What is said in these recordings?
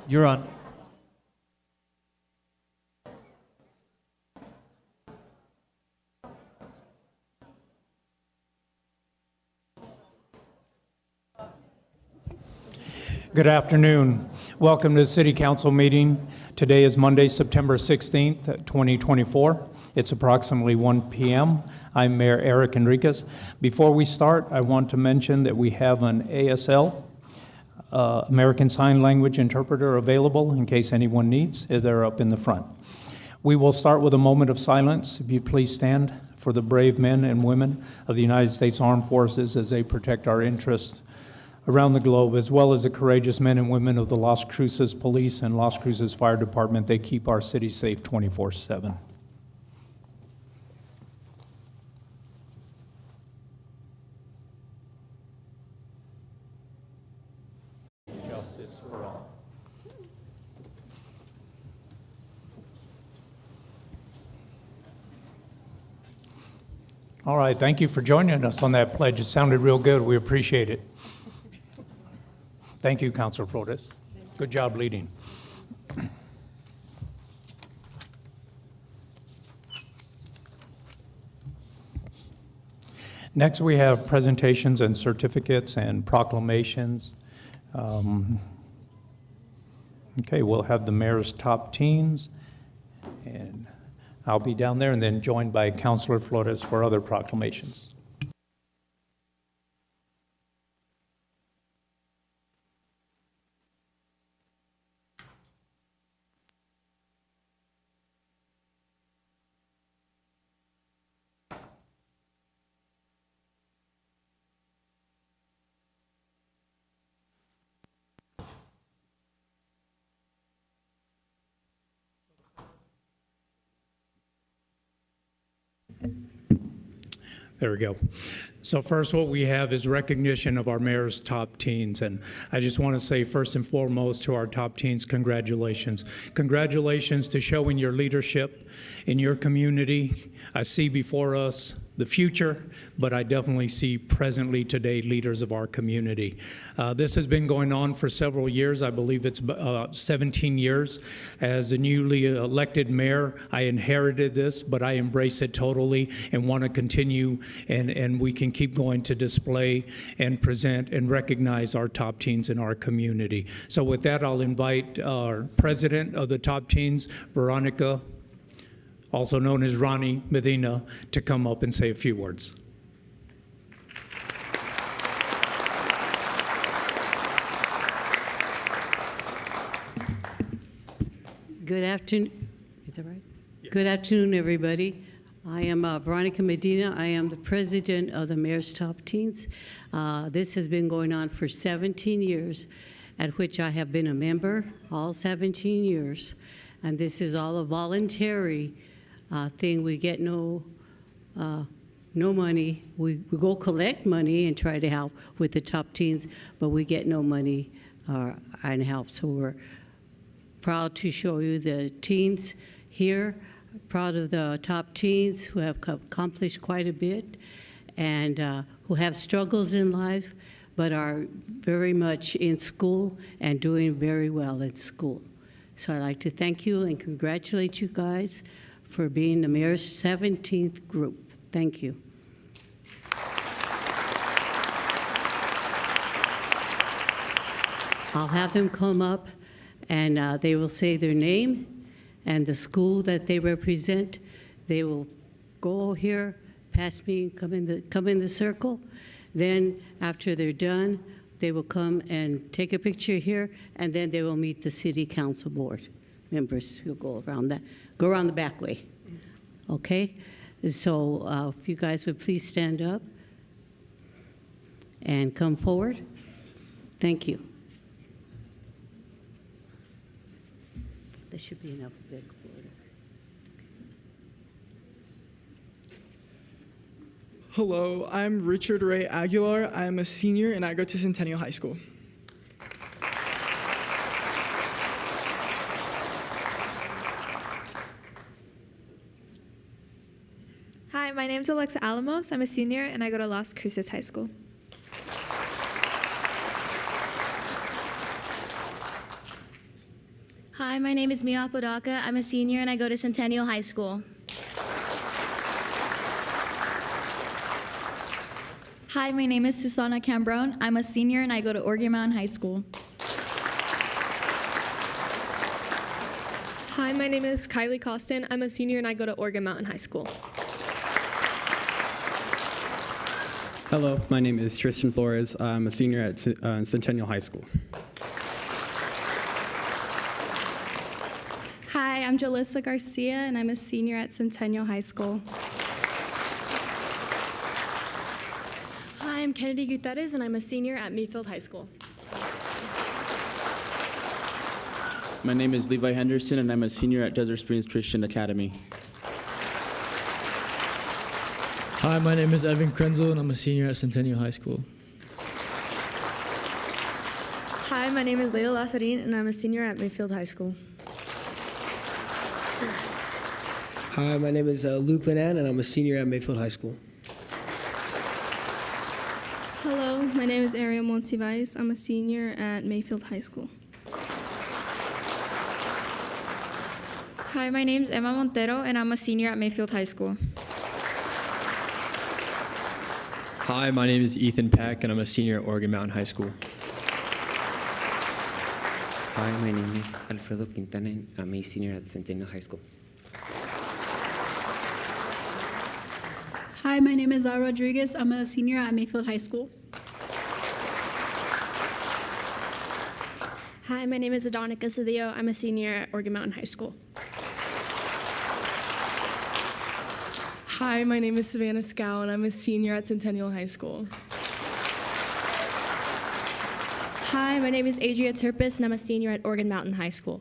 You're on. Good afternoon. Welcome to the City Council meeting. Today is Monday, September 16th, 2024. It's approximately 1 p.m. I'm Mayor Eric Enriquez. Before we start, I want to mention that we have an ASL, American Sign Language interpreter, available in case anyone needs. They're up in the front. We will start with a moment of silence. If you please stand for the brave men and women of the United States Armed Forces as they protect our interests around the globe, as well as the courageous men and women of the Las Cruces Police and Las Cruces Fire Department. They keep our city safe 24/7. Justice for all. All right, thank you for joining us on that pledge. It sounded real good. We appreciate it. Thank you, Councilor Flores. Good job leading. Next, we have presentations and certificates and proclamations. Okay, we'll have the mayor's top teens, and I'll be down there, and then joined by Councilor Flores for other proclamations. There we go. So first, what we have is recognition of our mayor's top teens. And I just want to say, first and foremost, to our top teens, congratulations. Congratulations to showing your leadership in your community. I see before us the future, but I definitely see presently today leaders of our community. This has been going on for several years. I believe it's 17 years. As a newly elected mayor, I inherited this, but I embrace it totally and want to continue, and we can keep going to display and present and recognize our top teens in our community. So with that, I'll invite our president of the top teens, Veronica, also known as Ronnie Medina, to come up and say a few words. Good afternoon. Is that right? Yeah. Good afternoon, everybody. I am Veronica Medina. I am the president of the Mayor's Top Teens. This has been going on for 17 years, at which I have been a member all 17 years. And this is all a voluntary thing. We get no money. We go collect money and try to help with the top teens, but we get no money and help. So we're proud to show you the teens here, proud of the top teens who have accomplished quite a bit and who have struggles in life, but are very much in school and doing very well at school. So I'd like to thank you and congratulate you guys for being the mayor's 17th group. Thank you. I'll have them come up and they will say their name and the school that they represent. They will go here, past me, come in the circle. Then after they're done, they will come and take a picture here, and then they will meet the city council board members who go around the back way. Okay? So if you guys would please stand up and come forward. Thank you. This should be in alphabetical order. Hello, I'm Richard Ray Aguilar. I am a senior and I go to Centennial High School. Hi, my name's Alexa Alamos. I'm a senior and I go to Las Cruces High School. Hi, my name is Mia Apodaca. I'm a senior and I go to Centennial High School. Hi, my name is Susana Cambron. I'm a senior and I go to Oregon Mountain High School. Hi, my name is Kylie Costin. I'm a senior and I go to Oregon Mountain High School. Hello, my name is Tristan Flores. I'm a senior at Centennial High School. Hi, I'm Jalissa Garcia, and I'm a senior at Centennial High School. Hi, I'm Kennedy Gutierrez, and I'm a senior at Mayfield High School. My name is Levi Henderson, and I'm a senior at Desert Springs Christian Academy. Hi, my name is Evan Krenzel, and I'm a senior at Centennial High School. Hi, my name is Layla Lassarin, and I'm a senior at Mayfield High School. Hi, my name is Luke Linan, and I'm a senior at Mayfield High School. Hello, my name is Ariel Monsivais. I'm a senior at Mayfield High School. Hi, my name is Emma Montero, and I'm a senior at Mayfield High School. Hi, my name is Ethan Peck, and I'm a senior at Oregon Mountain High School. Hi, my name is Alfredo Quintana, and I'm a senior at Centennial High School. Hi, my name is Lara Rodriguez. I'm a senior at Mayfield High School. Hi, my name is Adonica Cedillo. I'm a senior at Oregon Mountain High School. Hi, my name is Savannah Scow, and I'm a senior at Centennial High School. Hi, my name is Adria Turpis, and I'm a senior at Oregon Mountain High School.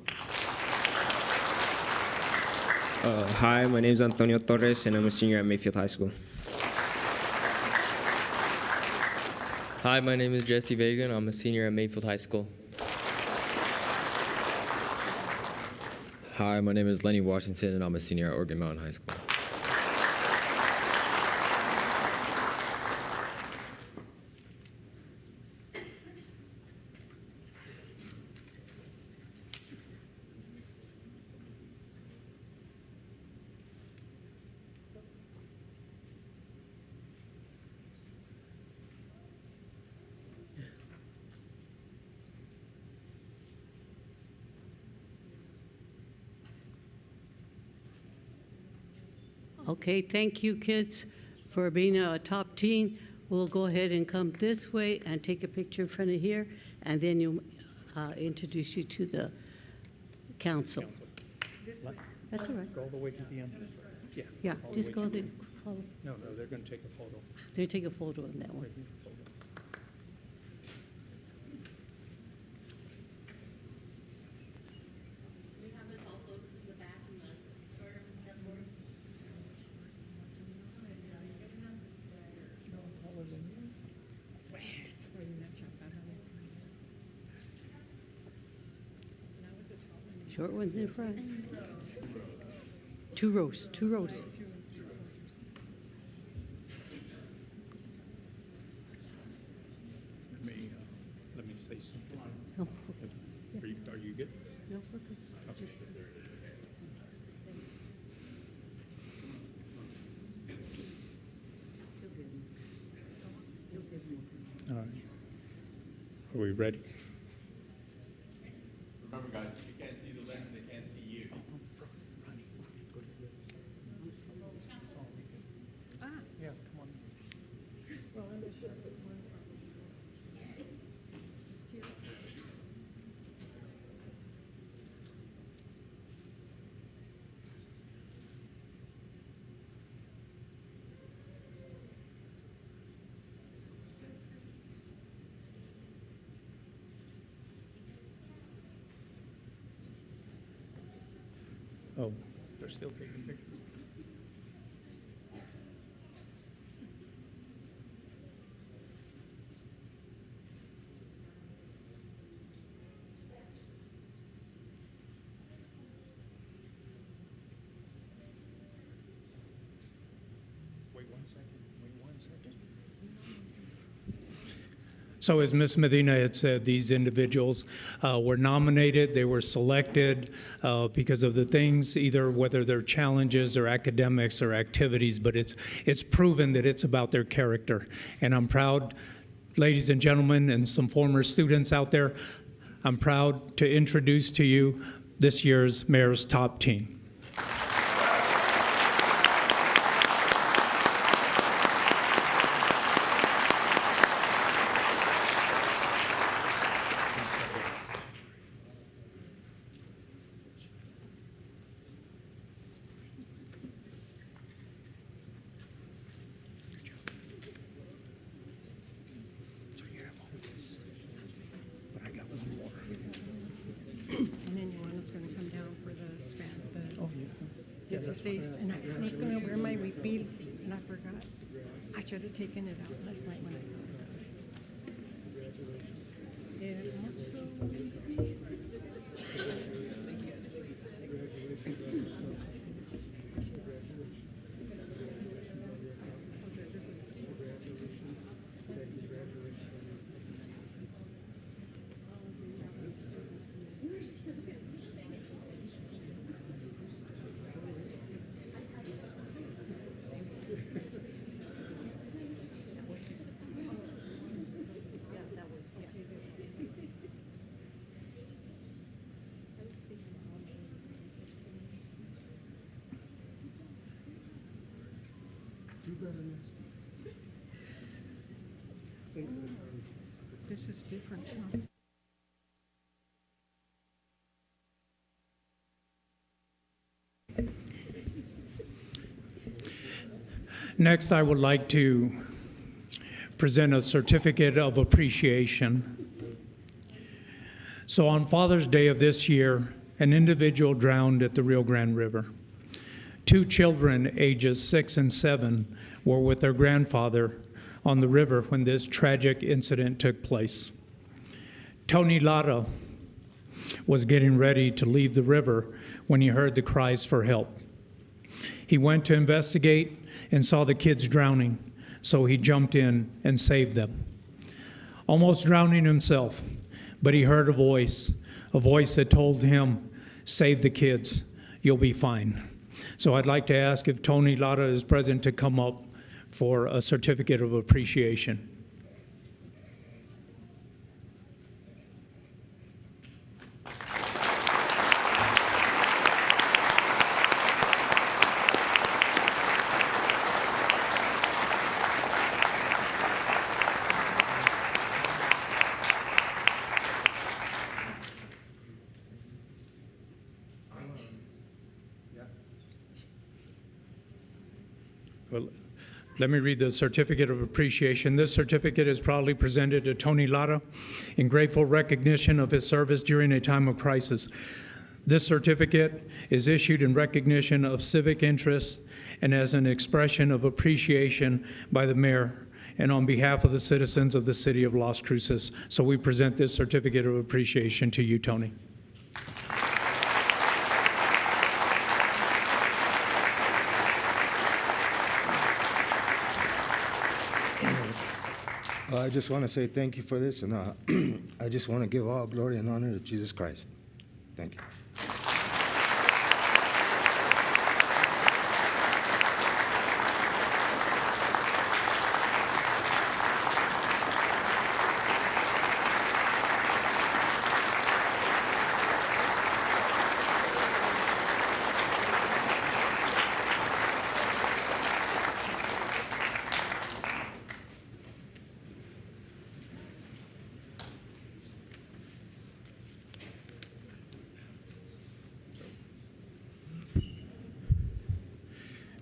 Hi, my name is Antonio Torres, and I'm a senior at Mayfield High School. Hi, my name is Jesse Vega, and I'm a senior at Mayfield High School. Hi, my name is Lenny Washington, and I'm a senior at Oregon Mountain High School. Okay, thank you, kids, for being a top teen. We'll go ahead and come this way and take a picture in front of here, and then you'll introduce you to the council. That's all right. Go all the way to the end. Yeah. Yeah, just go the. No, they're going to take a photo. They take a photo on that one. Short ones in front. 2 rows, 2 rows. Let me say something. Oh, okay. Are you good? No, we're good. Okay. Just- All right. Are we ready? Remember, guys, if you can't see the lens, they can't see you. Yeah, come on. Oh, they're still taking pictures. So as Ms. Medina had said, these individuals were nominated, they were selected because of the things, either whether they're challenges or academics or activities, but it's proven that it's about their character. And I'm proud, ladies and gentlemen, and some former students out there, I'm proud to introduce to you this year's Mayor's Top Teen. And I was going to wear my repeal, and I forgot. I should have taken it out last night when I This is different. Huh? Next, I would like to present a certificate of appreciation. So on Father's Day of this year, an individual drowned at the Rio Grande River. 2 children, ages 6 and 7, were with their grandfather on the river when this tragic incident took place. Tony Lara was getting ready to leave the river when he heard the cries for help. He went to investigate and saw the kids drowning, so he jumped in and saved them. Almost drowning himself, but he heard a voice that told him, "Save the kids, you'll be fine." So I'd like to ask if Tony Lara is present to come up for a certificate of appreciation. Well, let me read the certificate of appreciation. This certificate is proudly presented to Tony Lara in grateful recognition of his service during a time of crisis. This certificate is issued in recognition of civic interest and as an expression of appreciation by the mayor and on behalf of the citizens of the city of Las Cruces. So we present this certificate of appreciation to you, Tony. I just want to say thank you for this, and I just want to give all glory and honor to Jesus Christ. Thank you.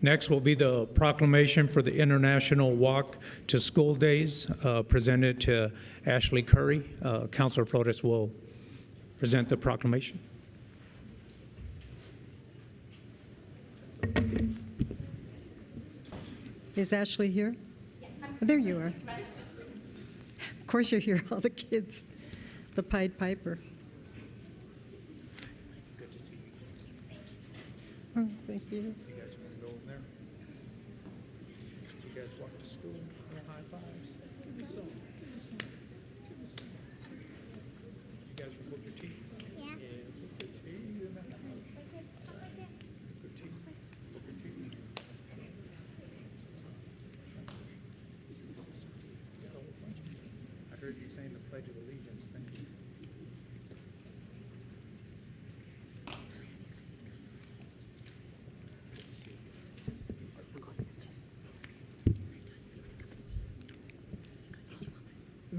Next will be the proclamation for the International Walk to School Days, presented to Ashley Curry. Councilor Flores will present the proclamation. Is Ashley here? Yes. There you are. Of course you're here, all the kids. The Pied Piper. Good to see you. Oh, thank you. You guys want to go in there? You guys walk to school? High fives. Give me some. Pledge of Allegiance. Thank you.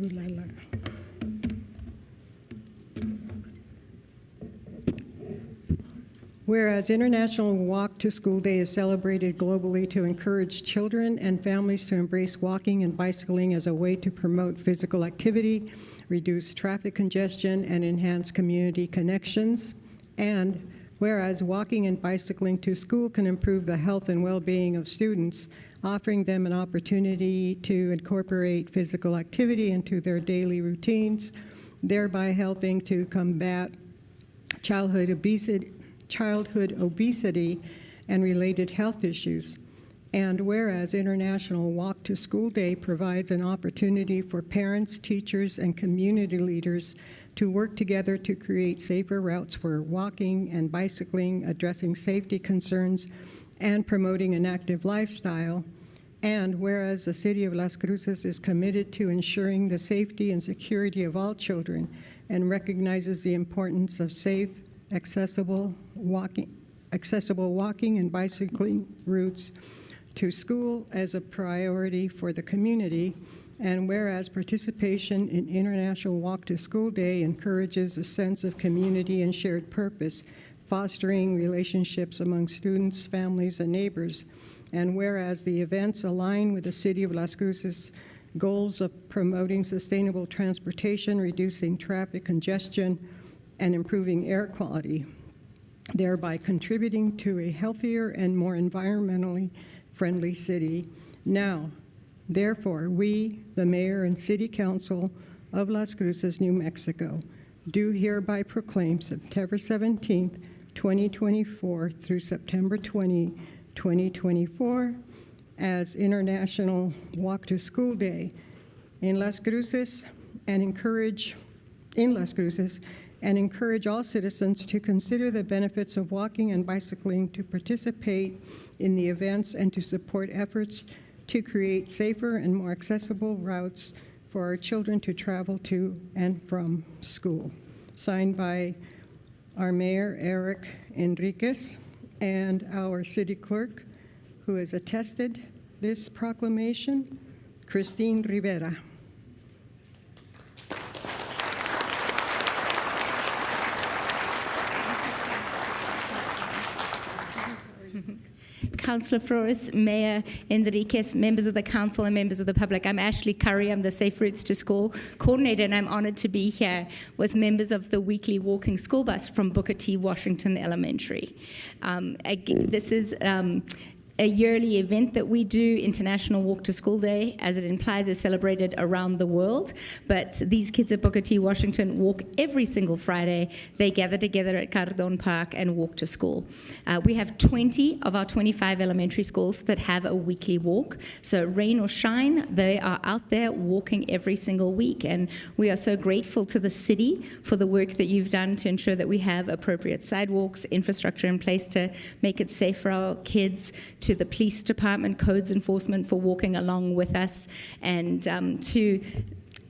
Ooh la la. Whereas International Walk to School Day is celebrated globally to encourage children and families to embrace walking and bicycling as a way to promote physical activity, reduce traffic congestion, and enhance community connections. And whereas walking and bicycling to school can improve the health and well-being of students, offering them an opportunity to incorporate physical activity into their daily routines, thereby helping to combat childhood obesity and related health issues. And whereas International Walk to School Day provides an opportunity for parents, teachers, and community leaders to work together to create safer routes for walking and bicycling, addressing safety concerns, and promoting an active lifestyle. And whereas the City of Las Cruces is committed to ensuring the safety and security of all children and recognizes the importance of safe, accessible walking and bicycling routes to school as a priority for the community. And whereas participation in International Walk to School Day encourages a sense of community and shared purpose, fostering relationships among students, families, and neighbors. And whereas the events align with the City of Las Cruces' goals of promoting sustainable transportation, reducing traffic congestion, and improving air quality, thereby contributing to a healthier and more environmentally friendly city. Now, therefore, we, the Mayor and City Council of Las Cruces, New Mexico, do hereby proclaim September 17th, 2024 through September 20, 2024 as International Walk to School Day in Las Cruces and encourage all citizens to consider the benefits of walking and bicycling, to participate in the events, and to support efforts to create safer and more accessible routes for our children to travel to and from school. Signed by our Mayor, Eric Enriquez, and our City Clerk, who has attested this proclamation, Christine Rivera. Councillor Flores, Mayor Enriquez, members of the council and members of the public. I'm Ashley Curry. I'm the Safe Routes to School coordinator, and I'm honored to be here with members of the weekly walking school bus from Booker T. Washington Elementary. This is a yearly event that we do. International Walk to School Day, as it implies, is celebrated around the world. But these kids at Booker T. Washington walk every single Friday. They gather together at Cardone Park and walk to school. We have 20 of our 25 elementary schools that have a weekly walk. So rain or shine, they are out there walking every single week. And we are so grateful to the city for the work that you've done to ensure that we have appropriate sidewalks, infrastructure in place to make it safe for our kids, to the police department, codes enforcement for walking along with us, and to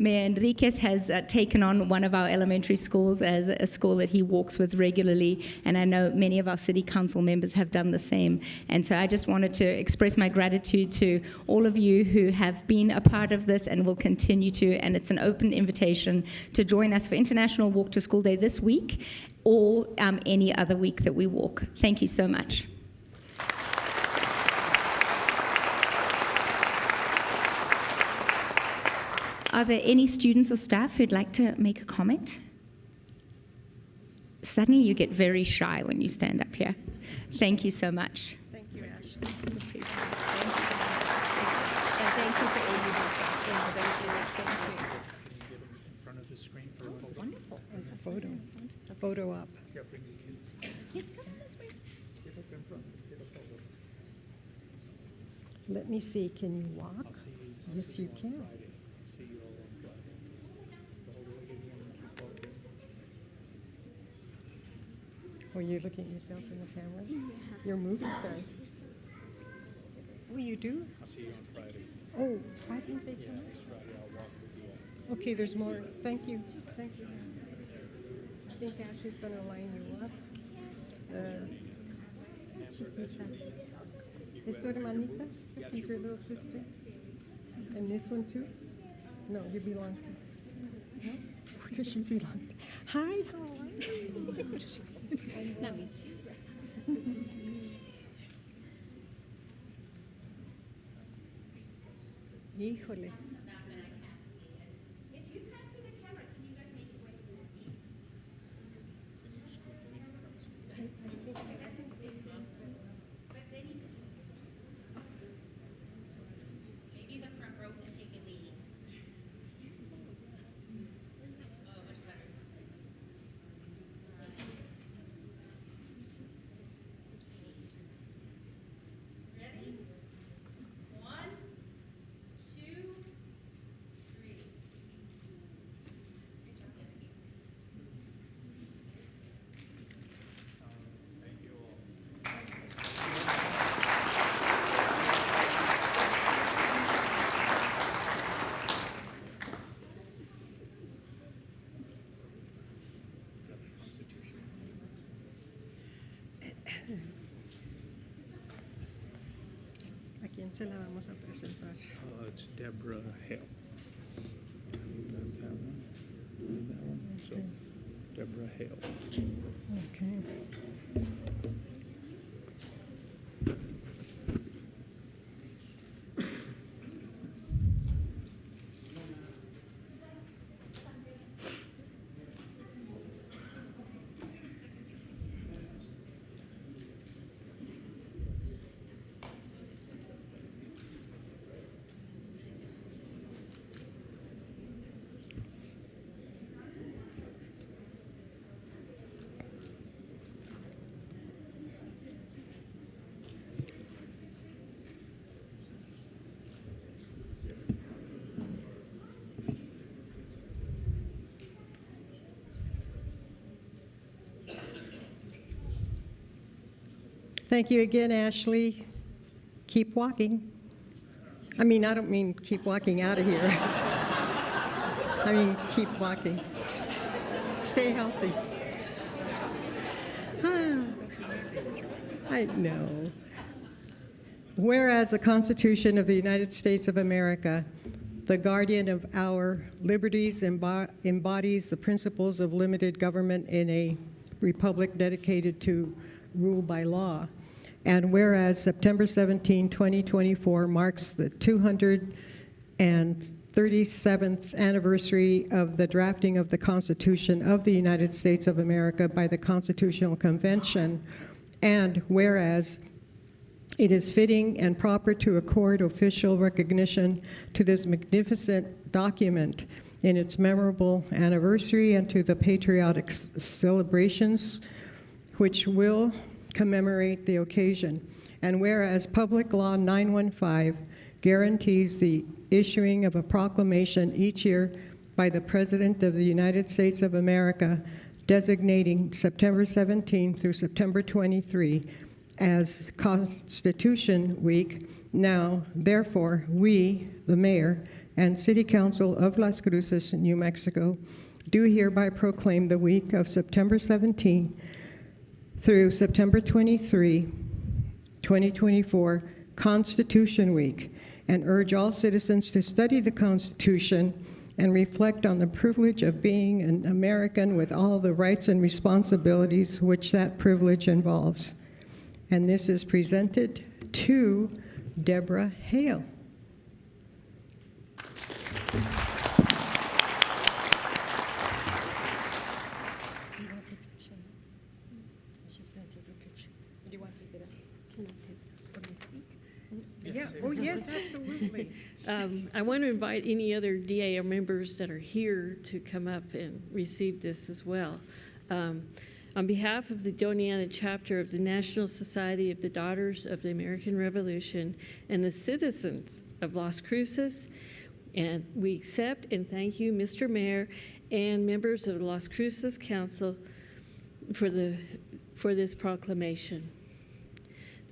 Mayor Enriquez has taken on one of our elementary schools as a school that he walks with regularly, and I know many of our city council members have done the same. And so I just wanted to express my gratitude to all of you who have been a part of this and will continue to, and it's an open invitation to join us for International Walk to School Day this week or any other week that we walk. Thank you so much. Are there any students or staff who'd like to make a comment? Suddenly you get very shy when you stand up here. Thank you so much. Thank you, Ashley. Thank you so much. And thank you for everything. Thank you. In front of the screen for a photo. Wonderful. A photo op. Let's go this way. Get up in front. Get a photo. Let me see, can you walk? Yes, you can. See you all on Friday. The whole way in here and keep walking. Were you looking at yourself in the camera? Yeah. You're movie stars. Oh, you do? I'll see you on Friday. Oh, why didn't they come? This Friday I'll walk with you. Okay, there's more. Thank you. Thank you. I think Ashley's going to line you up. ¿Es tu hermanita? She's your little sister? And this one too? No, you belong to. No? Who does she belong to? Hi, how are you? Not me. Híjole. Maybe the front row can take a lead. Oh, much better. Ready? 1, 2, 3. Thank you all. ¿A quién se la vamos a presentar? It's Deborah Hale. That one. That one. So, Deborah Hale. Okay. Thank you again, Ashley. Keep walking. I mean, I don't mean keep walking out of here. I mean, keep walking. Stay healthy. I know. Whereas the Constitution of the United States of America, the guardian of our liberties, embodies the principles of limited government in a republic dedicated to rule by law. And whereas September 17, 2024 marks the 237th anniversary of the drafting of the Constitution of the United States of America by the Constitutional Convention, and whereas it is fitting and proper to accord official recognition to this magnificent document in its memorable anniversary and to the patriotic celebrations which will commemorate the occasion. And whereas Public Law 915 guarantees the issuing of a proclamation each year by the President of the United States of America designating September 17 through September 23 as Constitution Week, now, therefore, we, the Mayor and City Council of Las Cruces, New Mexico, do hereby proclaim the week of September 17 through September 23, 2024, Constitution Week, and urge all citizens to study the Constitution and reflect on the privilege of being an American with all the rights and responsibilities which that privilege involves. And this is presented to Deborah Hale. Yeah. Oh, yes, absolutely. I want to invite any other DAO members that are here to come up and receive this as well. On behalf of the Doniana chapter of the National Society of the Daughters of the American Revolution and the citizens of Las Cruces, and we accept and thank you, Mr. Mayor, and members of the Las Cruces Council for this proclamation.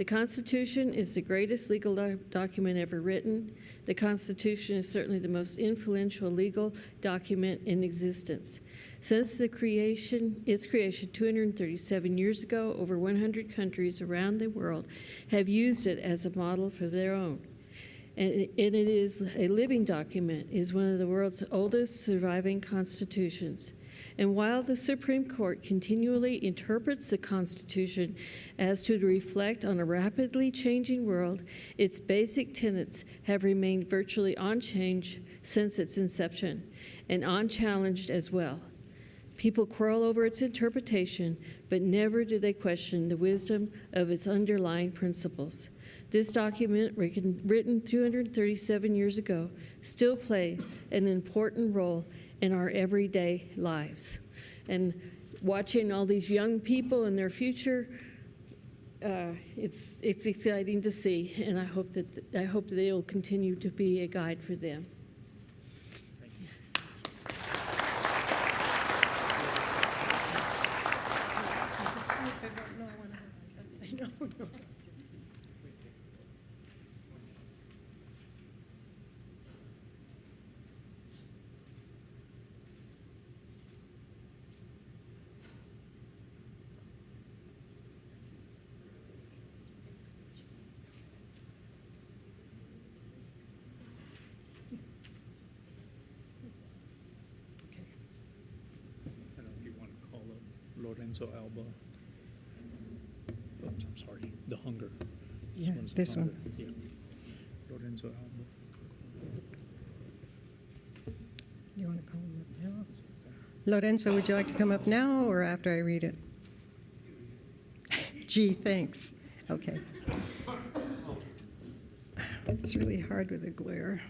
The Constitution is the greatest legal document ever written. The Constitution is certainly the most influential legal document in existence. Since its creation 237 years ago, over 100 countries around the world have used it as a model for their own. And it is a living document, is one of the world's oldest surviving constitutions. And while the Supreme Court continually interprets the Constitution as to reflect on a rapidly changing world, its basic tenets have remained virtually unchanged since its inception, and unchallenged as well. People quarrel over its interpretation, but never do they question the wisdom of its underlying principles. This document, written 237 years ago, still plays an important role in our everyday lives. And watching all these young people and their future, it's exciting to see, and I hope that they will continue to be a guide for them. Lorenzo Alba. Oops, I'm sorry. The Hunger. Yeah, one's this Hunger. one. Yeah. Lorenzo Alba. You want to call him up now? Lorenzo, would you like to come up now or after I read it? Gee, thanks. Okay. It's really hard with the glare.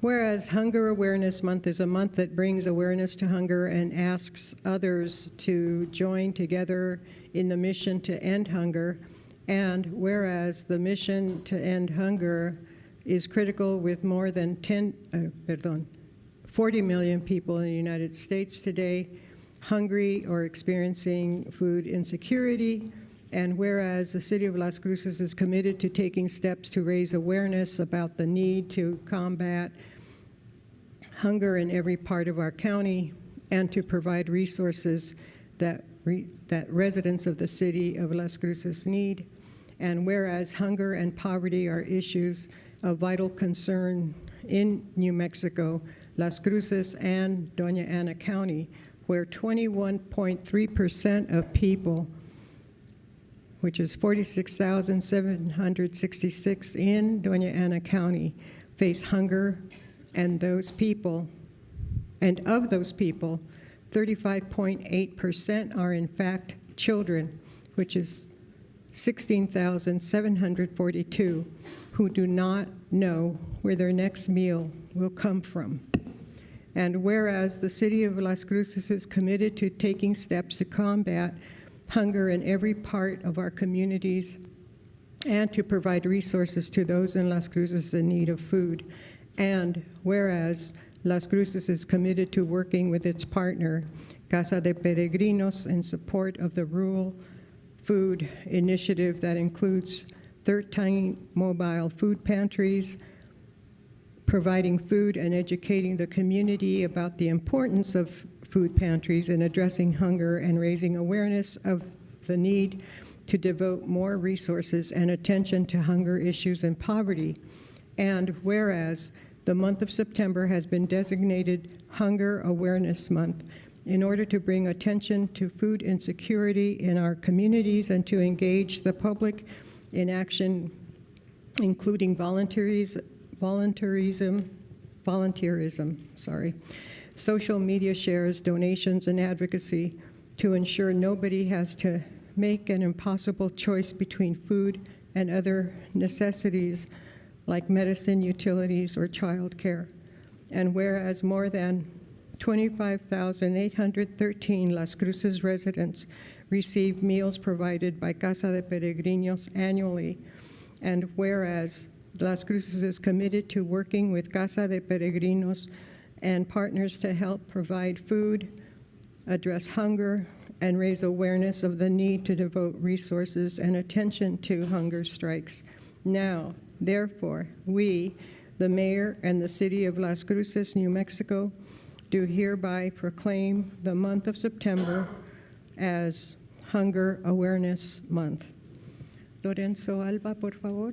Whereas Hunger Awareness Month is a month that brings awareness to hunger and asks others to join together in the mission to end hunger, and whereas the mission to end hunger is critical with more than 40 million people in the United States today hungry or experiencing food insecurity, and whereas the City of Las Cruces is committed to taking steps to raise awareness about the need to combat hunger in every part of our county and to provide resources that residents of the City of Las Cruces need, and whereas hunger and poverty are issues of vital concern in New Mexico, Las Cruces, and Doña Ana County, where 21.3% of people, which is 46,766 in Doña Ana County, face hunger, and of those people, 35.8% are in fact children, which is 16,742 who do not know where their next meal will come from. And whereas the City of Las Cruces is committed to taking steps to combat hunger in every part of our communities and to provide resources to those in Las Cruces in need of food, and whereas Las Cruces is committed to working with its partner, Casa de Peregrinos, in support of the Rural Food Initiative that includes 13 mobile food pantries, providing food and educating the community about the importance of food pantries in addressing hunger and raising awareness of the need to devote more resources and attention to hunger issues and poverty. And whereas the month of September has been designated Hunger Awareness Month in order to bring attention to food insecurity in our communities and to engage the public in action, including volunteerism, social media shares, donations, and advocacy to ensure nobody has to make an impossible choice between food and other necessities like medicine, utilities, or child care. And whereas more than 25,813 Las Cruces residents receive meals provided by Casa de Peregrinos annually, and whereas Las Cruces is committed to working with Casa de Peregrinos and partners to help provide food, address hunger, and raise awareness of the need to devote resources and attention to hunger strikes. Now, therefore, we, the mayor and the city of Las Cruces, New Mexico, do hereby proclaim the month of September as Hunger Awareness Month. Lorenzo Alba, por favor.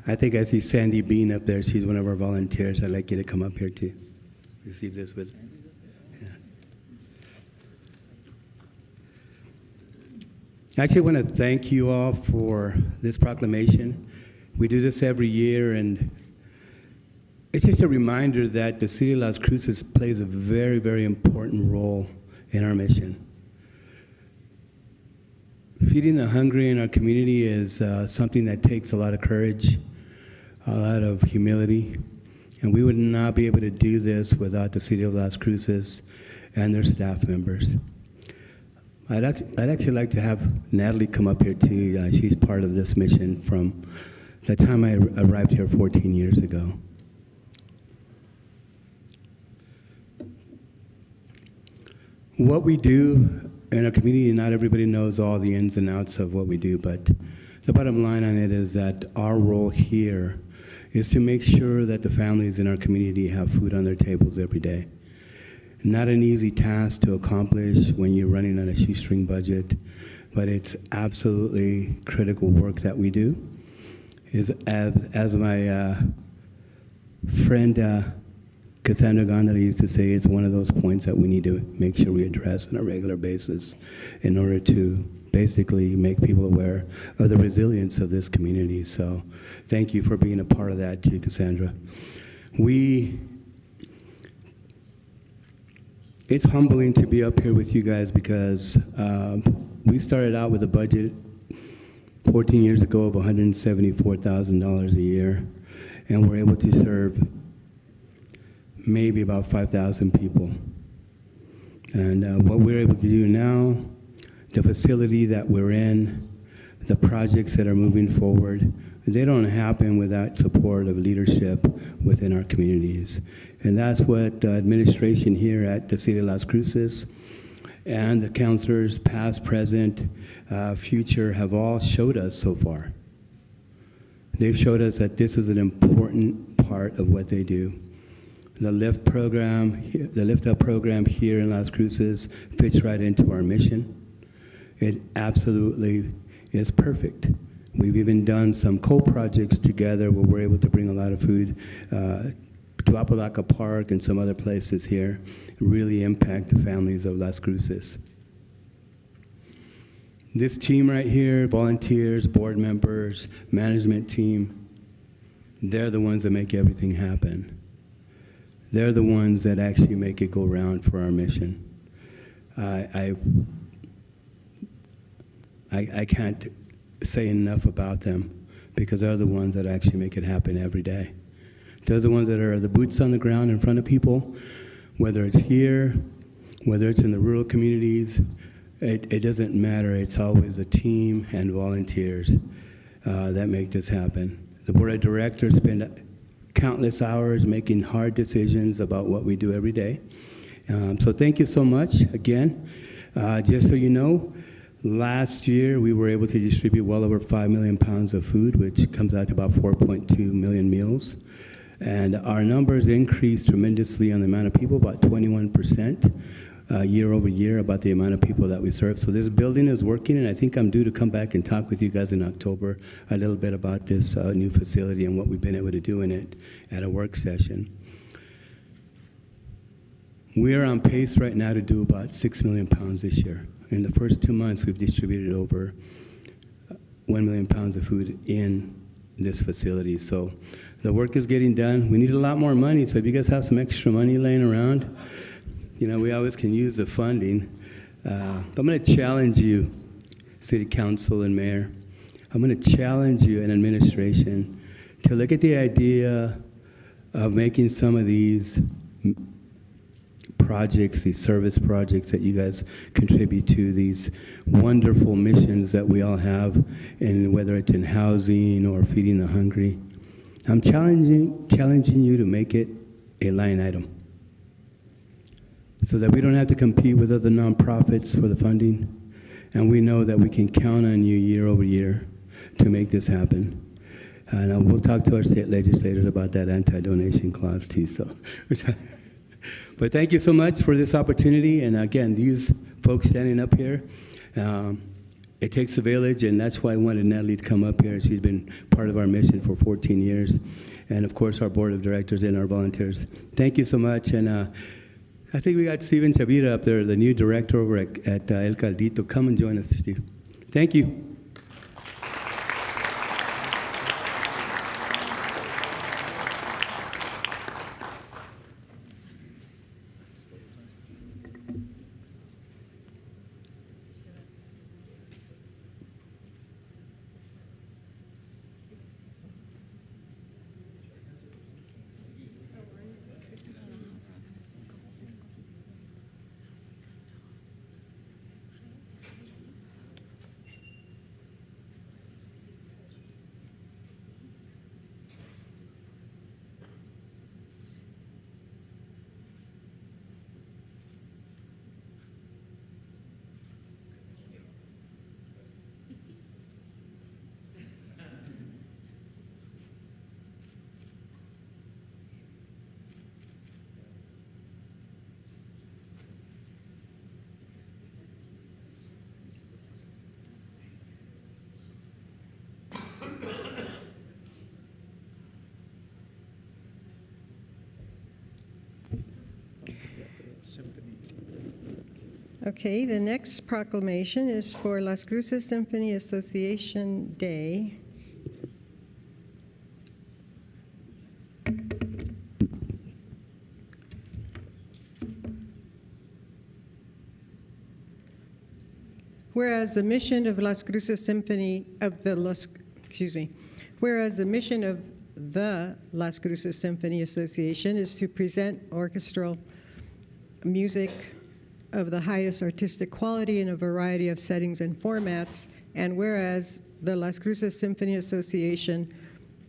I think I see Sandy Bean up there. She's one of our volunteers. I'd like you to come up here to receive this with. Yeah. I actually want to thank you all for this proclamation. We do this every year, and it's just a reminder that the city of Las Cruces plays a very, very important role in our mission. Feeding the hungry in our community is something that takes a lot of courage, a lot of humility, and we would not be able to do this without the city of Las Cruces and their staff members. I'd actually like to have Natalie come up here too. She's part of this mission from the time I arrived here 14 years ago. What we do in our community, not everybody knows all the ins and outs of what we do, but the bottom line on it is that our role here is to make sure that the families in our community have food on their tables every day. Not an easy task to accomplish when you're running on a shoestring budget, but it's absolutely critical work that we do. As my friend Cassandra Gonda used to say, it's one of those points that we need to make sure we address on a regular basis in order to basically make people aware of the resilience of this community. So thank you for being a part of that too, Cassandra. It's humbling to be up here with you guys because we started out with a budget 14 years ago of $174,000 a year, and we're able to serve maybe about 5,000 people. And what we're able to do now, the facility that we're in, the projects that are moving forward, they don't happen without support of leadership within our communities. And that's what the administration here at the City of Las Cruces and the councilors, past, present, future, have all showed us so far. They've showed us that this is an important part of what they do. The Lift program, the Lift Up program here in Las Cruces fits right into our mission. It absolutely is perfect. We've even done some co-projects together where we're able to bring a lot of food to Apalaca Park and some other places here, really impact the families of Las Cruces. This team right here, volunteers, board members, management team, they're the ones that make everything happen. They're the ones that actually make it go round for our mission. I can't say enough about them because they're the ones that actually make it happen every day. They're the ones that are the boots on the ground in front of people, whether it's here, whether it's in the rural communities, it doesn't matter. It's always a team and volunteers that make this happen. The board of directors spend countless hours making hard decisions about what we do every day. So thank you so much again. Just so you know, last year we were able to distribute well over 5 million pounds of food, which comes out to about 4.2 million meals. And our numbers increased tremendously on the amount of people, about 21% year over year, about the amount of people that we serve. So this building is working, and I think I'm due to come back and talk with you guys in October a little bit about this new facility and what we've been able to do in it at a work session. We are on pace right now to do about 6 million pounds this year. In the first 2 months, we've distributed over 1 million pounds of food in this facility. So the work is getting done. We need a lot more money, so if you guys have some extra money laying around, you know, we always can use the funding. I'm going to challenge you. City Council and Mayor, I'm going to challenge you and administration to look at the idea of making some of these projects, these service projects that you guys contribute to, these wonderful missions that we all have, and whether it's in housing or feeding the hungry, I'm challenging you to make it a line item so that we don't have to compete with other nonprofits for the funding, and we know that we can count on you year over year to make this happen. And we'll talk to our state legislators about that anti-donation clause too. So, but thank you so much for this opportunity. And again, these folks standing up here, it takes a village, and that's why I wanted Natalie to come up here. She's been part of our mission for 14 years. And of course, our board of directors and our volunteers. Thank you so much. And I think we got Steven Chavira up there, the new director over at El Caldito. Come and join us, Steve. Thank you. Okay, the next proclamation is for Las Cruces Symphony Association Day. Whereas the mission of Las Cruces Symphony whereas the mission of the Las Cruces Symphony Association is to present orchestral music of the highest artistic quality in a variety of settings and formats, and whereas the Las Cruces Symphony Association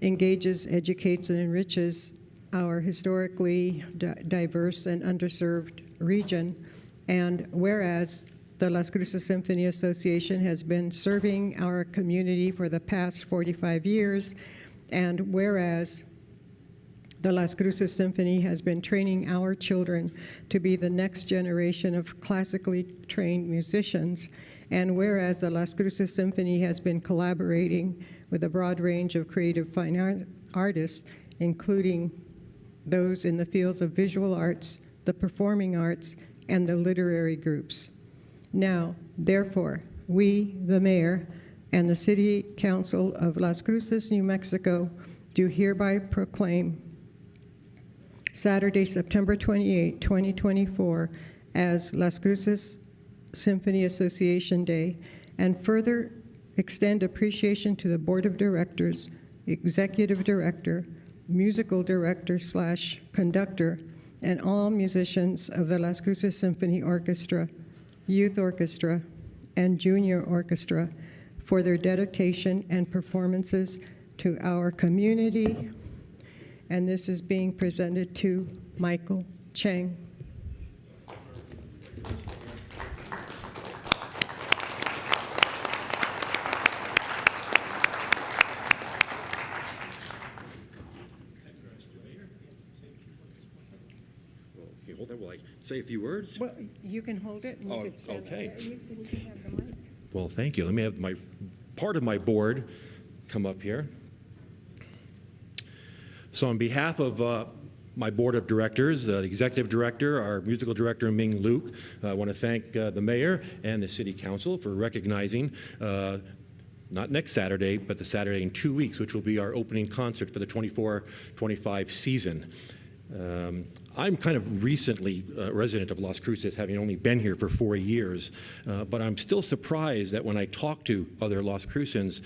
engages, educates, and enriches our historically diverse and underserved region, and whereas the Las Cruces Symphony Association has been serving our community for the past 45 years, and whereas the Las Cruces Symphony has been training our children to be the next generation of classically trained musicians, and whereas the Las Cruces Symphony has been collaborating with a broad range of creative fine artists, including those in the fields of visual arts, the performing arts, and the literary groups. Now, therefore, we, the mayor, and the City Council of Las Cruces, New Mexico, do hereby proclaim Saturday, September 28, 2024, as Las Cruces Symphony Association Day, and further extend appreciation to the Board of Directors, Executive Director, Musical Director / Conductor, and all musicians of the Las Cruces Symphony Orchestra, Youth Orchestra, and Junior Orchestra for their dedication and performances to our community. And this is being presented to Michael Chang. Okay, hold that while I say a few words. Well, you can hold it. And you can stand okay. up there. You can have the mic. Well, thank you. Let me have part of my board come up here. So on behalf of my board of directors, the executive director, our musical director, Ming Luke, I want to thank the mayor and the city council for recognizing not next Saturday, but the Saturday in 2 weeks, which will be our opening concert for the 24-25 season. I'm kind of recently a resident of Las Cruces, having only been here for 4 years, but I'm still surprised that when I talk to other Las Crucens,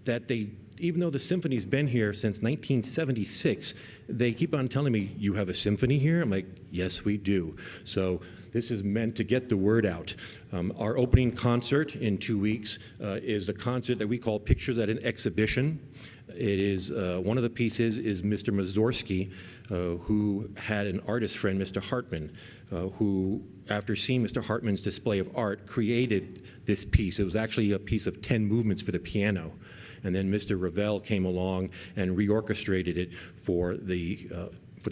that they, even though the symphony's been here since 1976, they keep on telling me, you have a symphony here? I'm like, yes, we do. So this is meant to get the word out. Our opening concert in 2 weeks is the concert that we call Pictures at an Exhibition. It is, one of the pieces is Mr. Mazorski, who had an artist friend, Mr. Hartman, who, after seeing Mr. Hartman's display of art, created this piece. It was actually a piece of 10 movements for the piano. And then Mr. Ravel came along and reorchestrated it for the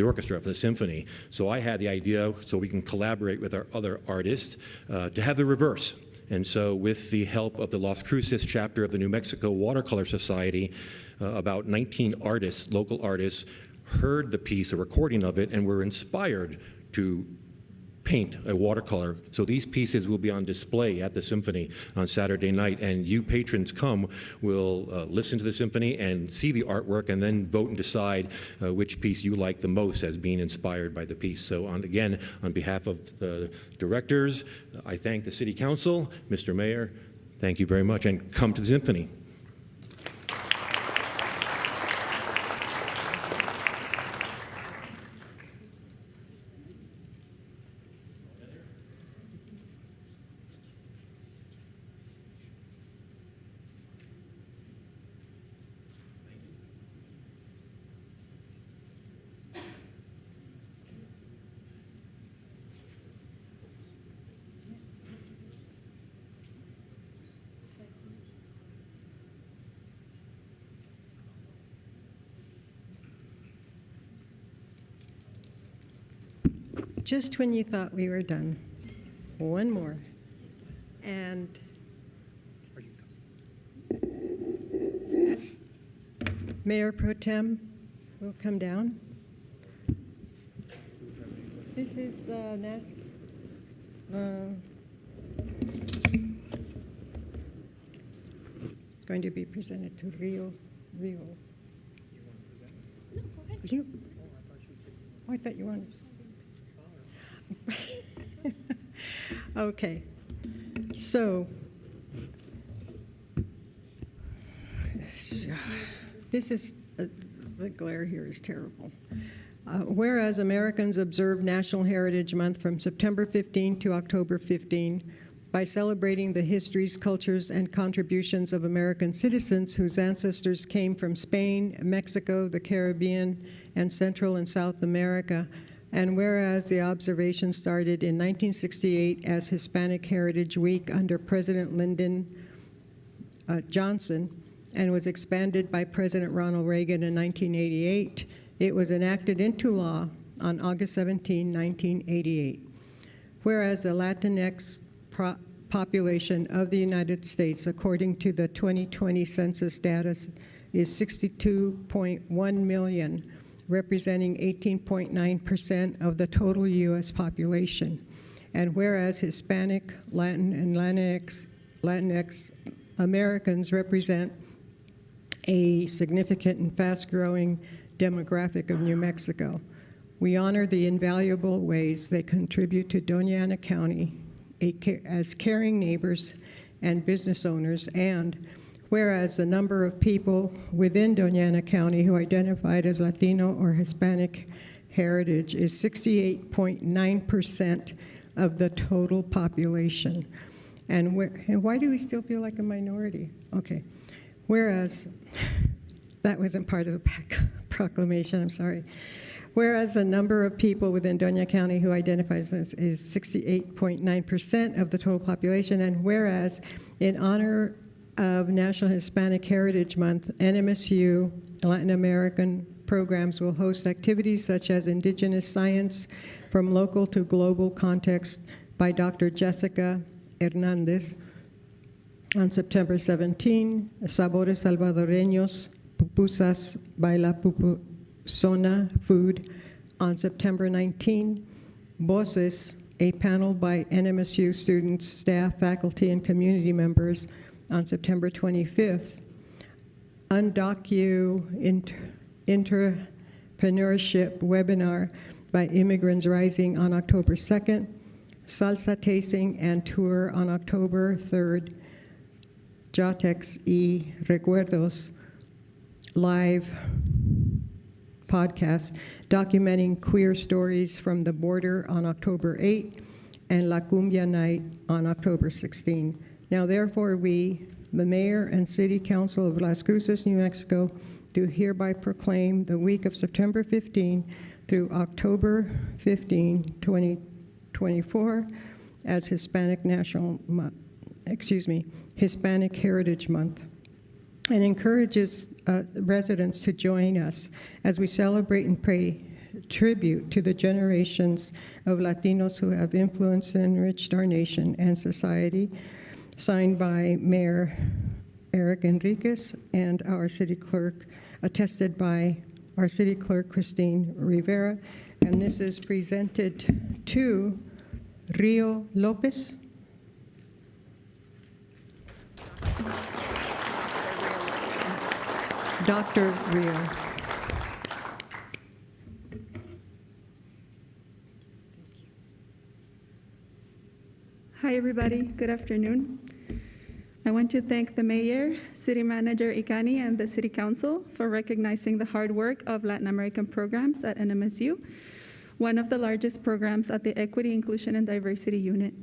orchestra, for the symphony. So I had the idea, so we can collaborate with our other artists, to have the reverse. And so with the help of the Las Cruces chapter of the New Mexico Watercolor Society, about 19 artists, local artists, heard the piece, a recording of it, and were inspired to paint a watercolor. So these pieces will be on display at the symphony on Saturday night, and you patrons will listen to the symphony and see the artwork, and then vote and decide which piece you like the most as being inspired by the piece. So again, on behalf of the directors, I thank the City Council, Mr. Mayor, thank you very much, and come to the symphony. Just when you thought we were done, one more. And Mayor Pro Tem will come down. This is going to be presented to Rio. You want to present? No, go ahead. You? Oh, I thought you wanted. Okay, so this is, the glare here is terrible. Whereas Americans observe National Heritage Month from September 15 to October 15 by celebrating the histories, cultures, and contributions of American citizens whose ancestors came from Spain, Mexico, the Caribbean, and Central and South America. And whereas the observation started in 1968 as Hispanic Heritage Week under President Lyndon Johnson and was expanded by President Ronald Reagan in 1988, it was enacted into law on August 17, 1988. Whereas the Latinx population of the United States, according to the 2020 census data, is 62.1 million, representing 18.9% of the total U.S. population. And whereas Hispanic, Latin, and Latinx Americans represent a significant and fast-growing demographic of New Mexico, we honor the invaluable ways they contribute to Doña Ana County as caring neighbors and business owners, and whereas the number of people within Doña Ana County who identified as Latino or Hispanic heritage is 68.9% of the total population. And why do we still feel like a minority? Okay. Whereas, that wasn't part of the proclamation, I'm sorry. Whereas the number of people within Doña County who identifies as is 68.9% of the total population, and whereas in honor of National Hispanic Heritage Month, NMSU Latin American programs will host activities such as Indigenous Science from Local to Global Context by Dr. Jessica Hernandez on September 17, Sabores Salvadoreños, Pupusas by La Pupusona Food on September 19, Voces, a panel by NMSU students, staff, faculty, and community members on September 25th, Entrepreneurship webinar by Immigrants Rising on October 2nd, salsa tasting and tour on October 3rd, Jatex y Recuerdos live podcast documenting queer stories from the border on October 8th, and La Cumbia Night on October 16. Now therefore we, the Mayor and City Council of Las Cruces, New Mexico, do hereby proclaim the week of September 15 through October 15, 2024 as Hispanic Hispanic Heritage Month, and encourages residents to join us as we celebrate and pay tribute to the generations of Latinos who have influenced and enriched our nation and society, signed by Mayor Eric Enriquez and our city clerk, attested by our city clerk, Christine Rivera. And this is presented to Rio Lopez. Dr. Rio. Hi, everybody. Good afternoon. I want to thank the Mayor, City Manager Ikani, and the City Council for recognizing the hard work of Latin American programs at NMSU, one of the largest programs at the Equity, Inclusion, and Diversity Unit.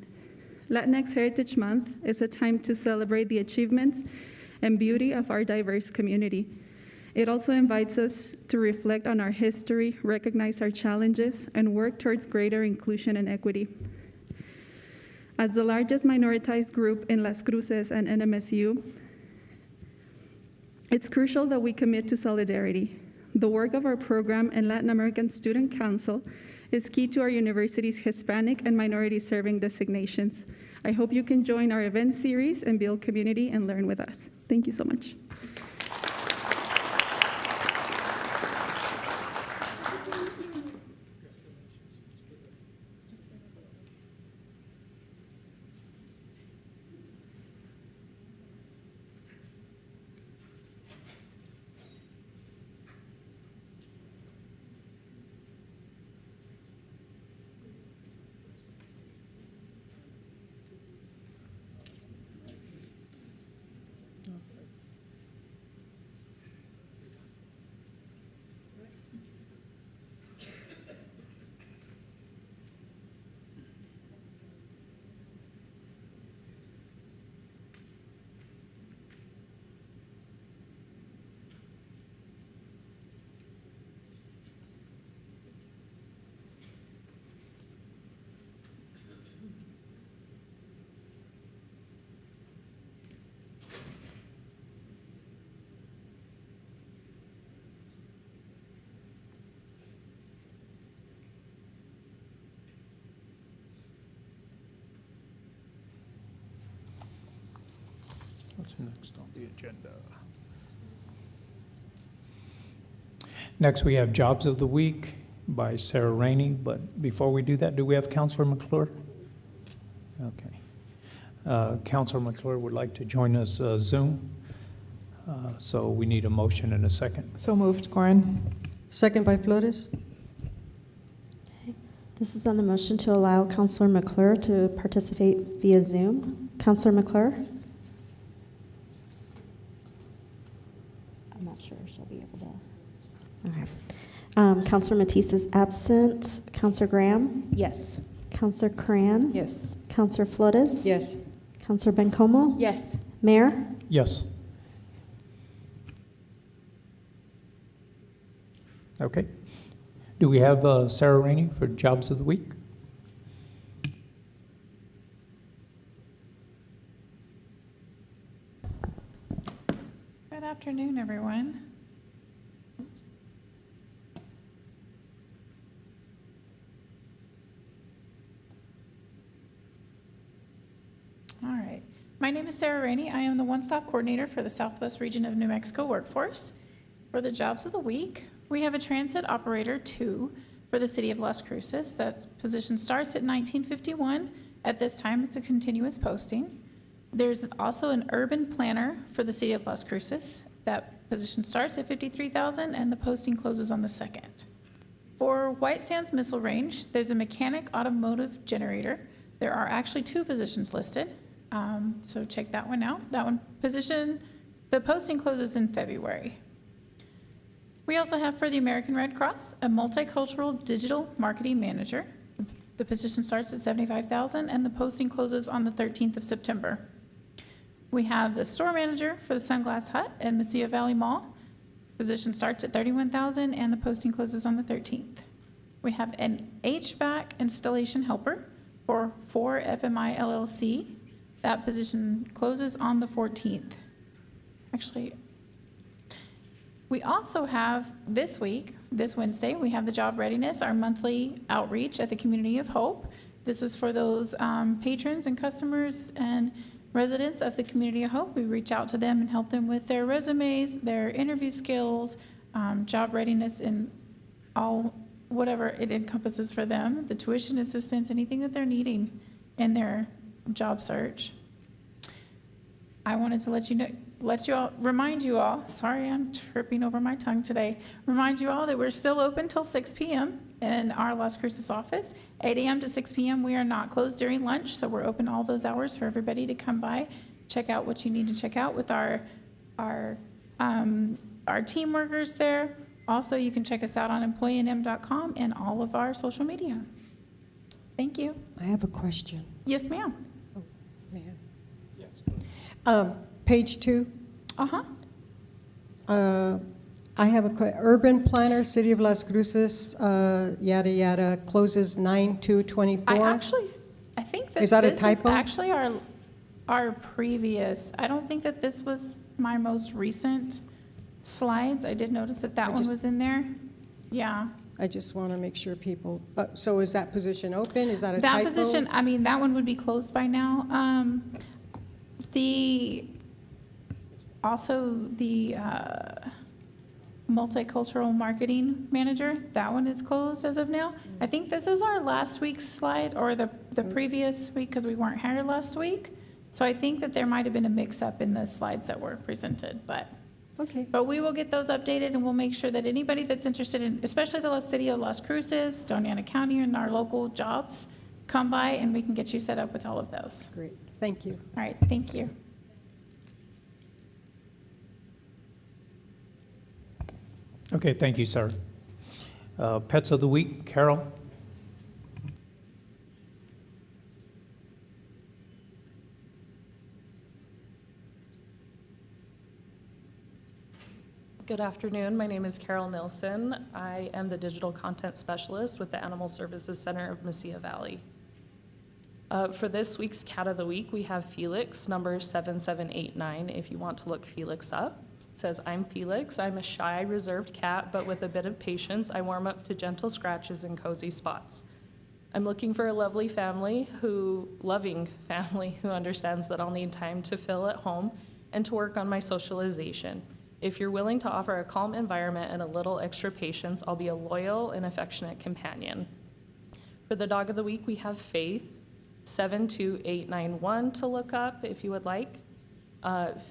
Latinx Heritage Month is a time to celebrate the achievements and beauty of our diverse community. It also invites us to reflect on our history, recognize our challenges, and work towards greater inclusion and equity. As the largest minoritized group in Las Cruces and NMSU, it's crucial that we commit to solidarity. The work of our program and Latin American Student Council is key to our university's Hispanic and minority serving designations. I hope you can join our event series and build community and learn with us. Thank you so much. What's next on the agenda? Next, we have Jobs of the Week by Sarah Rainey. But before we do that, do we have Councilor McClure? Okay. Councilor McClure would like to join us Zoom. So we need a motion and a second. So moved, Gorin. Second by Flores. This is on the motion to allow Councilor McClure to participate via Zoom. Councilor McClure? I'm not sure she'll be able to. Okay. Councilor Matisse is absent. Councilor Graham? Yes. Councilor Cran? Yes. Councilor Flores? Yes. Councilor Bencomo? Yes. Mayor? Yes. Okay. Do we have Sarah Rainey for Jobs of the Week? Good afternoon, everyone. All right. My name is Sarah Rainey. I am the one-stop coordinator for the Southwest Region of New Mexico Workforce. For the Jobs of the Week, we have a Transit Operator 2 for the City of Las Cruces. That position starts at $19.51. At this time, it's a continuous posting. There's also an Urban Planner for the City of Las Cruces. That position starts at $53,000 and the posting closes on the 2nd. For White Sands Missile Range, there's a mechanic automotive generator. There are actually 2 positions listed, so check that one out. That one position, the posting closes in February. We also have for the American Red Cross, a multicultural digital marketing manager. The position starts at $75,000 and the posting closes on the 13th of September. We have the store manager for the Sunglass Hut at Mesilla Valley Mall. Position starts at $31,000 and the posting closes on the 13th. We have an HVAC installation helper for 4FMI LLC. That position closes on the 14th. Actually, we also have this week, this Wednesday, we have the Job Readiness, our monthly outreach at the Community of Hope. This is for those patrons and customers and residents of the Community of Hope. We reach out to them and help them with their resumes, their interview skills, job readiness, and all whatever it encompasses for them, the tuition assistance, anything that they're needing in their job search. I wanted to remind you all, sorry, I'm tripping over my tongue today, remind you all that we're still open till 6 p.m. in our Las Cruces office. 8 a.m. to 6 p.m. We are not closed during lunch, so we're open all those hours for everybody to come by, check out what you need to check out with our team workers there. Also, you can check us out on employeeNM.com and all of our social media. Thank you. I have a question. Yes, ma'am. Oh, ma'am. Page 2. I have a urban planner, City of Las Cruces, yada yada, closes 9/2/24. I think that is that this a typo? is actually our previous. I don't think that this was my most recent slides. I did notice that one was in there. Yeah. I just want to make sure people. So is that position open? Is that a That typo? position, I mean, that one would be closed by now. The multicultural marketing manager, that one is closed as of now. I think this is our last week's slide, or the previous week, because we weren't here last week. So I think that there might have been a mix-up in the slides that were presented, but. Okay. But we will get those updated, and we'll make sure that anybody that's interested in, especially the city of Las Cruces, Doña Ana County, and our local jobs, come by and we can get you set up with all of those. Great. Thank you. All right. Thank you. Okay, thank you, sir. Pets of the Week, Carol? Good afternoon. My name is Carol Nilsson. I am the Digital Content Specialist with the Animal Services Center of Mesilla Valley. For this week's Cat of the Week, we have Felix, number 7789, if you want to look Felix up. It says, "I'm Felix. I'm a shy, reserved cat, but with a bit of patience, I warm up to gentle scratches and cozy spots. I'm looking for a loving family who understands that I'll need time to fill at home and to work on my socialization. If you're willing to offer a calm environment and a little extra patience, I'll be a loyal and affectionate companion." For the Dog of the Week, we have Faith, 72891 to look up if you would like.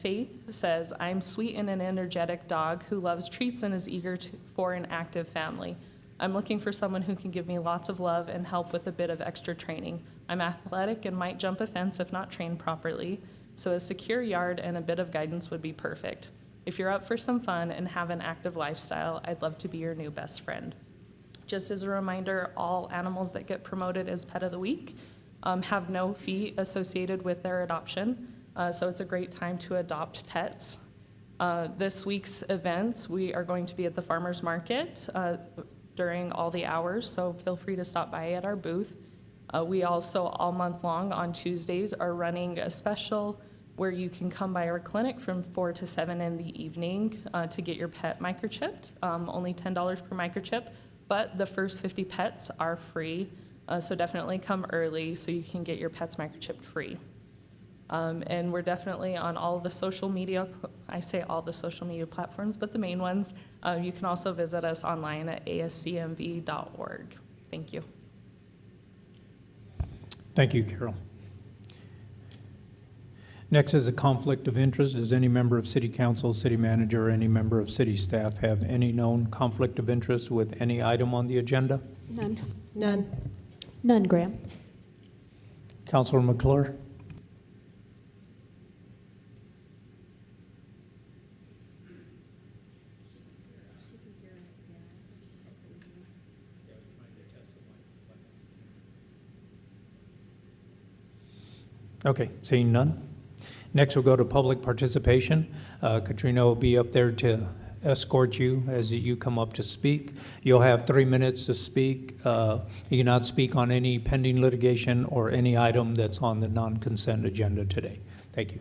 Faith says, "I'm sweet and an energetic dog who loves treats and is eager for an active family. I'm looking for someone who can give me lots of love and help with a bit of extra training. I'm athletic and might jump a fence if not trained properly, so a secure yard and a bit of guidance would be perfect. If you're up for some fun and have an active lifestyle, I'd love to be your new best friend." Just as a reminder, all animals that get promoted as Pet of the Week have no fee associated with their adoption. So it's a great time to adopt pets. This week's events, we are going to be at the farmer's market during all the hours, so feel free to stop by at our booth. We also, all month long on Tuesdays, are running a special where you can come by our clinic from 4 to 7 in the evening to get your pet microchipped. Only $10 per microchip, but the first 50 pets are free, so definitely come early so you can get your pets microchipped free. And we're definitely on all of the social media, I say all the social media platforms, but the main ones. You can also visit us online at ascmv.org. Thank you. Thank you, Carol. Next is a conflict of interest. Does any member of City Council, City Manager, or any member of City staff have any known conflict of interest with any item on the agenda? None. None. None, Graham. Councilor McClure? Okay, seeing none. Next, we'll go to public participation. Katrina will be up there to escort you as you come up to speak. You'll have 3 minutes to speak. You cannot speak on any pending litigation or any item that's on the non-consent agenda today. Thank you.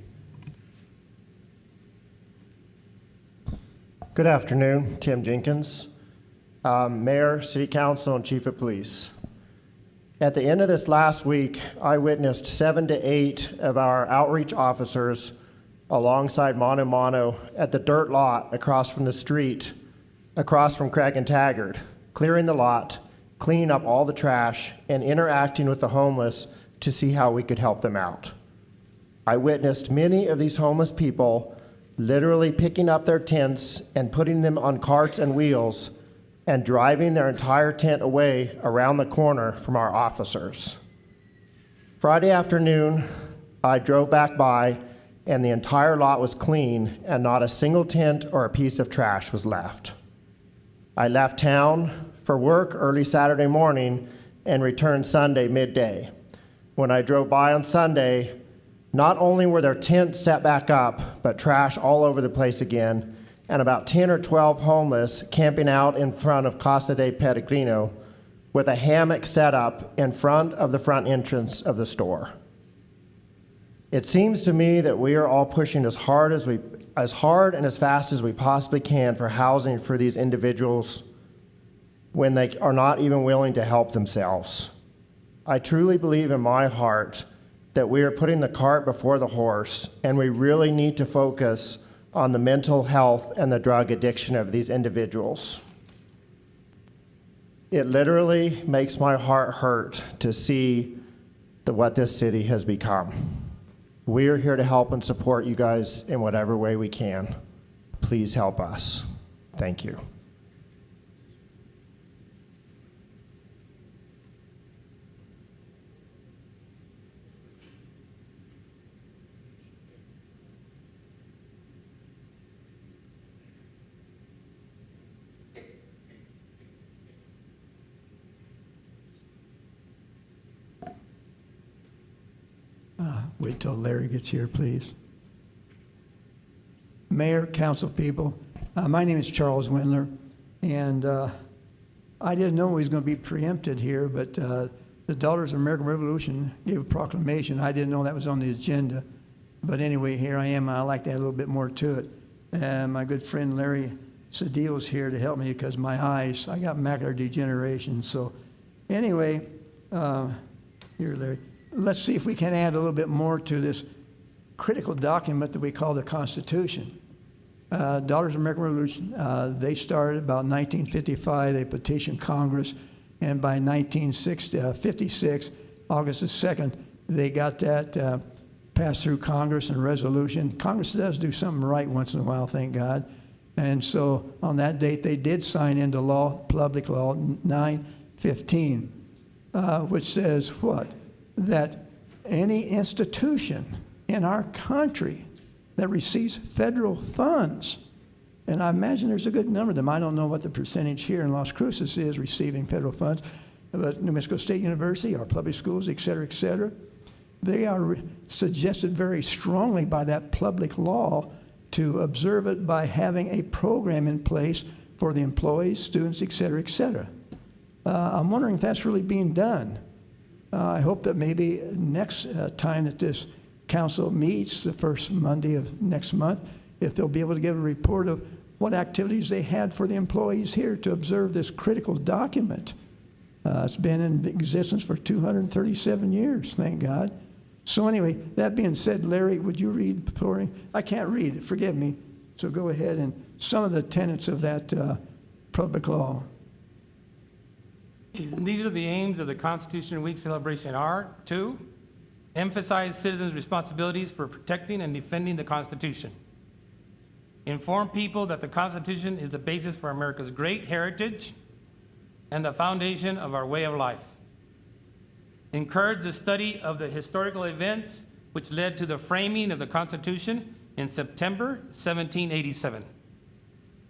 Good afternoon, Tim Jenkins, Mayor, City Council, and Chief of Police. At the end of this last week, I witnessed 7 to 8 of our outreach officers alongside Mano Mano at the dirt lot across from the street, across from Craig and Taggart, clearing the lot, cleaning up all the trash, and interacting with the homeless to see how we could help them out. I witnessed many of these homeless people literally picking up their tents and putting them on carts and wheels and driving their entire tent away around the corner from our officers. Friday afternoon, I drove back by and the entire lot was clean and not a single tent or a piece of trash was left. I left town for work early Saturday morning and returned Sunday midday. When I drove by on Sunday, not only were their tents set back up, but trash all over the place again, and about 10 or 12 homeless camping out in front of Casa de Peregrino with a hammock set up in front of the front entrance of the store. It seems to me that we are all pushing as hard and as fast as we possibly can for housing for these individuals when they are not even willing to help themselves. I truly believe in my heart that we are putting the cart before the horse, and we really need to focus on the mental health and the drug addiction of these individuals. It literally makes my heart hurt to see what this city has become. We are here to help and support you guys in whatever way we can. Please help us. Thank you. Wait till Larry gets here, please. Mayor, council people, my name is Charles Wendler, and I didn't know he was going to be preempted here, but the Daughters of American Revolution gave a proclamation. I didn't know that was on the agenda. But anyway, here I am. I'd like to add a little bit more to it. And my good friend Larry Cedillo is here to help me because my eyes, I got macular degeneration. So anyway, here, Larry. Let's see if we can add a little bit more to this critical document that we call the Constitution. Daughters of American Revolution, they started about 1955. They petitioned Congress, and by 1956, August the 2nd, they got that passed through Congress and resolution. Congress does do something right once in a while, thank God. And so on that date, they did sign into law, Public Law 915, which says what? That any institution in our country that receives federal funds, and I imagine there's a good number of them. I don't know what the percentage here in Las Cruces is receiving federal funds, but New Mexico State University, our public schools, et cetera, they are suggested very strongly by that public law to observe it by having a program in place for the employees, students, et cetera. I'm wondering if that's really being done. I hope that maybe next time that this council meets, the first Monday of next month, if they'll be able to give a report of what activities they had for the employees here to observe this critical document. It's been in existence for 237 years, thank God. So anyway, that being said, Larry, would you read before me? I can't read, forgive me. So go ahead and some of the tenets of that public law. These are the aims of the Constitution Week celebration are to emphasize citizens' responsibilities for protecting and defending the Constitution, inform people that the Constitution is the basis for America's great heritage and the foundation of our way of life, encourage the study of the historical events which led to the framing of the Constitution in September 1787.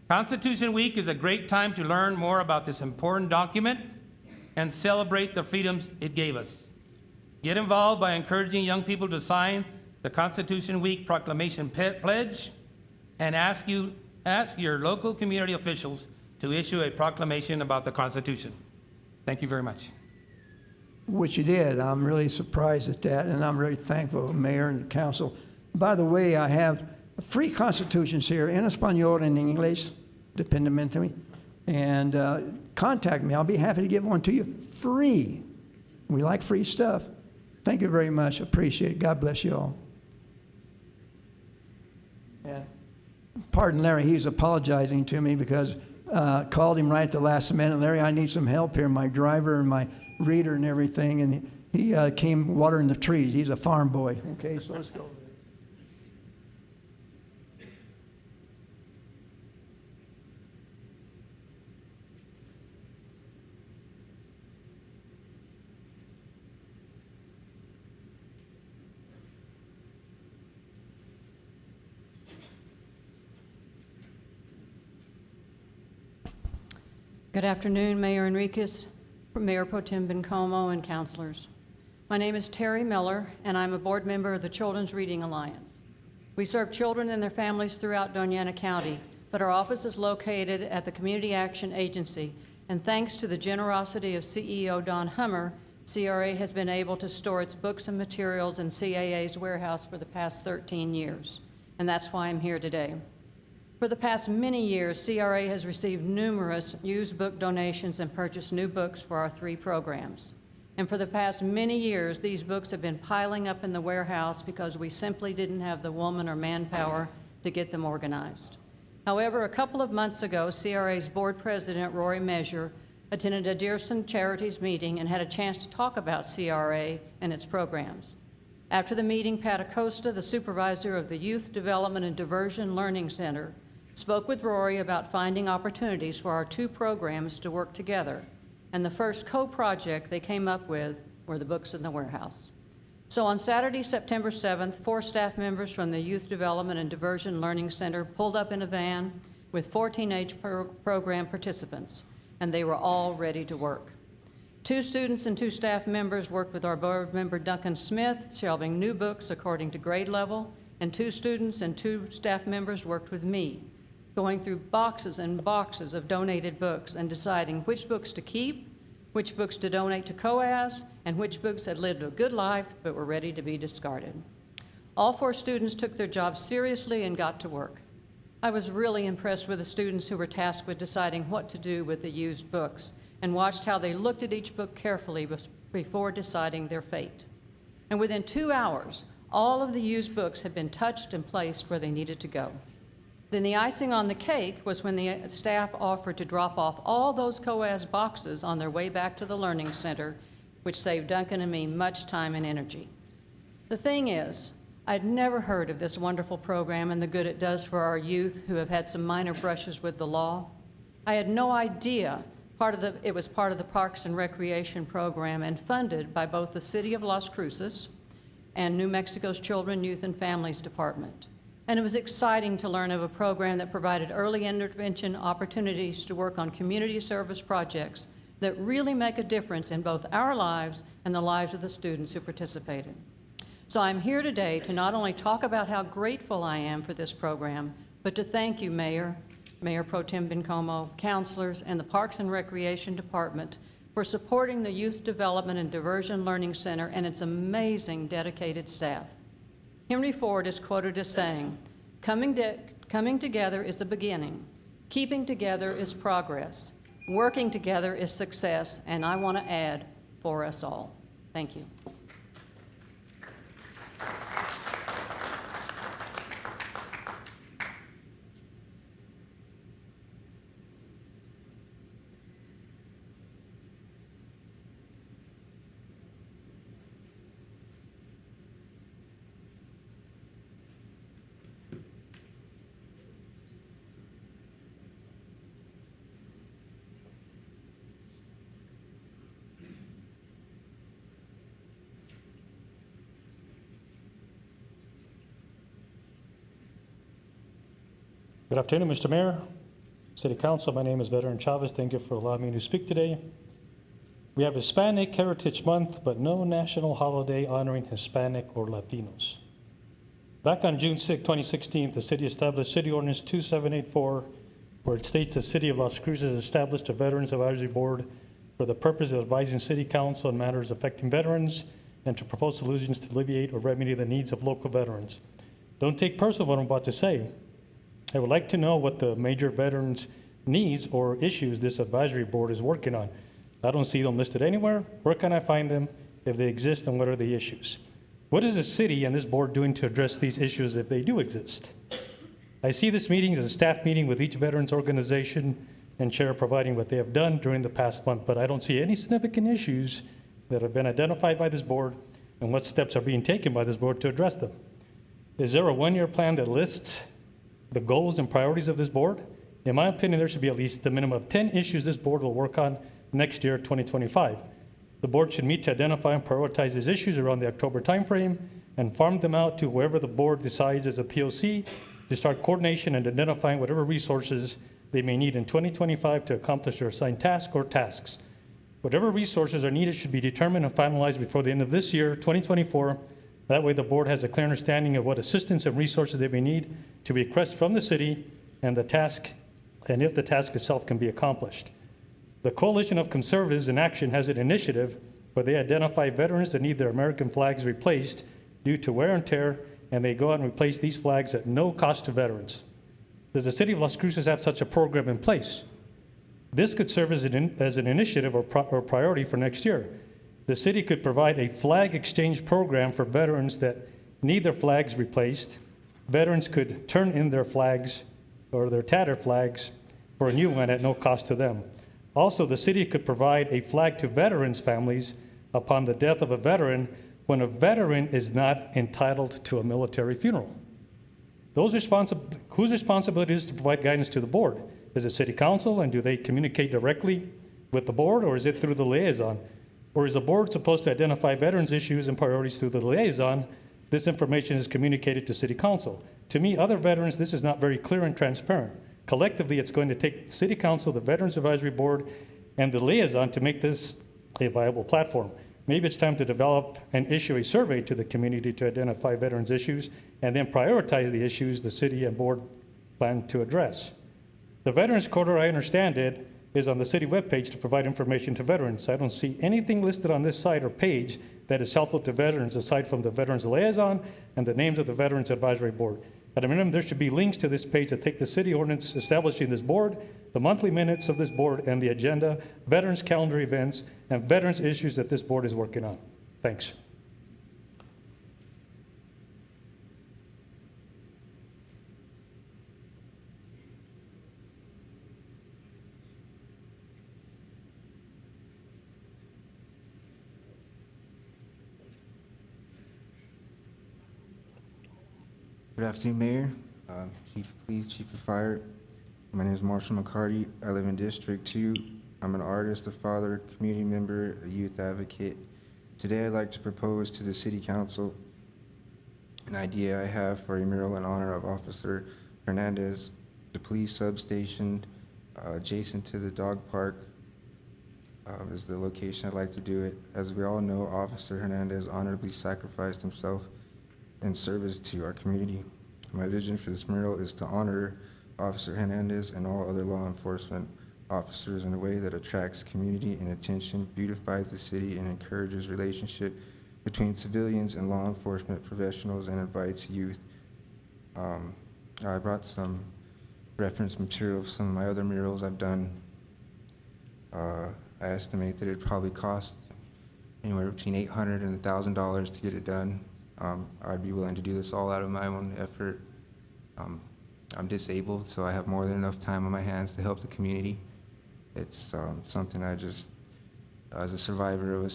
Constitution Week is a great time to learn more about this important document and celebrate the freedoms it gave us. Get involved by encouraging young people to sign the Constitution Week Proclamation Pledge and ask your local community officials to issue a proclamation about the Constitution. Thank you very much. Which you did. I'm really surprised at that, and I'm really thankful, Mayor and the Council. By the way, I have free constitutions here in Espanol and in English, dependamente, and contact me. I'll be happy to give one to you free. We like free stuff. Thank you very much. Appreciate it. God bless you all. And pardon Larry, he's apologizing to me because called him right at the last minute. Larry, I need some help here. My driver and my reader and everything, and he came watering the trees. He's a farm boy. Okay, so let's go. Good afternoon, Mayor Enriquez, Mayor Pro Tem Bencomo, and councilors. My name is Terry Miller, and I'm a board member of the Children's Reading Alliance. We serve children and their families throughout Doña Ana County, but our office is located at the Community Action Agency, and thanks to the generosity of CEO Don Hummer, CRA has been able to store its books and materials in CAA's warehouse for the past 13 years, and that's why I'm here today. For the past many years, CRA has received numerous used book donations and purchased new books for our 3 programs. And for the past many years, these books have been piling up in the warehouse because we simply didn't have the woman or manpower to get them organized. However, a couple of months ago, CRA's board president, Rory Measure, attended a Dearson Charities meeting and had a chance to talk about CRA and its programs. After the meeting, Pat Acosta, the supervisor of the Youth Development and Diversion Learning Center, spoke with Rory about finding opportunities for our 2 programs to work together, and the first co-project they came up with were the books in the warehouse. So on Saturday, September 7th, 4 staff members from the Youth Development and Diversion Learning Center pulled up in a van with 4 teenage program participants, and they were all ready to work. 2 students and 2 staff members worked with our board member Duncan Smith, shelving new books according to grade level, and 2 students and 2 staff members worked with me, going through boxes and boxes of donated books and deciding which books to keep, which books to donate to COAS, and which books had lived a good life but were ready to be discarded. All 4 students took their job seriously and got to work. I was really impressed with the students who were tasked with deciding what to do with the used books and watched how they looked at each book carefully before deciding their fate. And within 2 hours, all of the used books had been touched and placed where they needed to go. Then the icing on the cake was when the staff offered to drop off all those COAS boxes on their way back to the Learning Center, which saved Duncan and me much time and energy. The thing is, I'd never heard of this wonderful program and the good it does for our youth who have had some minor brushes with the law. I had no idea it was part of the Parks and Recreation program and funded by both the City of Las Cruces and New Mexico's Children, Youth, and Families Department. And it was exciting to learn of a program that provided early intervention opportunities to work on community service projects that really make a difference in both our lives and the lives of the students who participated. So I'm here today to not only talk about how grateful I am for this program, but to thank you, Mayor Pro Tem Bencomo, counselors, and the Parks and Recreation Department for supporting the Youth Development and Diversion Learning Center and its amazing dedicated staff. Henry Ford is quoted as saying, coming together is a beginning, keeping together is progress, working together is success, and I want to add, for us all. Thank you. Good afternoon, Mr. Mayor, City Council. My name is Veteran Chavez. Thank you for allowing me to speak today. We have Hispanic Heritage Month, but no national holiday honoring Hispanic or Latinos. Back on June 6, 2016, the city established City Ordinance 2784, where it states the City of Las Cruces established a Veterans Advisory Board for the purpose of advising City Council on matters affecting veterans and to propose solutions to alleviate or remedy the needs of local veterans. Don't take personal what I'm about to say. I would like to know what the major veterans' needs or issues this advisory board is working on. I don't see them listed anywhere. Where can I find them if they exist, and what are the issues? What is the city and this board doing to address these issues if they do exist? I see this meeting as a staff meeting with each veterans organization and chair providing what they have done during the past month, but I don't see any significant issues that have been identified by this board and what steps are being taken by this board to address them. Is there a one-year plan that lists the goals and priorities of this board? In my opinion, there should be at least a minimum of 10 issues this board will work on next year, 2025. The board should meet to identify and prioritize these issues around the October timeframe and farm them out to whoever the board decides as a POC to start coordination and identifying whatever resources they may need in 2025 to accomplish their assigned task or tasks. Whatever resources are needed should be determined and finalized before the end of this year, 2024. That way the board has a clear understanding of what assistance and resources they may need to request from the city and the task, and if the task itself can be accomplished. The Coalition of Conservatives in Action has an initiative where they identify veterans that need their American flags replaced due to wear and tear, and they go out and replace these flags at no cost to veterans. Does the city of Las Cruces have such a program in place? This could serve as an initiative or priority for next year. The city could provide a flag exchange program for veterans that need their flags replaced. Veterans could turn in their flags or their tattered flags for a new one at no cost to them. Also, the city could provide a flag to veterans' families upon the death of a veteran when a veteran is not entitled to a military funeral. Whose responsibility is to provide guidance to the board? Is it city council, and do they communicate directly with the board, or is it through the liaison? Or is the board supposed to identify veterans' issues and priorities through the liaison? This information is communicated to city council. To me, other veterans, this is not very clear and transparent. Collectively, it's going to take city council, the Veterans Advisory Board, and the liaison to make this a viable platform. Maybe it's time to develop and issue a survey to the community to identify veterans' issues and then prioritize the issues the city and board plan to address. The Veterans Quarter, I understand it, is on the city webpage to provide information to veterans. I don't see anything listed on this site or page that is helpful to veterans aside from the Veterans Liaison and the names of the Veterans Advisory Board. At a minimum, there should be links to this page that take the city ordinance establishing this board, the monthly minutes of this board, and the agenda, veterans calendar events, and veterans issues that this board is working on. Thanks. Good afternoon, Mayor, Chief of Police, Chief of Fire. My name is Marshall McCarty. I live in District 2. I'm an artist, a father, community member, a youth advocate. Today, I'd like to propose to the City Council an idea I have for a mural in honor of Officer Hernandez, the police substation adjacent to the dog park is the location I'd like to do it. As we all know, Officer Hernandez honorably sacrificed himself in service to our community. My vision for this mural is to honor Officer Hernandez and all other law enforcement officers in a way that attracts community and attention, beautifies the city, and encourages relationship between civilians and law enforcement professionals, and invites youth. I brought some reference material of some of my other murals I've done. I estimate that it'd probably cost anywhere between $800 and $1,000 to get it done. I'd be willing to do this all out of my own effort. I'm disabled, so I have more than enough time on my hands to help the community. It's something I just, as a survivor of a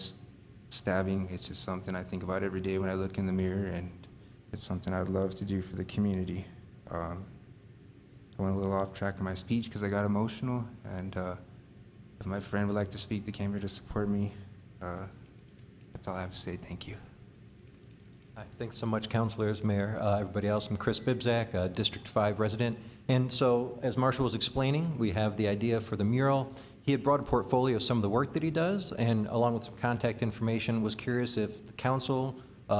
stabbing, it's just something I think about every day when I look in the mirror, and it's something I'd love to do for the community. I went a little off track of my speech because I got emotional, and if my friend would like to speak, they came here to support me. That's all I have to say. Thank you. Hi, thanks so much, councilors, mayor, everybody else. I'm Chris Bibzak, a District 5 resident. And so, as Marshall was explaining, we have the idea for the mural. He had brought a portfolio of some of the work that he does, and along with some contact information, was curious if the council,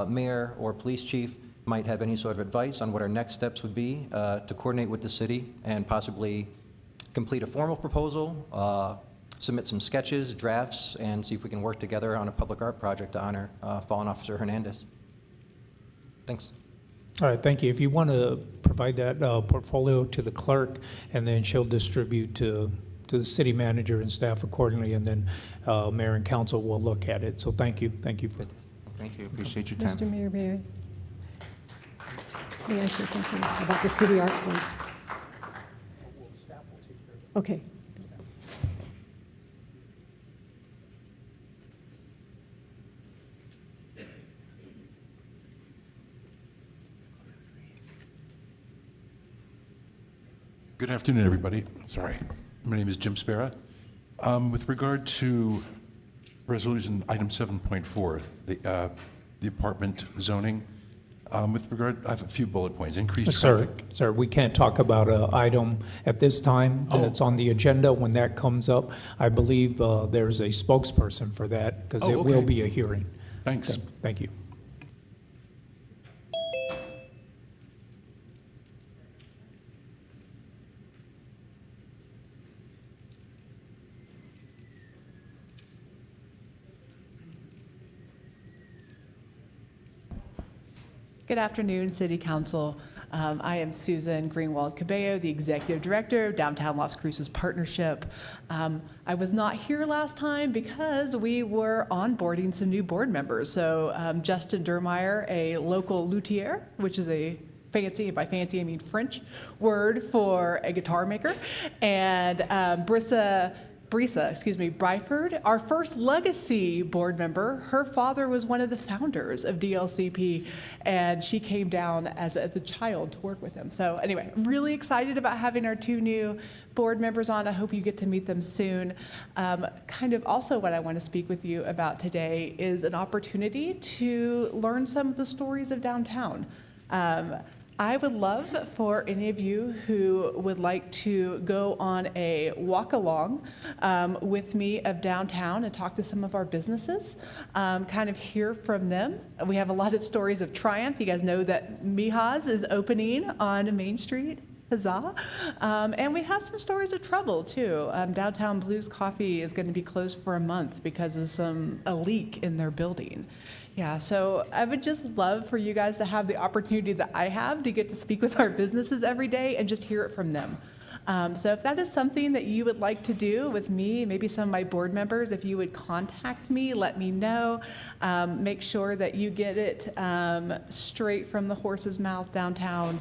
mayor, or police chief might have any sort of advice on what our next steps would be to coordinate with the city and possibly complete a formal proposal, submit some sketches, drafts, and see if we can work together on a public art project to honor fallen Officer Hernandez. Thanks. All right, thank you. If you want to provide that portfolio to the clerk, and then she'll distribute to the city manager and staff accordingly, and then mayor and council will look at it. So thank you. Thank you. Thank you. Appreciate your time. Mr. Mayor, may I say something about the city arts board? Okay. Good afternoon, everybody. Sorry. My name is Jim Spera. With regard to resolution item 7.4, the apartment zoning, with regard, I have a few bullet points. Increased traffic. Sir, we can't talk about an item at this time that's on the agenda. When that comes up, I believe there's a spokesperson for that, because it will be a hearing. Thanks. Thank you. Good afternoon, City Council. I am Susan Greenwald Cabello, the Executive Director of Downtown Las Cruces Partnership. I was not here last time because we were onboarding some new board members. So Justin Dermeyer, a local luthier, which is a fancy, by fancy I mean French word for a guitar maker, and Brisa, Bryford, our first legacy board member. Her father was one of the founders of DLCP, and she came down as a child to work with him. So anyway, I'm really excited about having our two new board members on. I hope you get to meet them soon. Kind of also what I want to speak with you about today is an opportunity to learn some of the stories of downtown. I would love for any of you who would like to go on a walk along with me of downtown and talk to some of our businesses, kind of hear from them. We have a lot of stories of triumphs. You guys know that Mijas is opening on Main Street. Huzzah. And we have some stories of trouble too. Downtown Blues Coffee is going to be closed for a month because of a leak in their building. Yeah, so I would just love for you guys to have the opportunity that I have to get to speak with our businesses every day and just hear it from them. So if that is something that you would like to do with me, maybe some of my board members, if you would contact me, let me know. Make sure that you get it straight from the horse's mouth downtown.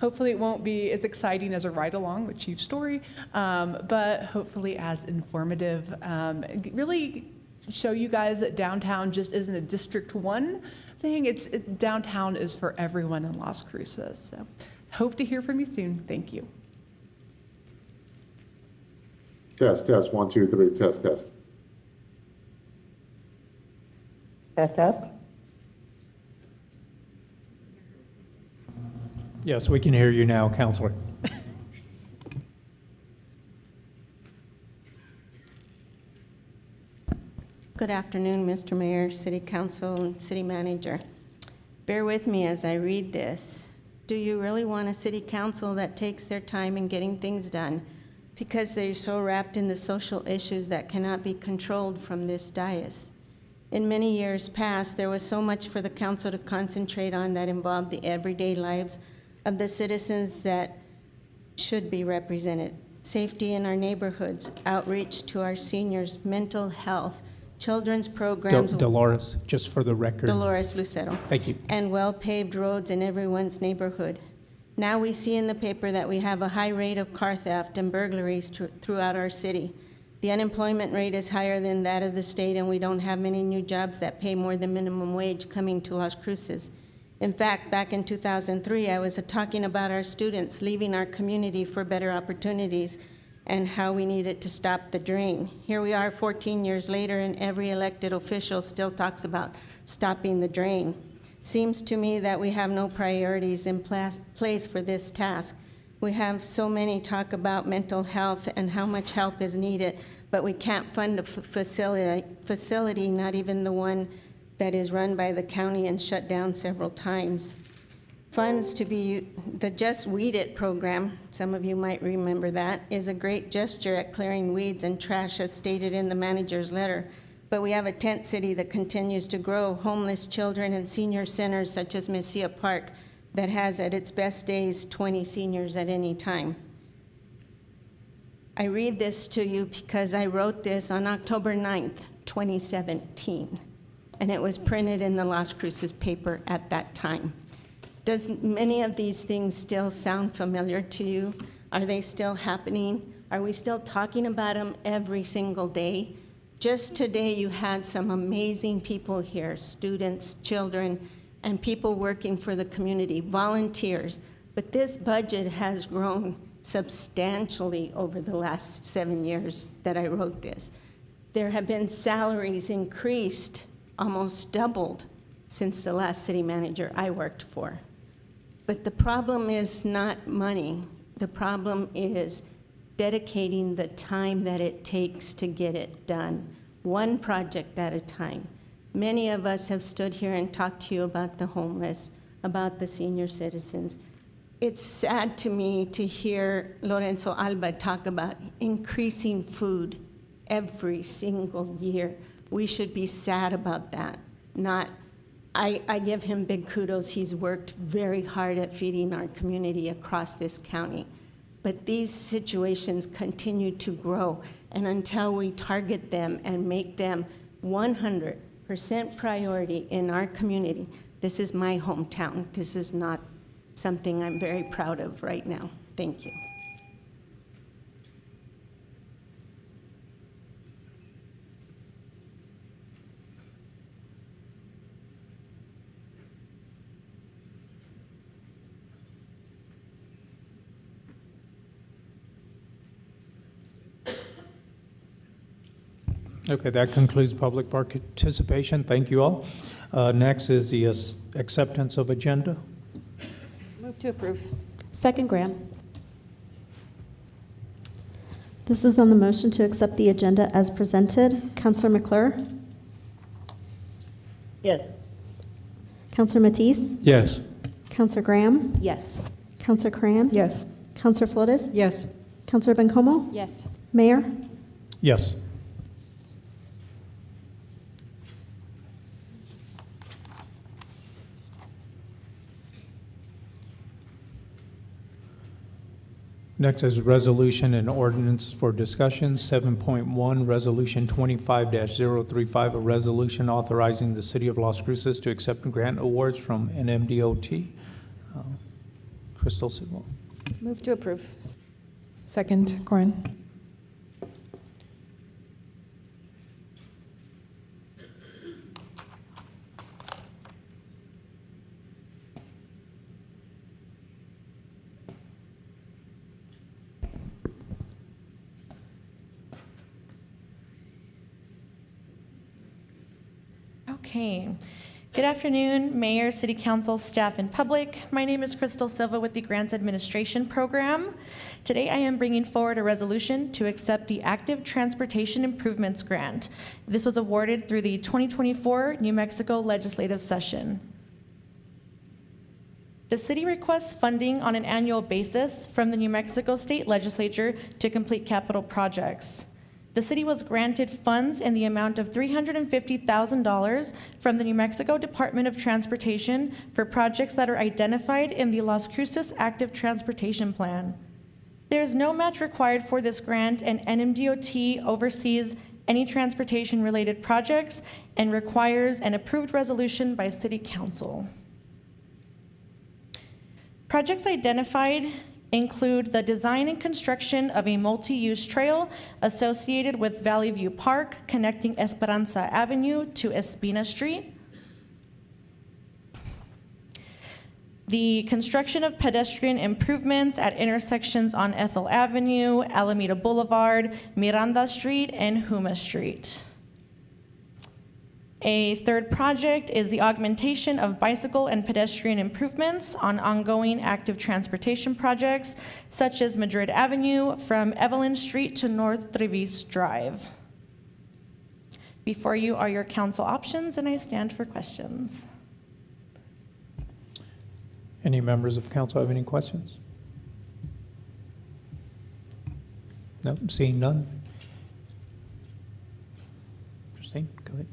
Hopefully it won't be as exciting as a ride-along with Chief Story, but hopefully as informative. Really show you guys that downtown just isn't a District 1 thing. Downtown is for everyone in Las Cruces. So hope to hear from you soon. Thank you. Test, 1, 2, 3, test. Test. Yes, we can hear you now, Counselor. Good afternoon, Mr. Mayor, City Council, and City Manager. Bear with me as I read this. Do you really want a City Council that takes their time in getting things done because they're so wrapped in the social issues that cannot be controlled from this dais? In many years past, there was so much for the council to concentrate on that involved the everyday lives of the citizens that should be represented. Safety in our neighborhoods, outreach to our seniors, mental health, children's programs. Dolores, just for the record. Dolores Lucero. Thank you. And well-paved roads in everyone's neighborhood. Now we see in the paper that we have a high rate of car theft and burglaries throughout our city. The unemployment rate is higher than that of the state, and we don't have many new jobs that pay more than minimum wage coming to Las Cruces. In fact, back in 2003, I was talking about our students leaving our community for better opportunities and how we needed to stop the drain. Here we are 14 years later, and every elected official still talks about stopping the drain. Seems to me that we have no priorities in place for this task. We have so many talk about mental health and how much help is needed, but we can't fund a facility, not even the one that is run by the county and shut down several times. Funds to be, the Just Weed It program, some of you might remember that, is a great gesture at clearing weeds and trash as stated in the manager's letter. But we have a tent city that continues to grow, homeless children and senior centers such as Mesilla Park that has at its best days 20 seniors at any time. I read this to you because I wrote this on October 9th, 2017, and it was printed in the Las Cruces paper at that time. Does many of these things still sound familiar to you? Are they still happening? Are we still talking about them every single day? Just today, you had some amazing people here, students, children, and people working for the community, volunteers. But this budget has grown substantially over the last 7 years that I wrote this. There have been salaries increased, almost doubled, since the last city manager I worked for. But the problem is not money. The problem is dedicating the time that it takes to get it done, one project at a time. Many of us have stood here and talked to you about the homeless, about the senior citizens. It's sad to me to hear Lorenzo Alba talk about increasing food every single year. We should be sad about that, not I give him big kudos. He's worked very hard at feeding our community across this county. But these situations continue to grow, and until we target them and make them 100% priority in our community, this is my hometown. This is not something I'm very proud of right now. Thank you. Okay, that concludes public participation. Thank you all. Next is the acceptance of agenda. Move to approve. Second, Graham. This is on the motion to accept the agenda as presented. Councilor McClure? Yes. Councilor Matisse? Yes. Councilor Graham? Yes. Councilor Cran? Yes. Councilor Flores? Yes. Councilor Bencomo? Yes. Mayor? Yes. Next is resolution and ordinance for discussion. 7.1, Resolution 25-035, a resolution authorizing the City of Las Cruces to accept grant awards from NMDOT. Crystal Silva. Move to approve. Second, Corin. Okay. Good afternoon, Mayor, City Council, staff, and public. My name is Crystal Silva with the Grants Administration Program. Today I am bringing forward a resolution to accept the Active Transportation Improvements Grant. This was awarded through the 2024 New Mexico legislative session. The city requests funding on an annual basis from the New Mexico State Legislature to complete capital projects. The city was granted funds in the amount of $350,000 from the New Mexico Department of Transportation for projects that are identified in the Las Cruces Active Transportation Plan. There is no match required for this grant, and NMDOT oversees any transportation-related projects and requires an approved resolution by City Council. Projects identified include the design and construction of a multi-use trail associated with Valley View Park, connecting Esperanza Avenue to Espina Street. The construction of pedestrian improvements at intersections on Ethel Avenue, Alameda Boulevard, Miranda Street, and Huma Street. A third project is the augmentation of bicycle and pedestrian improvements on ongoing active transportation projects, such as Madrid Avenue from Evelyn Street to North Trevis Drive. Before you are your council options, and I stand for questions. Any members of council have any questions? No, seeing none. Christine, go ahead.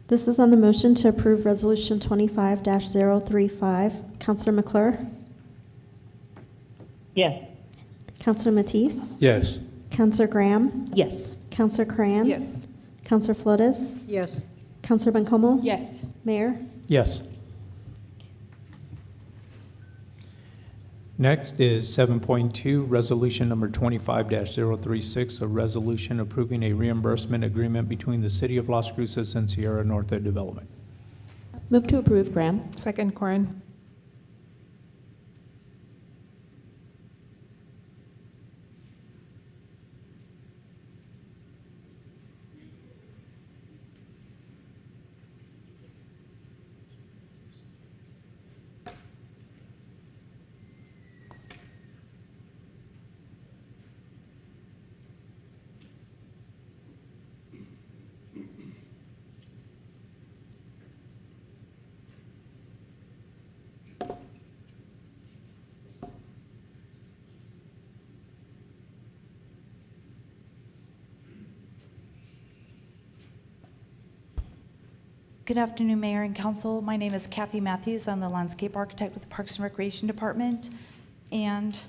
This is on the motion to approve Resolution 25-035. Councilor McClure? Yes. Councilor Matisse? Yes. Councilor Graham? Yes. Councilor Cran? Yes. Councilor Flores? Yes. Councilor Bencomo? Yes. Mayor? Yes. Next is 7.2, Resolution Number 25-036, a resolution approving a reimbursement agreement between the City of Las Cruces and Sierra Norte Development. Move to approve, Graham. Second, Corin. Good afternoon, Mayor and Council. My name is Kathy Matthews. I'm the landscape architect with the Parks and Recreation Department. And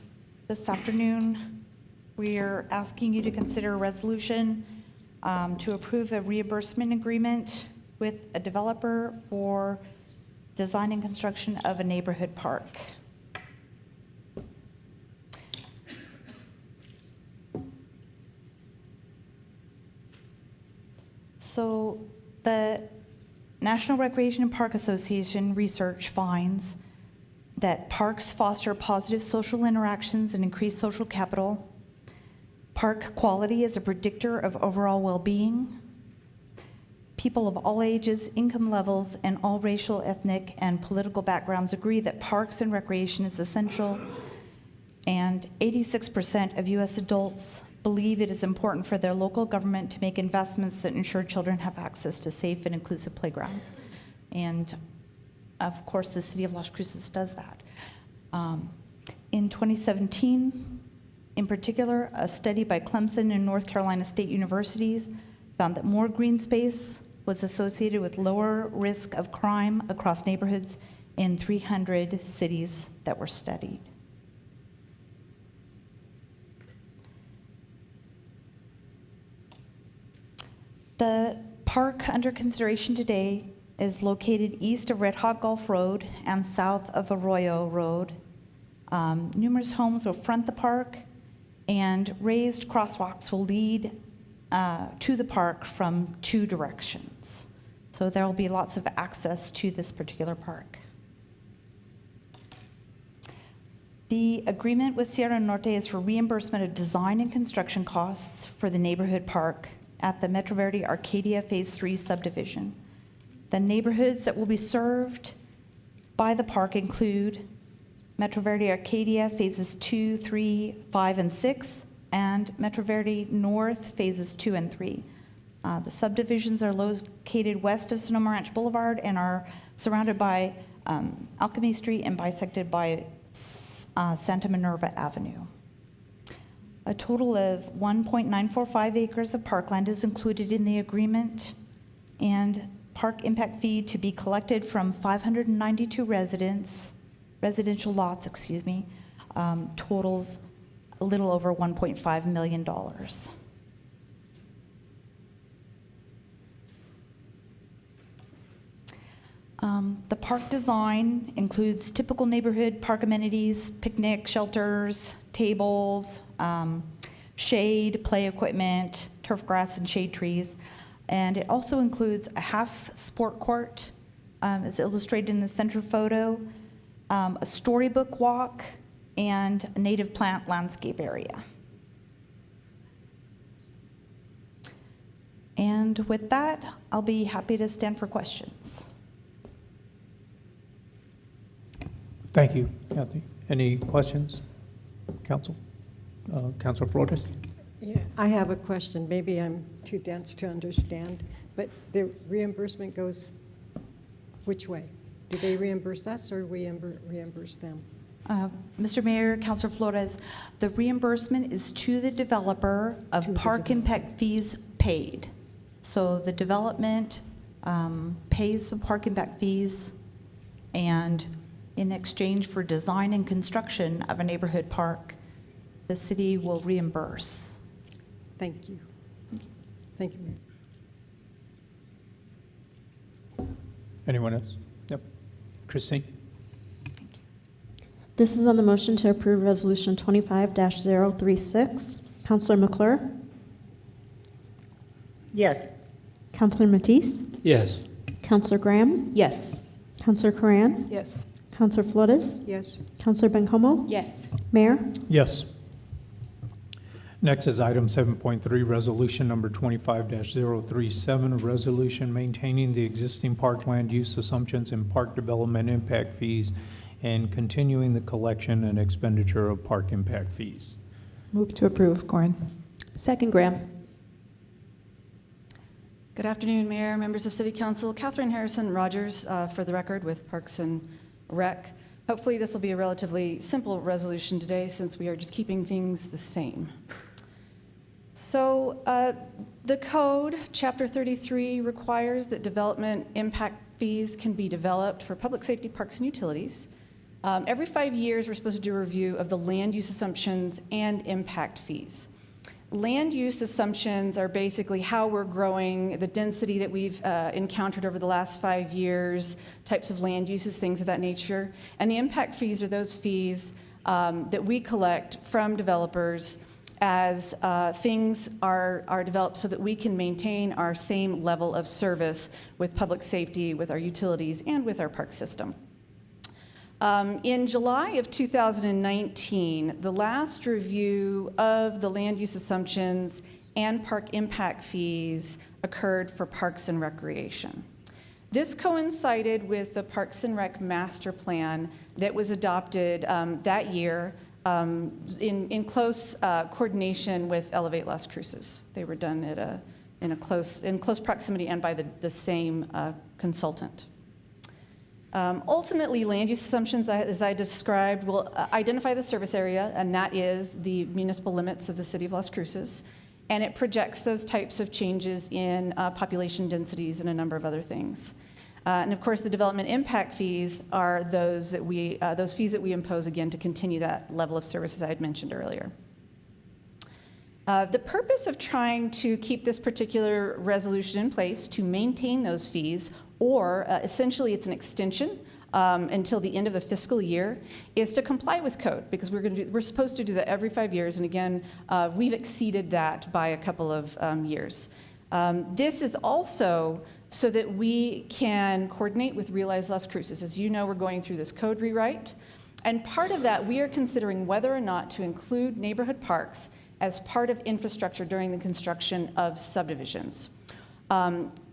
this afternoon, we're asking you to consider a resolution to approve a reimbursement agreement with a developer for design and construction of a neighborhood park. So the National Recreation and Park Association research finds that parks foster positive social interactions and increase social capital. Park quality is a predictor of overall well-being. People of all ages, income levels, and all racial, ethnic, and political backgrounds agree that parks and recreation is essential, and 86% of U.S. adults believe it is important for their local government to make investments that ensure children have access to safe and inclusive playgrounds. And of course, the City of Las Cruces does that. In 2017, in particular, a study by Clemson and North Carolina State Universities found that more green space was associated with lower risk of crime across neighborhoods in 300 cities that were studied. The park under consideration today is located east of Red Hawk Gulf Road and south of Arroyo Road. Numerous homes will front the park, and raised crosswalks will lead to the park from two directions. So there will be lots of access to this particular park. The agreement with Sierra Norte is for reimbursement of design and construction costs for the neighborhood park at the Metro Verde Arcadia Phase 3 subdivision. The neighborhoods that will be served by the park include Metro Verde Arcadia Phases 2, 3, 5, and 6, and Metro Verde North Phases 2 and 3. The subdivisions are located west of Sonoma Ranch Boulevard and are surrounded by Alchemy Street and bisected by Santa Minerva Avenue. A total of 1.945 acres of parkland is included in the agreement, and park impact fee to be collected from 592 residential lots, totals a little over $1.5 million. The park design includes typical neighborhood park amenities, picnic shelters, tables, shade, play equipment, turf grass, and shade trees. And it also includes a half sport court, as illustrated in the center photo, a storybook walk, and a native plant landscape area. And with that, I'll be happy to stand for questions. Thank you, Kathy. Any questions, Council? Councilor Flores? Yeah, I have a question. Maybe I'm too dense to understand, but the reimbursement goes which way? Do they reimburse us or we reimburse them? Mr. Mayor, Councilor Flores, the reimbursement is to the developer of park impact fees paid. So the development pays the park impact fees, and in exchange for design and construction of a neighborhood park, the city will reimburse. Thank you. Thank you, Mayor. Anyone else? Yep. Christine? This is on the motion to approve Resolution 25-036. Councilor McClure? Yes. Councilor Matisse? Yes. Councilor Graham? Yes. Councilor Coran? Yes. Councilor Flores? Yes. Councilor Bencomo? Yes. Mayor? Yes. Next is item 7.3, resolution number 25-037, a resolution maintaining the existing park land use assumptions and park development impact fees and continuing the collection and expenditure of park impact fees. Move to approve, Corin. Second, Graham. Good afternoon, Mayor, members of City Council. Catherine Harrison Rogers, for the record, with Parks and Rec. Hopefully this will be a relatively simple resolution today since we are just keeping things the same. So the code, Chapter 33, requires that development impact fees can be developed for public safety, parks, and utilities. Every 5 years, we're supposed to do a review of the land use assumptions and impact fees. Land use assumptions are basically how we're growing, the density that we've encountered over the last 5 years, types of land uses, things of that nature. And the impact fees are those fees that we collect from developers as things are developed so that we can maintain our same level of service with public safety, with our utilities, and with our park system. In July of 2019, the last review of the land use assumptions and park impact fees occurred for Parks and Recreation. This coincided with the Parks and Rec master plan that was adopted that year in close coordination with Elevate Las Cruces. They were done at in close proximity and by the same consultant. Ultimately, land use assumptions, as I described, will identify the service area, and that is the municipal limits of the city of Las Cruces, and it projects those types of changes in population densities and a number of other things. And of course, the development impact fees are those fees that we impose again to continue that level of service, as I had mentioned earlier. The purpose of trying to keep this particular resolution in place to maintain those fees, or essentially it's an extension until the end of the fiscal year, is to comply with code, because we're supposed to do that every 5 years, and again, we've exceeded that by a couple of years. This is also so that we can coordinate with Realize Las Cruces. As you know, we're going through this code rewrite, and part of that, we are considering whether or not to include neighborhood parks as part of infrastructure during the construction of subdivisions.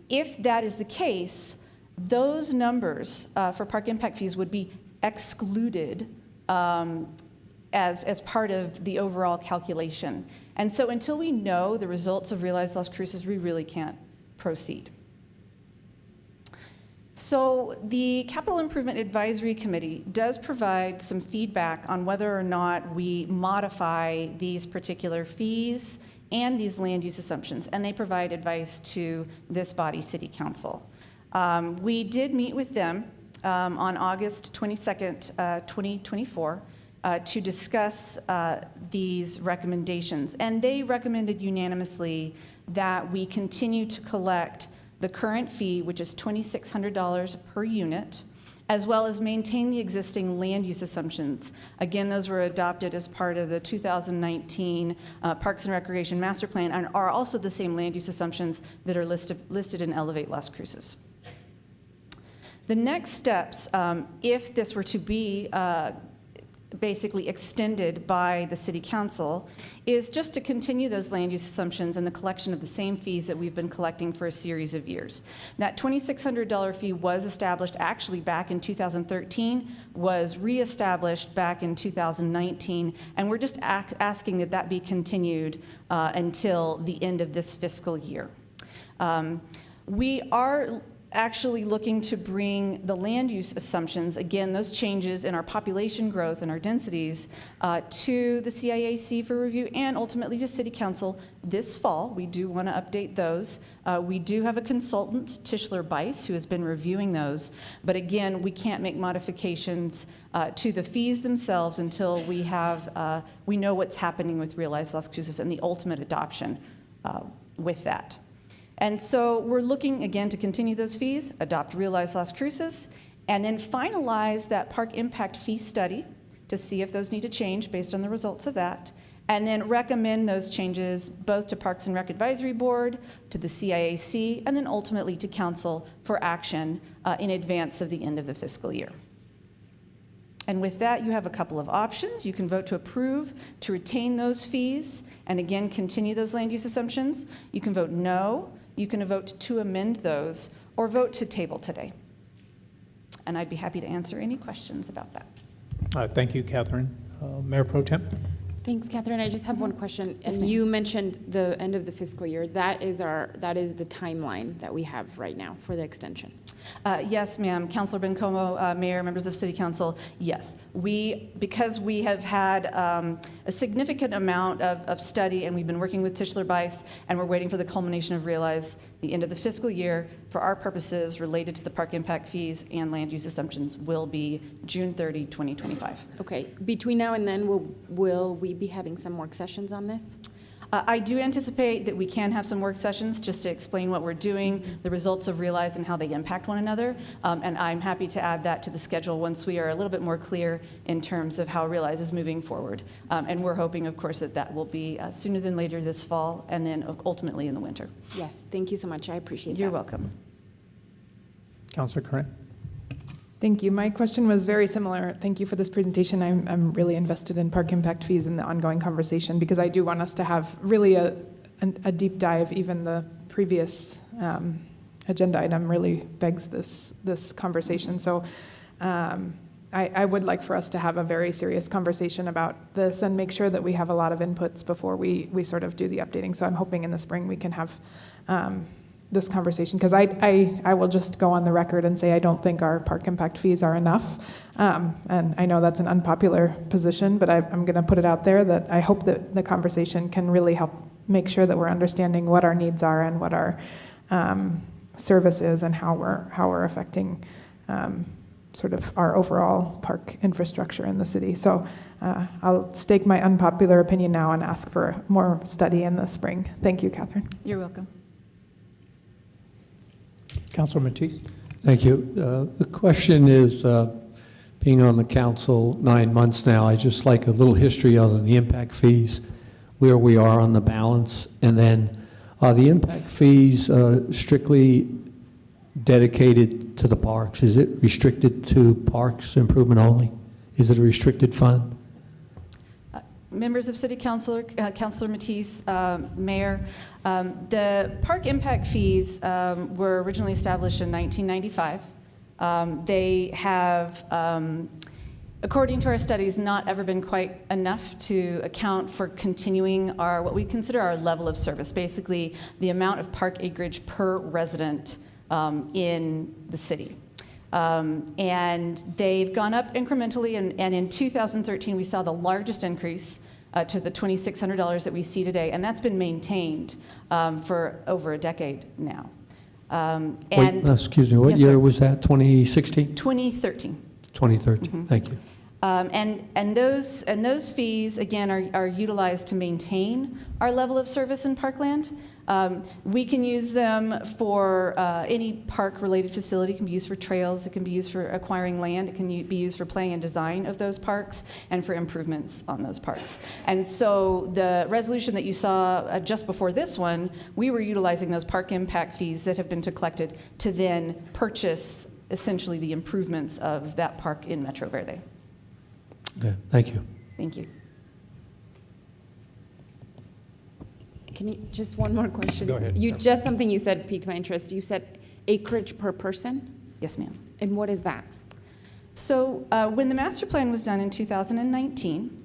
If that is the case, those numbers for park impact fees would be excluded as part of the overall calculation. And so until we know the results of Realize Las Cruces, we really can't proceed. So the Capital Improvement Advisory Committee does provide some feedback on whether or not we modify these particular fees and these land use assumptions, and they provide advice to this body, City Council. We did meet with them on August 22nd, 2024, to discuss these recommendations, and they recommended unanimously that we continue to collect the current fee, which is $2,600 per unit, as well as maintain the existing land use assumptions. Again, those were adopted as part of the 2019 Parks and Recreation Master Plan and are also the same land use assumptions that are listed in Elevate Las Cruces. The next steps, if this were to be basically extended by the City Council is just to continue those land use assumptions and the collection of the same fees that we've been collecting for a series of years. That $2,600 fee was established actually back in 2013, was reestablished back in 2019, and we're just asking that that be continued until the end of this fiscal year. We are actually looking to bring the land use assumptions, again, those changes in our population growth and our densities, to the CIAC for review and ultimately to City Council this fall. We do want to update those. We do have a consultant, Tischler Bice, who has been reviewing those. But again, we can't make modifications to the fees themselves until we have, we know what's happening with Realize Las Cruces and the ultimate adoption with that. And so we're looking, again, to continue those fees, adopt Realize Las Cruces, and then finalize that park impact fee study to see if those need to change based on the results of that, and then recommend those changes both to Parks and Rec Advisory Board, to the CIAC, and then ultimately to Council for action in advance of the end of the fiscal year. And with that, you have a couple of options. You can vote to approve to retain those fees and again continue those land use assumptions. You can vote no. You can vote to amend those or vote to table today. And I'd be happy to answer any questions about that. Thank you, Catherine. Mayor Pro Tem? Thanks, Catherine. I just have one question. And you mentioned the end of the fiscal year. That is the timeline that we have right now for the extension. Yes, ma'am. Councilor Bencomo, Mayor, members of City Council, yes. Because we have had a significant amount of study and we've been working with Tischler Bice and we're waiting for the culmination of Realize the end of the fiscal year for our purposes related to the park impact fees and land use assumptions will be June 30, 2025. Okay. Between now and then, will we be having some work sessions on this? I do anticipate that we can have some work sessions just to explain what we're doing, the results of Realize and how they impact one another. And I'm happy to add that to the schedule once we are a little bit more clear in terms of how Realize is moving forward. And we're hoping, of course, that that will be sooner than later this fall and then ultimately in the winter. Yes, thank you so much. I appreciate that. You're welcome. Councilor Corinne? Thank you. My question was very similar. Thank you for this presentation. I'm really invested in park impact fees and the ongoing conversation because I do want us to have really a deep dive. Even the previous agenda item really begs this conversation. So I would like for us to have a very serious conversation about this and make sure that we have a lot of inputs before we sort of do the updating. So I'm hoping in the spring we can have this conversation, because I will just go on the record and say I don't think our park impact fees are enough. And I know that's an unpopular position, but I'm going to put it out there that I hope that the conversation can really help make sure that we're understanding what our needs are and what our service is and how we're affecting sort of our overall park infrastructure in the city. So I'll stake my unpopular opinion now and ask for more study in the spring. Thank you, Catherine. You're welcome. Councilor Matisse? Thank you. The question is, being on the council 9 months now, I just like a little history on the impact fees, where we are on the balance, and then are the impact fees strictly dedicated to the parks? Is it restricted to parks improvement only? Is it a restricted fund? Members of City Council, Councilor Matisse, Mayor, the park impact fees were originally established in 1995. They have, according to our studies, not ever been quite enough to account for continuing what we consider our level of service, basically the amount of park acreage per resident in the city. And they've gone up incrementally, and in 2013 we saw the largest increase to the $2,600 that we see today, and that's been maintained for over a decade now. Wait, excuse me, what year was that, 2016? 2013. 2013, Mm-hmm. Thank you. And those fees, again, are utilized to maintain our level of service in Parkland. We can use them for any park-related facility. It can be used for trails. It can be used for acquiring land. It can be used for planning and design of those parks and for improvements on those parks. And so the resolution that you saw just before this one, we were utilizing those park impact fees that have been collected to then purchase essentially the improvements of that park in Metro Verde. Okay, thank you. Thank you. Can you, just one more question? Go ahead. Just something you said piqued my interest. You said acreage per person? Yes, ma'am. And what is that? So when the master plan was done in 2019,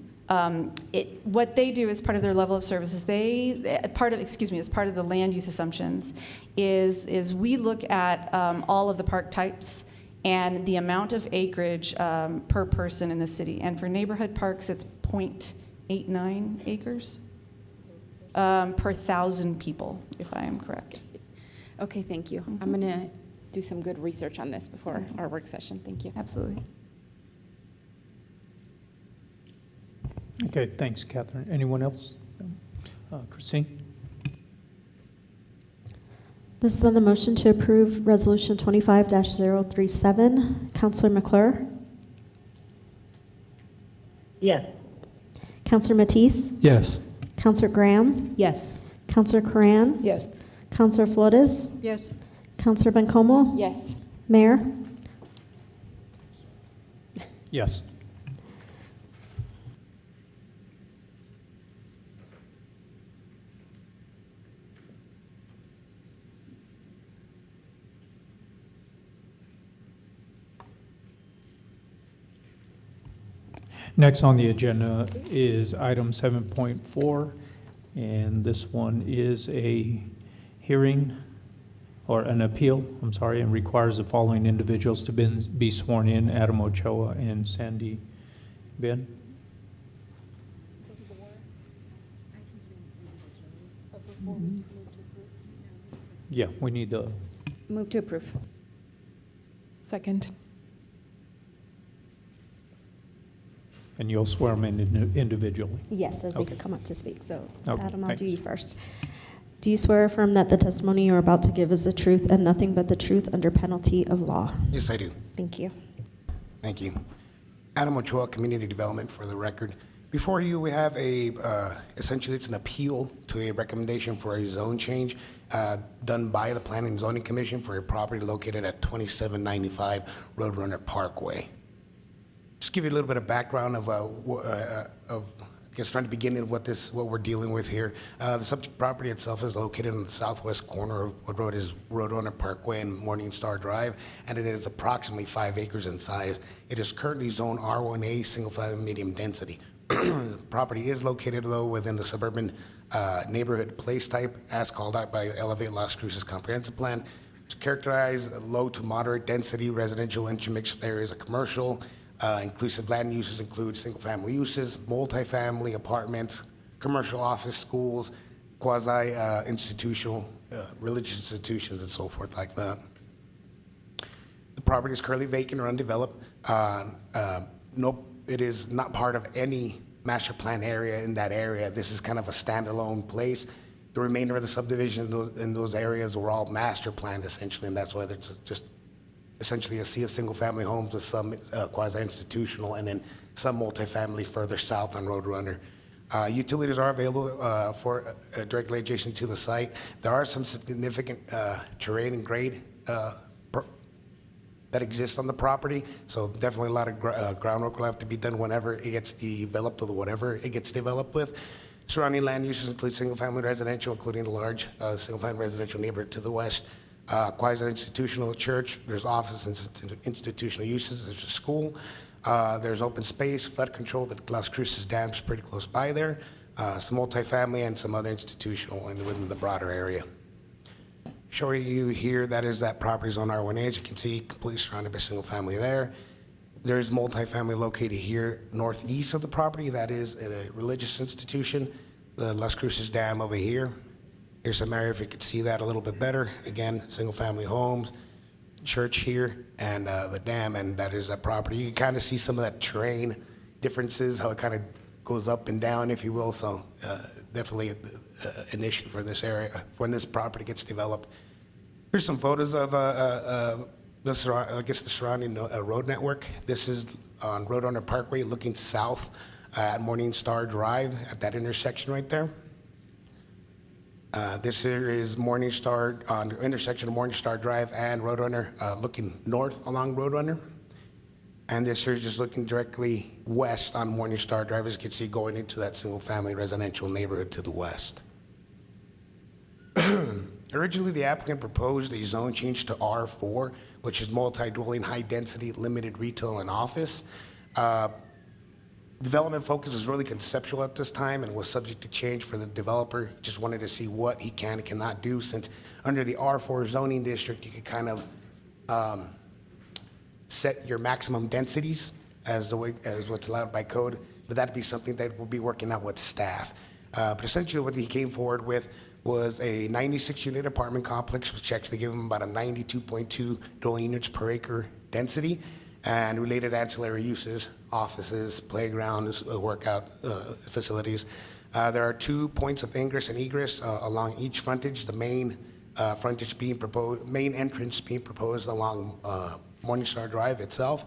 what they do as part of their level of services, as part of the land use assumptions, is we look at all of the park types and the amount of acreage per person in the city. And for neighborhood parks, it's 0.89 acres per 1,000 people, if I am correct. Okay, thank you. I'm going to do some good research on this before our work session. Thank you. Absolutely. Okay, thanks, Catherine. Anyone else? Christine? This is on the motion to approve Resolution 25-037. Councilor McClure? Yes. Councilor Matisse? Yes. Councilor Graham? Yes. Councilor Coran? Yes. Councilor Flores? Yes. Councilor Bencomo? Yes. Mayor? Yes. Next on the agenda is item 7.4, and this one is a hearing or an appeal, and requires the following individuals to be sworn in: Adam Ochoa and Sandy Ben. Yeah, we need the, Move to approve. Second. and you'll swear them in individually. Yes, as they Okay. come up to speak. So, Okay, Adam, I'll thanks. do you first. Do you swear or affirm that the testimony you are about to give is the truth and nothing but the truth under penalty of law? Yes, I do. Thank you. Thank you. Adam Ochoa, Community Development, for the record. Before you, we have essentially it's an appeal to a recommendation for a zone change done by the Planning and Zoning Commission for a property located at 2795 Roadrunner Parkway. Just give you a little bit of background of I guess from the beginning of what we're dealing with here. The subject property itself is located on the southwest corner of what road is Roadrunner Parkway and Morningstar Drive, and it is approximately 5 acres in size. It is currently zoned R1A, single-family medium density. Property is located, though, within the suburban neighborhood place type as called out by Elevate Las Cruces Comprehensive Plan. It's characterized low to moderate density residential intermixed areas of commercial. Inclusive land uses include single-family uses, multifamily apartments, commercial office, schools, quasi-institutional, religious institutions, and so forth like that. The property is currently vacant or undeveloped. It is not part of any master plan area in that area. This is kind of a standalone place. The remainder of the subdivision in those areas were all master planned essentially, and that's why there's just essentially a sea of single-family homes with some quasi-institutional and then some multifamily further south on Roadrunner. Utilities are available for directly adjacent to the site. There are some significant terrain and grade that exists on the property, so definitely a lot of groundwork will have to be done whenever it gets developed or whatever it gets developed with. Surrounding land uses include single-family residential, including a large single-family residential neighborhood to the west. Quasi-institutional church, there's office and institutional uses, there's a school, there's open space, flood control, the Las Cruces Dam's pretty close by there, some multifamily and some other institutional within the broader area. Showing you here, that property is on R1A, as you can see, completely surrounded by single family there. There's multifamily located here northeast of the property, that is a religious institution, the Las Cruces Dam over here. Here's some area if you could see that a little bit better. Again, single-family homes, church here, and the dam, and that is that property. You can kind of see some of that terrain differences, how it kind of goes up and down, if you will. So definitely an issue for this area when this property gets developed. Here's some photos of the surrounding road network. This is on Roadrunner Parkway, looking south at Morningstar Drive at that intersection right there. This here is Morningstar on the intersection of Morningstar Drive and Roadrunner, looking north along Roadrunner. And this is just looking directly west on Morning Star Drive, as you can see, going into that single-family residential neighborhood to the west. Originally, the applicant proposed a zone change to R4, which is multi-dwelling, high-density, limited retail and office. Development focus was really conceptual at this time and was subject to change for the developer. Just wanted to see what he can and cannot do, since under the R4 zoning district, you could kind of set your maximum densities as what's allowed by code, but that'd be something that we'll be working out with staff. But essentially what he came forward with was a 96-unit apartment complex, which actually gave him about a 92.2 dwelling units per acre density, and related ancillary uses, offices, playgrounds, workout facilities. There are 2 points of ingress and egress along each frontage. The main frontage being proposed, main entrance being proposed along Morningstar Drive itself.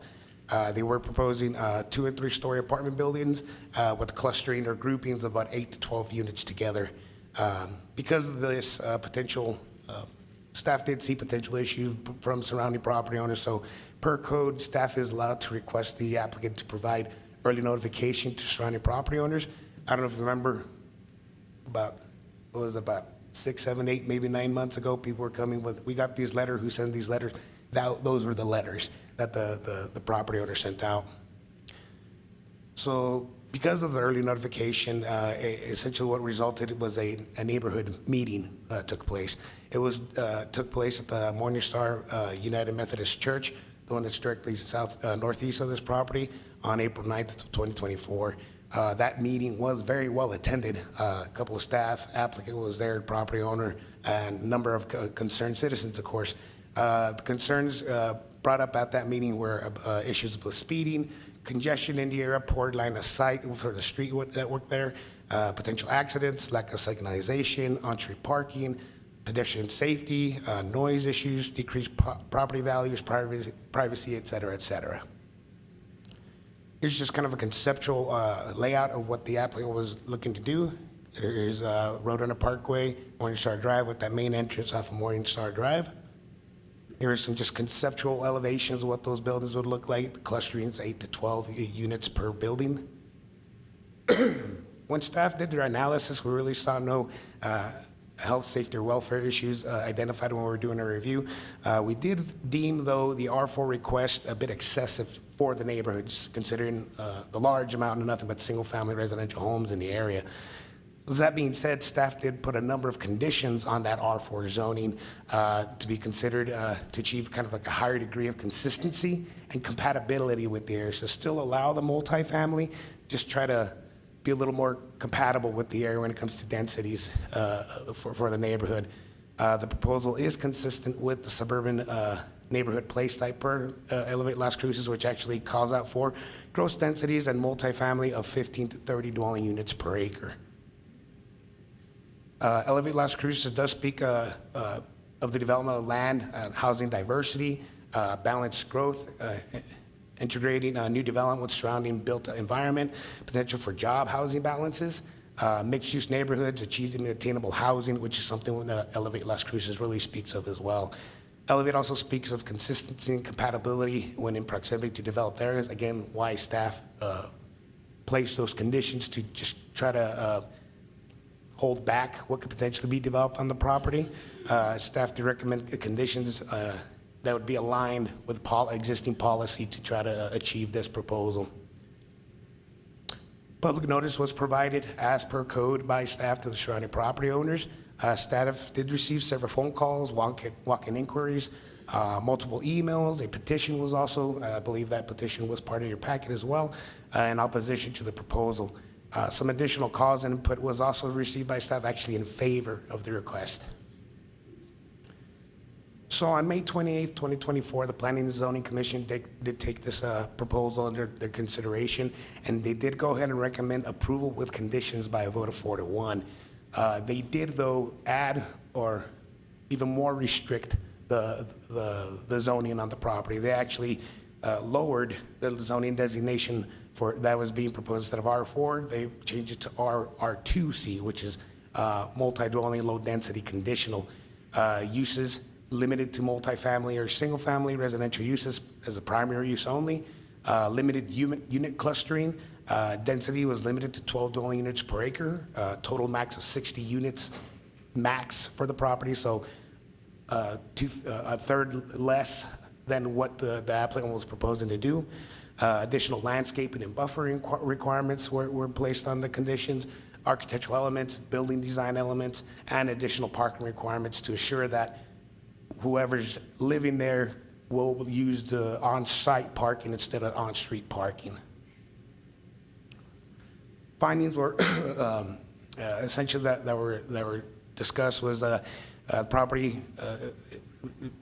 They were proposing 2 and 3 story apartment buildings with clustering or groupings of about 8 to 12 units together. Because of this potential, staff did see potential issues from surrounding property owners, so per code, staff is allowed to request the applicant to provide early notification to surrounding property owners. I don't know if you remember, about 6, 7, 8, maybe 9 months ago, people were coming with, we got these letters, who sent these letters? Those were the letters that the property owner sent out. So because of the early notification, essentially what resulted was a neighborhood meeting took place. It was took place at the Morningstar United Methodist Church, the one that's directly northeast of this property, on April 9th, 2024. That meeting was very well attended. A couple of staff, applicant was there, property owner, and a number of concerned citizens, of course. The concerns brought up at that meeting were issues with speeding, congestion in the area, poor line of sight for the street network there, potential accidents, lack of signalization, on-street parking, pedestrian safety, noise issues, decreased property values, privacy, et cetera, et cetera. Here's just kind of a conceptual layout of what the applicant was looking to do. There's Roadrunner Parkway, Morningstar Drive with that main entrance off of Morningstar Drive. Here are some just conceptual elevations of what those buildings would look like. The clustering is 8 to 12 units per building. When staff did their analysis, we really saw no health, safety, or welfare issues identified when we were doing a review. We did deem, though, the R4 request a bit excessive for the neighborhoods, considering the large amount of nothing but single-family residential homes in the area. That being said, staff did put a number of conditions on that R4 zoning to be considered to achieve kind of like a higher degree of consistency and compatibility with the area. So still allow the multifamily, just try to be a little more compatible with the area when it comes to densities for the neighborhood. The proposal is consistent with the suburban neighborhood place type per Elevate Las Cruces, which actually calls out for gross densities and multifamily of 15 to 30 dwelling units per acre. Elevate Las Cruces does speak of the development of land and housing diversity, balanced growth, integrating new development with surrounding built environment, potential for job housing balances, mixed-use neighborhoods, achieving attainable housing, which is something that Elevate Las Cruces really speaks of as well. Elevate also speaks of consistency and compatibility when in proximity to developed areas. Again, why staff place those conditions to just try to hold back what could potentially be developed on the property. Staff do recommend conditions that would be aligned with existing policy to try to achieve this proposal. Public notice was provided as per code by staff to the surrounding property owners. Staff did receive several phone calls, walk-in inquiries, multiple emails. A petition was also, I believe that petition was part of your packet as well, in opposition to the proposal. Some additional calls and input was also received by staff actually in favor of the request. So on May 28th, 2024, the Planning and Zoning Commission did take this proposal under their consideration, and they did go ahead and recommend approval with conditions by a vote of 4 to 1. They did, though, add or even more restrict the zoning on the property. They actually lowered the zoning designation for that was being proposed. Instead of R4, they changed it to R2C, which is multi-dwelling, low-density conditional uses limited to multifamily or single-family residential uses as a primary use only. limited unit clustering. Density was limited to 12 dwelling units per acre, total max of 60 units max for the property, so a third less than what the applicant was proposing to do. Additional landscaping and buffering requirements were placed on the conditions, architectural elements, building design elements, and additional parking requirements to assure that whoever's living there will use the on-site parking instead of on-street parking. Findings were essentially that were discussed was property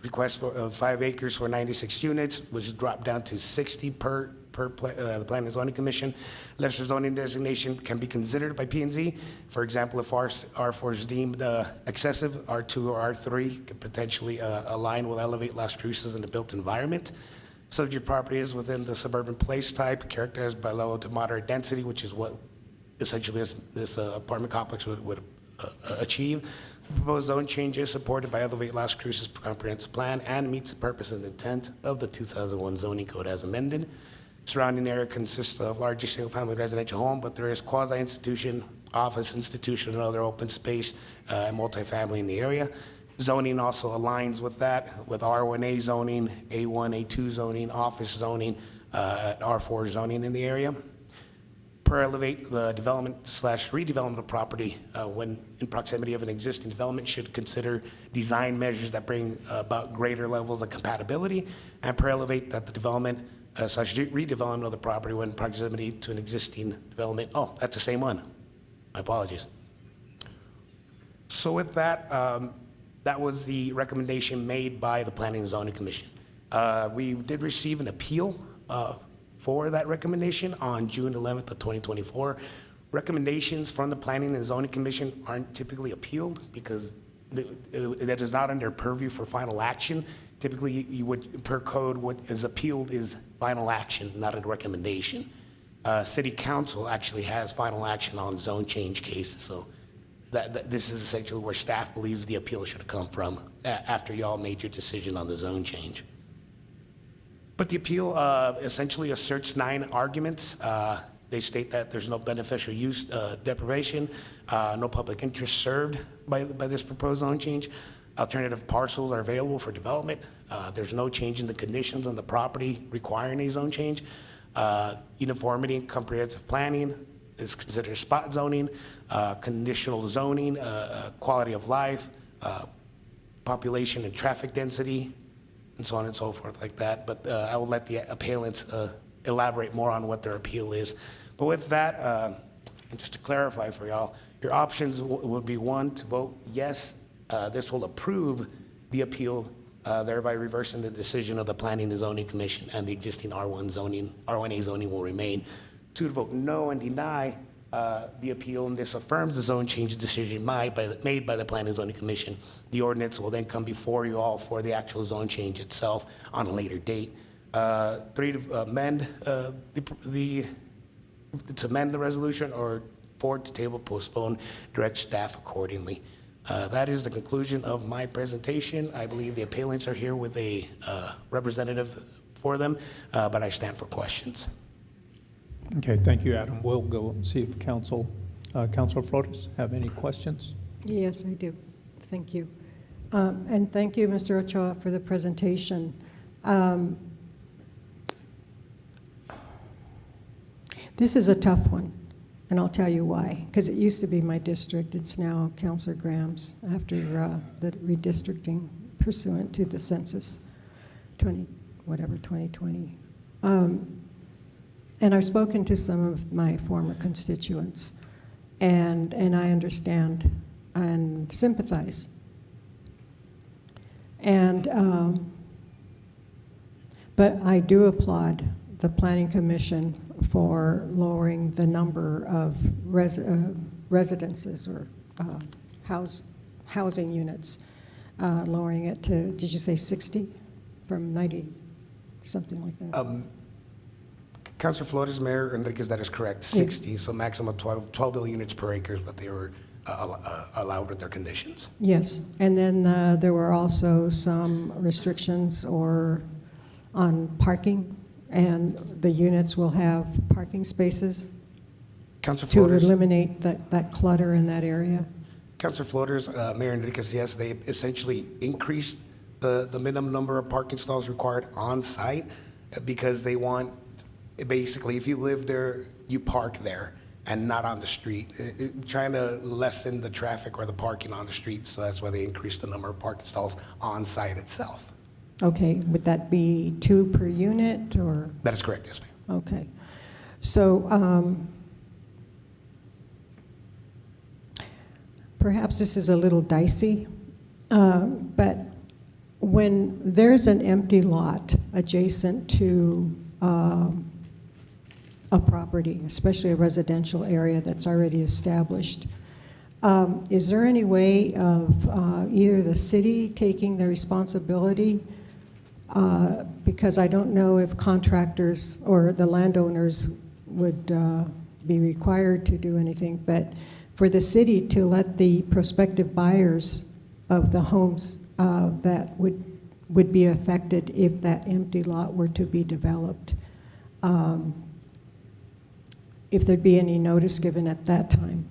request for 5 acres for 96 units, which dropped down to 60 per the Planning and Zoning Commission. Lesser zoning designation can be considered by P&Z. For example, if R4 is deemed excessive, R2 or R3 could potentially align with Elevate Las Cruces in the built environment. Subject property is within the suburban place type, characterized by low to moderate density, which is what essentially this apartment complex would achieve. The proposed zone change is supported by Elevate Las Cruces comprehensive plan and meets the purpose and intent of the 2001 zoning code as amended. Surrounding area consists of largely single-family residential home, but there is quasi-institution, office, institution, and other open space and multifamily in the area. Zoning also aligns with that, with R1A zoning, A1, A2 zoning, office zoning, R4 zoning in the area. Per Elevate, the development/redevelopment of property when in proximity of an existing development should consider design measures that bring about greater levels of compatibility. And per Elevate, that the development/redevelopment of the property when in proximity to an existing development. Oh, that's the same one. My apologies. So with that, that was the recommendation made by the Planning and Zoning Commission. We did receive an appeal for that recommendation on June 11th of 2024. Recommendations from the Planning and Zoning Commission aren't typically appealed because that is not under purview for final action. Typically, you would, per code, what is appealed is final action, not a recommendation. City Council actually has final action on zone change cases, so this is essentially where staff believes the appeal should have come from after y'all made your decision on the zone change. But the appeal essentially asserts 9 arguments. They state that there's no beneficial use deprivation, no public interest served by this proposed zone change. Alternative parcels are available for development. There's no change in the conditions on the property requiring a zone change. Uniformity and comprehensive planning is considered spot zoning, conditional zoning, quality of life, population and traffic density, and so on and so forth like that. But I will let the appellants elaborate more on what their appeal is. But with that, and just to clarify for y'all, your options would be 1, to vote yes, this will approve the appeal, thereby reversing the decision of the Planning and Zoning Commission, and the existing R1A zoning will remain. 2, to vote no and deny the appeal, and this affirms the zone change decision made by the Planning and Zoning Commission. The ordinance will then come before you all for the actual zone change itself on a later date. 3, to amend to amend the resolution, or 4, to table, postpone, direct staff accordingly. That is the conclusion of my presentation. I believe the appellants are here with a representative for them, but I stand for questions. Okay, thank you, Adam. We'll go and see if Councilor Flores have any questions. Yes, I do. Thank you. And thank you, Mr. Ochoa, for the presentation. This is a tough one, and I'll tell you why. Because it used to be my district. It's now Councilor Graham's after the redistricting pursuant to the census 2020. And I've spoken to some of my former constituents, and I understand and sympathize. And but I do applaud the Planning Commission for lowering the number of residences or housing units, lowering it to, did you say 60 from 90, something like that? Councilor Flores, Mayor Enriquez, that is correct, 60, so maximum 12 units per acre is what they were allowed with their conditions. Yes, and then there were also some restrictions on parking and the units will have parking spaces Council to Floaters. eliminate that clutter in that area? Councilor Floaters, Mayor Enriquez, yes, they essentially increased the minimum number of parking stalls required on site because they want, basically, if you live there, you park there and not on the street, trying to lessen the traffic or the parking on the street. So that's why they increased the number of parking stalls on site itself. Okay, would that be 2 per unit, or? That is correct, yes, ma'am. Okay. So perhaps this is a little dicey, but when there's an empty lot adjacent to a property, especially a residential area that's already established, is there any way of either the city taking the responsibility, because I don't know if contractors or the landowners would be required to do anything, but for the city to let the prospective buyers of the homes that would be affected if that empty lot were to be developed, if there'd be any notice given at that time.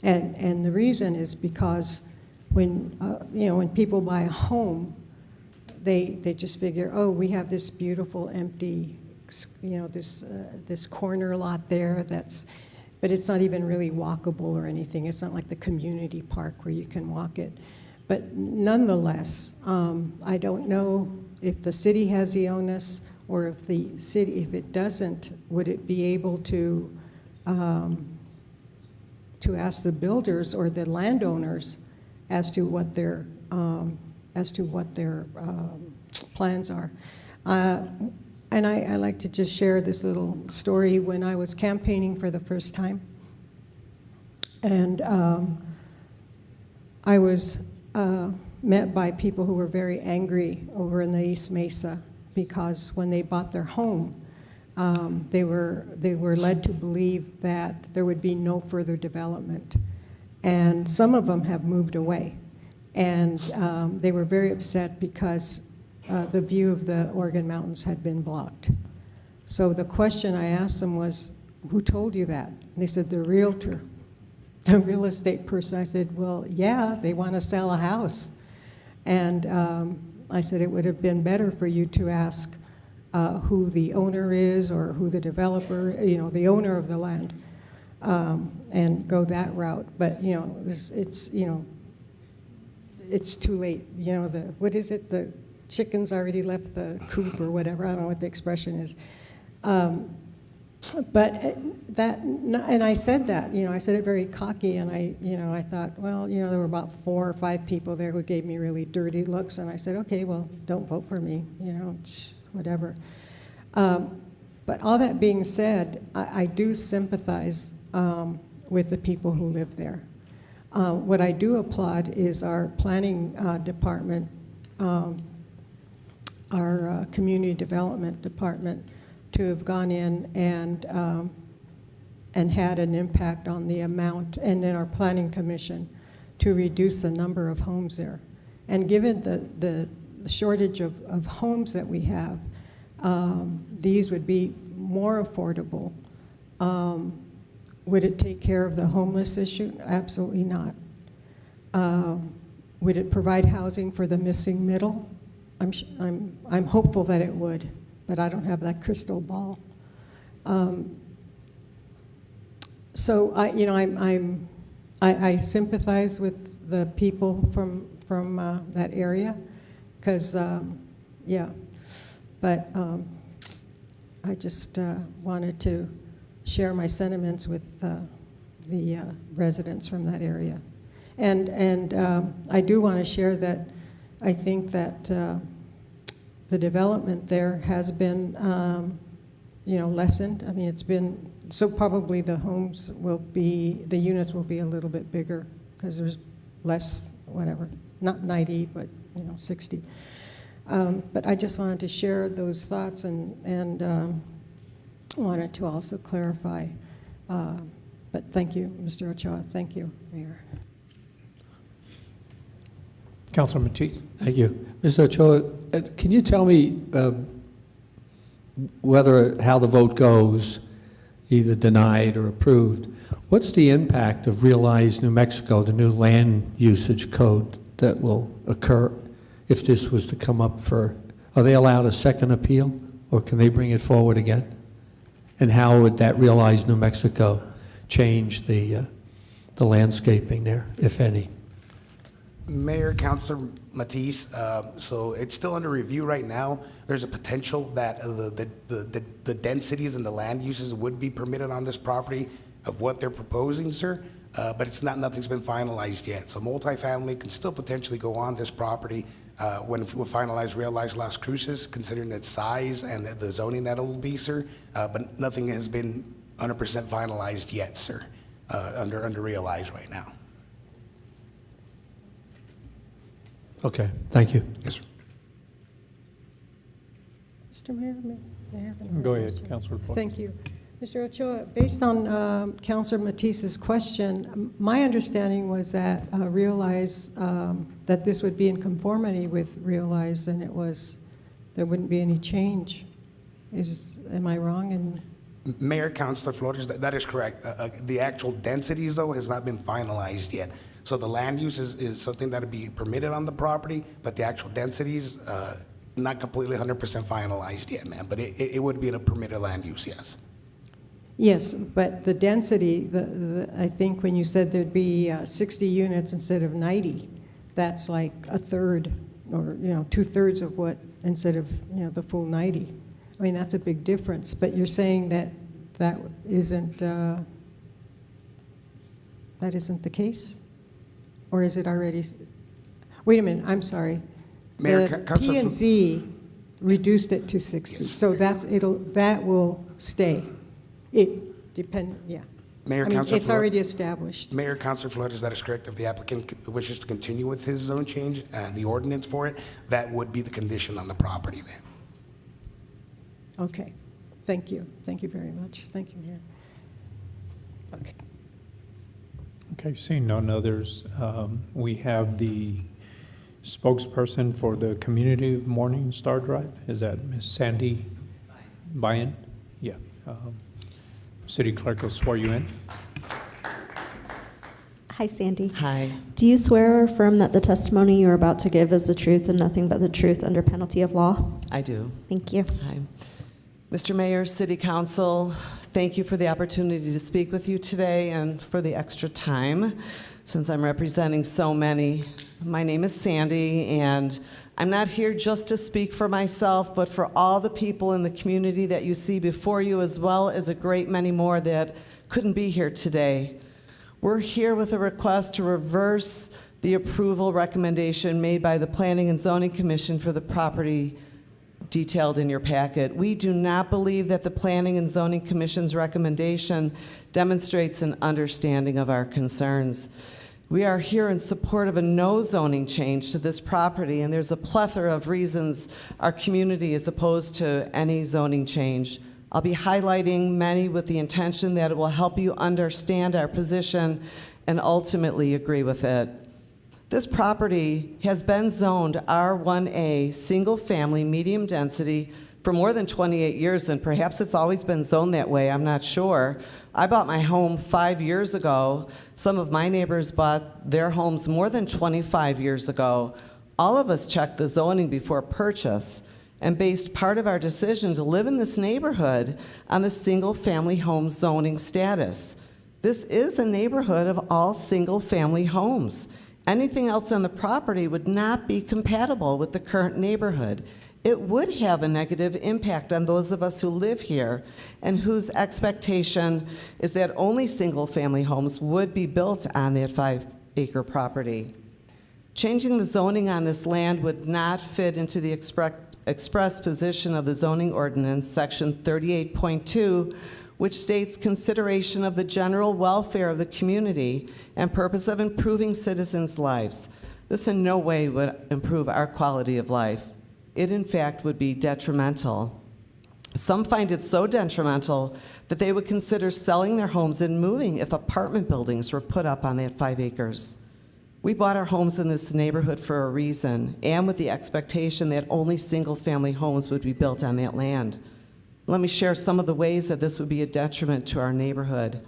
And the reason is because when people buy a home, they just figure, oh, we have this beautiful empty, this corner lot there but it's not even really walkable or anything. It's not like the community park where you can walk it. But nonetheless, I don't know if the city has the onus, or if the city, if it doesn't, would it be able to ask the builders or the landowners as to what their plans are. And I like to just share this little story. When I was campaigning for the first time, and I was met by people who were very angry over in the East Mesa, because when they bought their home, they were led to believe that there would be no further development. And some of them have moved away. And they were very upset because the view of the Oregon Mountains had been blocked. So the question I asked them was, who told you that? And they said, the realtor, the real estate person. I said, well, yeah, they want to sell a house. And I said, it would have been better for you to ask who the owner is, or who the developer, the owner of the land, and go that route. But, it's too late. What is it? The chicken's already left the coop, or whatever. I don't know what the expression is. But and I said that, I said it very cocky, and I thought, well, there were about 4 or 5 people there who gave me really dirty looks, and I said, okay, well, don't vote for me, whatever. But all that being said, I do sympathize with the people who live there. What I do applaud is our planning department, our community development department, to have gone in and had an impact on the amount, and then our planning commission to reduce the number of homes there. And given the shortage of homes that we have, these would be more affordable. Would it take care of the homeless issue? Absolutely not. Would it provide housing for the missing middle? I'm hopeful that it would, but I don't have that crystal ball. So I sympathize with the people from that area, because yeah. But I just wanted to share my sentiments with the residents from that area. And I do want to share that I think that the development there has been, lessened. I mean, it's been, so probably the units will be a little bit bigger, because there's less, whatever, not 90, but 60. But I just wanted to share those thoughts, and wanted to also clarify. But thank you, Mr. Ochoa. Thank you, Mayor. Councilor Matisse. Thank you. Mr. Ochoa, can you tell me how the vote goes, either denied or approved, what's the impact of Realize New Mexico, the new land usage code that will occur if this was to come up are they allowed a second appeal, or can they bring it forward again? And how would that Realize New Mexico change the landscaping there, if any? Mayor, Councilor Matisse, so it's still under review right now. There's a potential that the densities and the land uses would be permitted on this property of what they're proposing, sir, but nothing's been finalized yet. So multifamily can still potentially go on this property when we finalize Realize Las Cruces, considering its size and the zoning that it'll be, sir, but nothing has been 100% finalized yet, sir, under Realize right now. Okay, thank you. Yes, sir. Mr. Mayor, may I have another Go ahead, question? Councilor Flores. Thank you. Mr. Ochoa, based on Councilor Matisse's question, my understanding was that Realize, that this would be in conformity with Realize, and there wouldn't be any change. Am I wrong? And Mayor, Councilor Flores, that is correct. The actual densities, though, has not been finalized yet. So the land use is something that would be permitted on the property, but the actual densities, not completely 100% finalized yet, ma'am. But it would be in a permitted land use, yes. yes, but the density, I think when you said there'd be 60 units instead of 90, that's like a third or 2/3 of what instead of the full 90. I mean, that's a big difference. But you're saying that isn't the case, or is it already? Wait a minute. I'm sorry. Mayor, the Councilor P&Z reduced it to 60, yes. so that will stay. Yeah. Mayor, I mean, Councilor it's already established. Mayor, Councilor Flores, that is correct. If the applicant wishes to continue with his zone change and the ordinance for it, that would be the condition on the property, ma'am. Okay. Thank you. Thank you very much. Thank you, Mayor. Okay. Okay, seeing none others, we have the spokesperson for the Community of Morning Star Drive. Is that Ms. Sandy Bayan? Yeah. City Clerk will swear you in. Hi, Sandy. Hi. Do you swear or affirm that the testimony you are about to give is the truth and nothing but the truth under penalty of law? I do. Thank you. Hi. Mr. Mayor, City Council, thank you for the opportunity to speak with you today and for the extra time since I'm representing so many. My name is Sandy, and I'm not here just to speak for myself, but for all the people in the community that you see before you, as well as a great many more that couldn't be here today. We're here with a request to reverse the approval recommendation made by the Planning and Zoning Commission for the property detailed in your packet. We do not believe that the Planning and Zoning Commission's recommendation demonstrates an understanding of our concerns. We are here in support of a no zoning change to this property, and there's a plethora of reasons our community is opposed to any zoning change. I'll be highlighting many with the intention that it will help you understand our position and ultimately agree with it. This property has been zoned R1A, single family, medium density, for more than 28 years, and perhaps it's always been zoned that way, I'm not sure. I bought my home 5 years ago. Some of my neighbors bought their homes more than 25 years ago. All of us checked the zoning before purchase and based part of our decision to live in this neighborhood on the single-family home zoning status. This is a neighborhood of all single-family homes. Anything else on the property would not be compatible with the current neighborhood. It would have a negative impact on those of us who live here and whose expectation is that only single-family homes would be built on that 5-acre property. Changing the zoning on this land would not fit into the express position of the zoning ordinance, section 38.2, which states consideration of the general welfare of the community and purpose of improving citizens' lives. This in no way would improve our quality of life. It, in fact, would be detrimental. Some find it so detrimental that they would consider selling their homes and moving if apartment buildings were put up on that 5 acres. We bought our homes in this neighborhood for a reason, and with the expectation that only single-family homes would be built on that land. Let me share some of the ways that this would be a detriment to our neighborhood.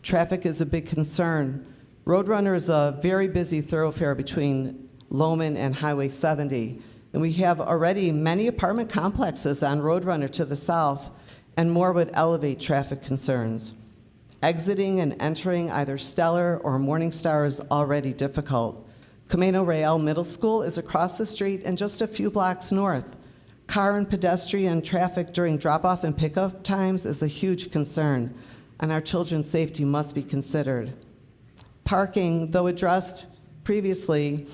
Traffic is a big concern. Roadrunner is a very busy thoroughfare between Loman and Highway 70, and we have already many apartment complexes on Roadrunner to the south, and more would elevate traffic concerns. Exiting and entering either Stellar or Morningstar is already difficult. Camino Real Middle School is across the street and just a few blocks north. Car and pedestrian traffic during drop-off and pickup times is a huge concern, and our children's safety must be considered. Parking, though addressed previously,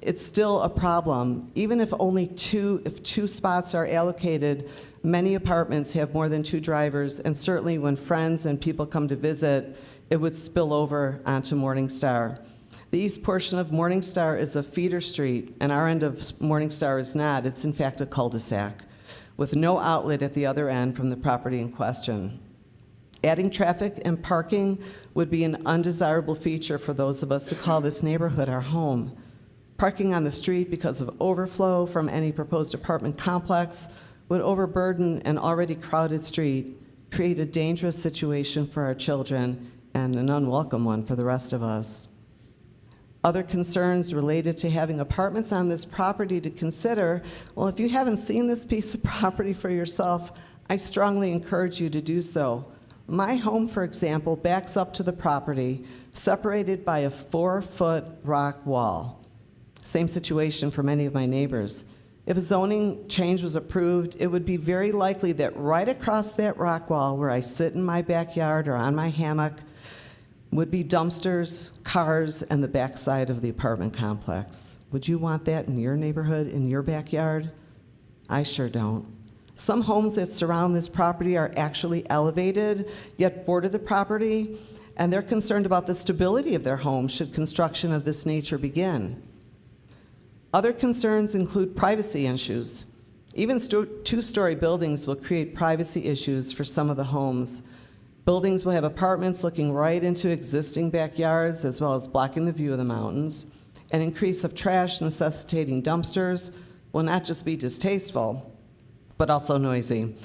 it's still a problem. Even if only two spots are allocated, many apartments have more than 2 drivers, and certainly when friends and people come to visit, it would spill over onto Morningstar. The east portion of Morningstar is a feeder street, and our end of Morningstar is not. It's in fact a cul-de-sac with no outlet at the other end from the property in question. Adding traffic and parking would be an undesirable feature for those of us who call this neighborhood our home. Parking on the street because of overflow from any proposed apartment complex would overburden an already crowded street, create a dangerous situation for our children, and an unwelcome one for the rest of us. Other concerns related to having apartments on this property to consider, well, if you haven't seen this piece of property for yourself, I strongly encourage you to do so. My home, for example, backs up to the property, separated by a 4-foot rock wall. Same situation for many of my neighbors. If a zoning change was approved, it would be very likely that right across that rock wall where I sit in my backyard or on my hammock would be dumpsters, cars, and the backside of the apartment complex. Would you want that in your neighborhood, in your backyard? I sure don't. Some homes that surround this property are actually elevated, yet border the property, and they're concerned about the stability of their home should construction of this nature begin. Other concerns include privacy issues. Even 2-story buildings will create privacy issues for some of the homes. Buildings will have apartments looking right into existing backyards, as well as blocking the view of the mountains. An increase of trash necessitating dumpsters will not just be distasteful, but also noisy.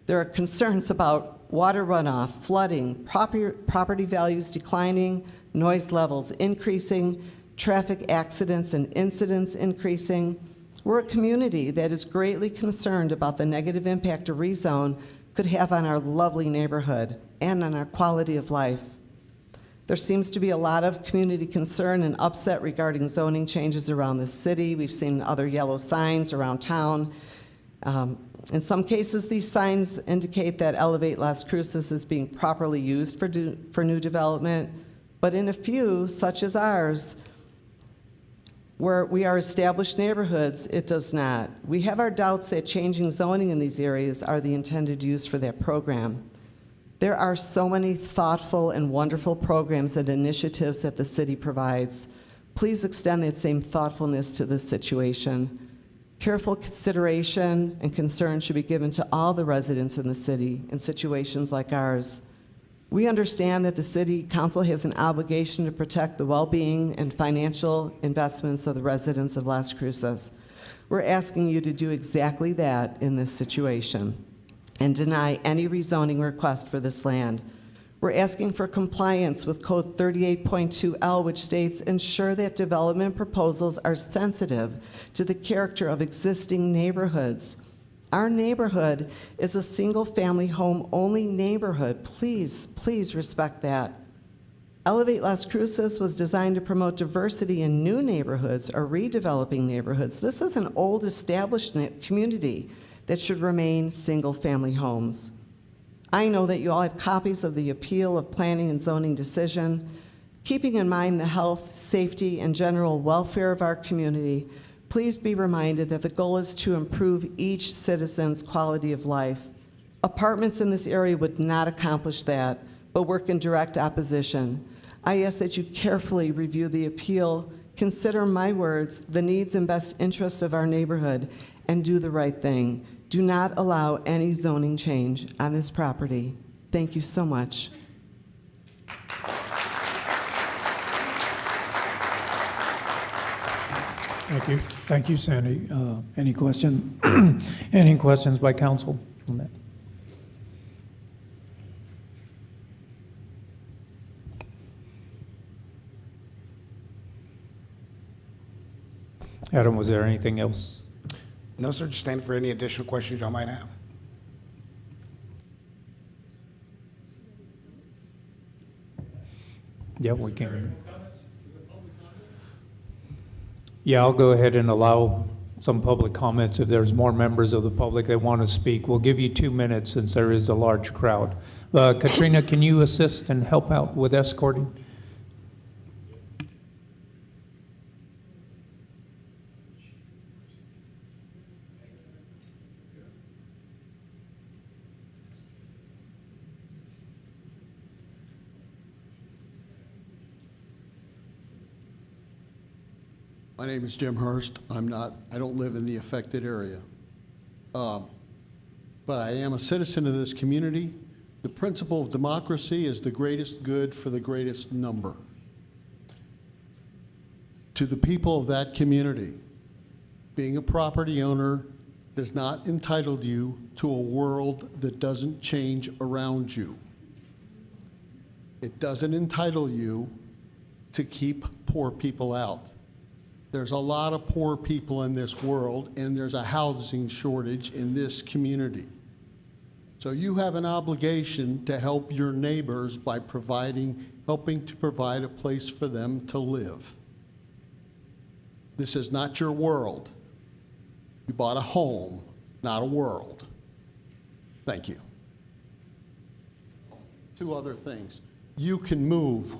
There are concerns about water runoff, flooding, property values declining, noise levels increasing, traffic accidents and incidents increasing. We're a community that is greatly concerned about the negative impact a rezone could have on our lovely neighborhood and on our quality of life. There seems to be a lot of community concern and upset regarding zoning changes around the city. We've seen other yellow signs around town. In some cases, these signs indicate that Elevate Las Cruces is being properly used for new development, but in a few, such as ours, where we are established neighborhoods, it does not. We have our doubts that changing zoning in these areas are the intended use for that program. There are so many thoughtful and wonderful programs and initiatives that the city provides. Please extend that same thoughtfulness to this situation. Careful consideration and concern should be given to all the residents in the city in situations like ours. We understand that the City Council has an obligation to protect the well-being and financial investments of the residents of Las Cruces. We're asking you to do exactly that in this situation and deny any rezoning request for this land. We're asking for compliance with Code 38.2L, which states, ensure that development proposals are sensitive to the character of existing neighborhoods. Our neighborhood is a single-family home-only neighborhood. Please, please respect that. Elevate Las Cruces was designed to promote diversity in new neighborhoods or redeveloping neighborhoods. This is an old established community that should remain single-family homes. I know that you all have copies of the appeal of planning and zoning decision. Keeping in mind the health, safety, and general welfare of our community, please be reminded that the goal is to improve each citizen's quality of life. Apartments in this area would not accomplish that, but work in direct opposition. I ask that you carefully review the appeal, consider my words, the needs and best interests of our neighborhood, and do the right thing. Do not allow any zoning change on this property. Thank you so much. Thank you. Thank you, Sandy. Any questions by council on that? Adam, was there anything else? No, sir, just stand for any additional questions y'all might have. Yeah, we can. Yeah, I'll go ahead and allow some public comments if there's more members of the public that want to speak. We'll give you 2 minutes since there is a large crowd. Katrina, can you assist and help out with escorting? My name is Jim Hurst. I don't live in the affected area. But I am a citizen of this community. The principle of democracy is the greatest good for the greatest number. To the people of that community, being a property owner does not entitle you to a world that doesn't change around you. It doesn't entitle you to keep poor people out. There's a lot of poor people in this world, and there's a housing shortage in this community. So you have an obligation to help your neighbors by helping to provide a place for them to live. This is not your world. You bought a home, not a world. Thank you. 2 other things. You can move.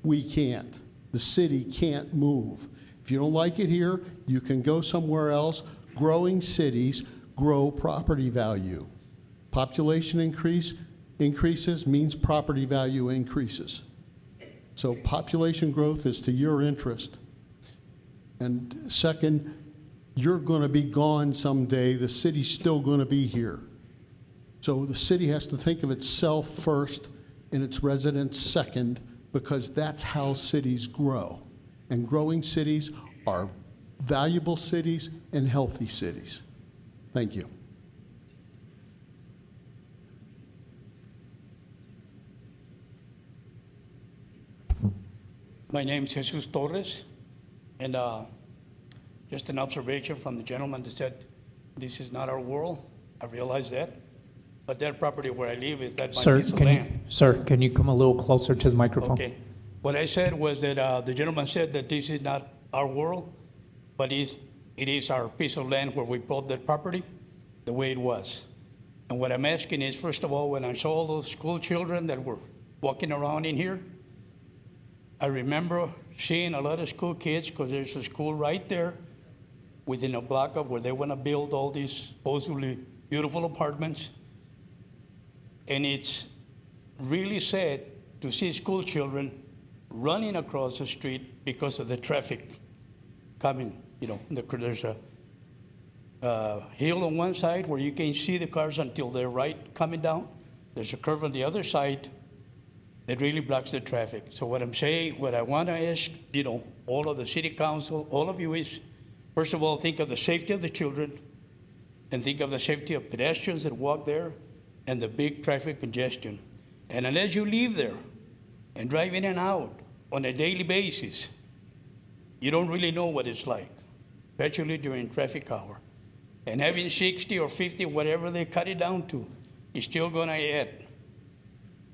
We can't. The city can't move. If you don't like it here, you can go somewhere else. Growing cities grow property value. Population increases means property value increases. So population growth is to your interest. And second, you're going to be gone someday. The city's still going to be here. So the city has to think of itself first and its residents second, because that's how cities grow. And growing cities are valuable cities and healthy cities. Thank you. My name is Jesus Torres, and just an observation from the gentleman that said, this is not our world. I realize that, but that property where I live is that my piece of land. Sir, can you come a little closer to the microphone? Okay. What I said was that the gentleman said that this is not our world, but it is our piece of land where we bought that property the way it was. And what I'm asking is, first of all, when I saw all those school children that were walking around in here, I remember seeing a lot of school kids, because there's a school right there within a block of where they want to build all these supposedly beautiful apartments. And it's really sad to see school children running across the street because of the traffic coming. You know, there's a hill on one side where you can't see the cars until they're right coming down. There's a curve on the other side that really blocks the traffic. So what I'm saying, what I want to ask, you know, all of the city council, all of you is, first of all, think of the safety of the children, and think of the safety of pedestrians that walk there, and the big traffic congestion. And unless you live there and drive in and out on a daily basis, you don't really know what it's like, especially during traffic hour. And having 60 or 50, whatever they cut it down to, is still going to add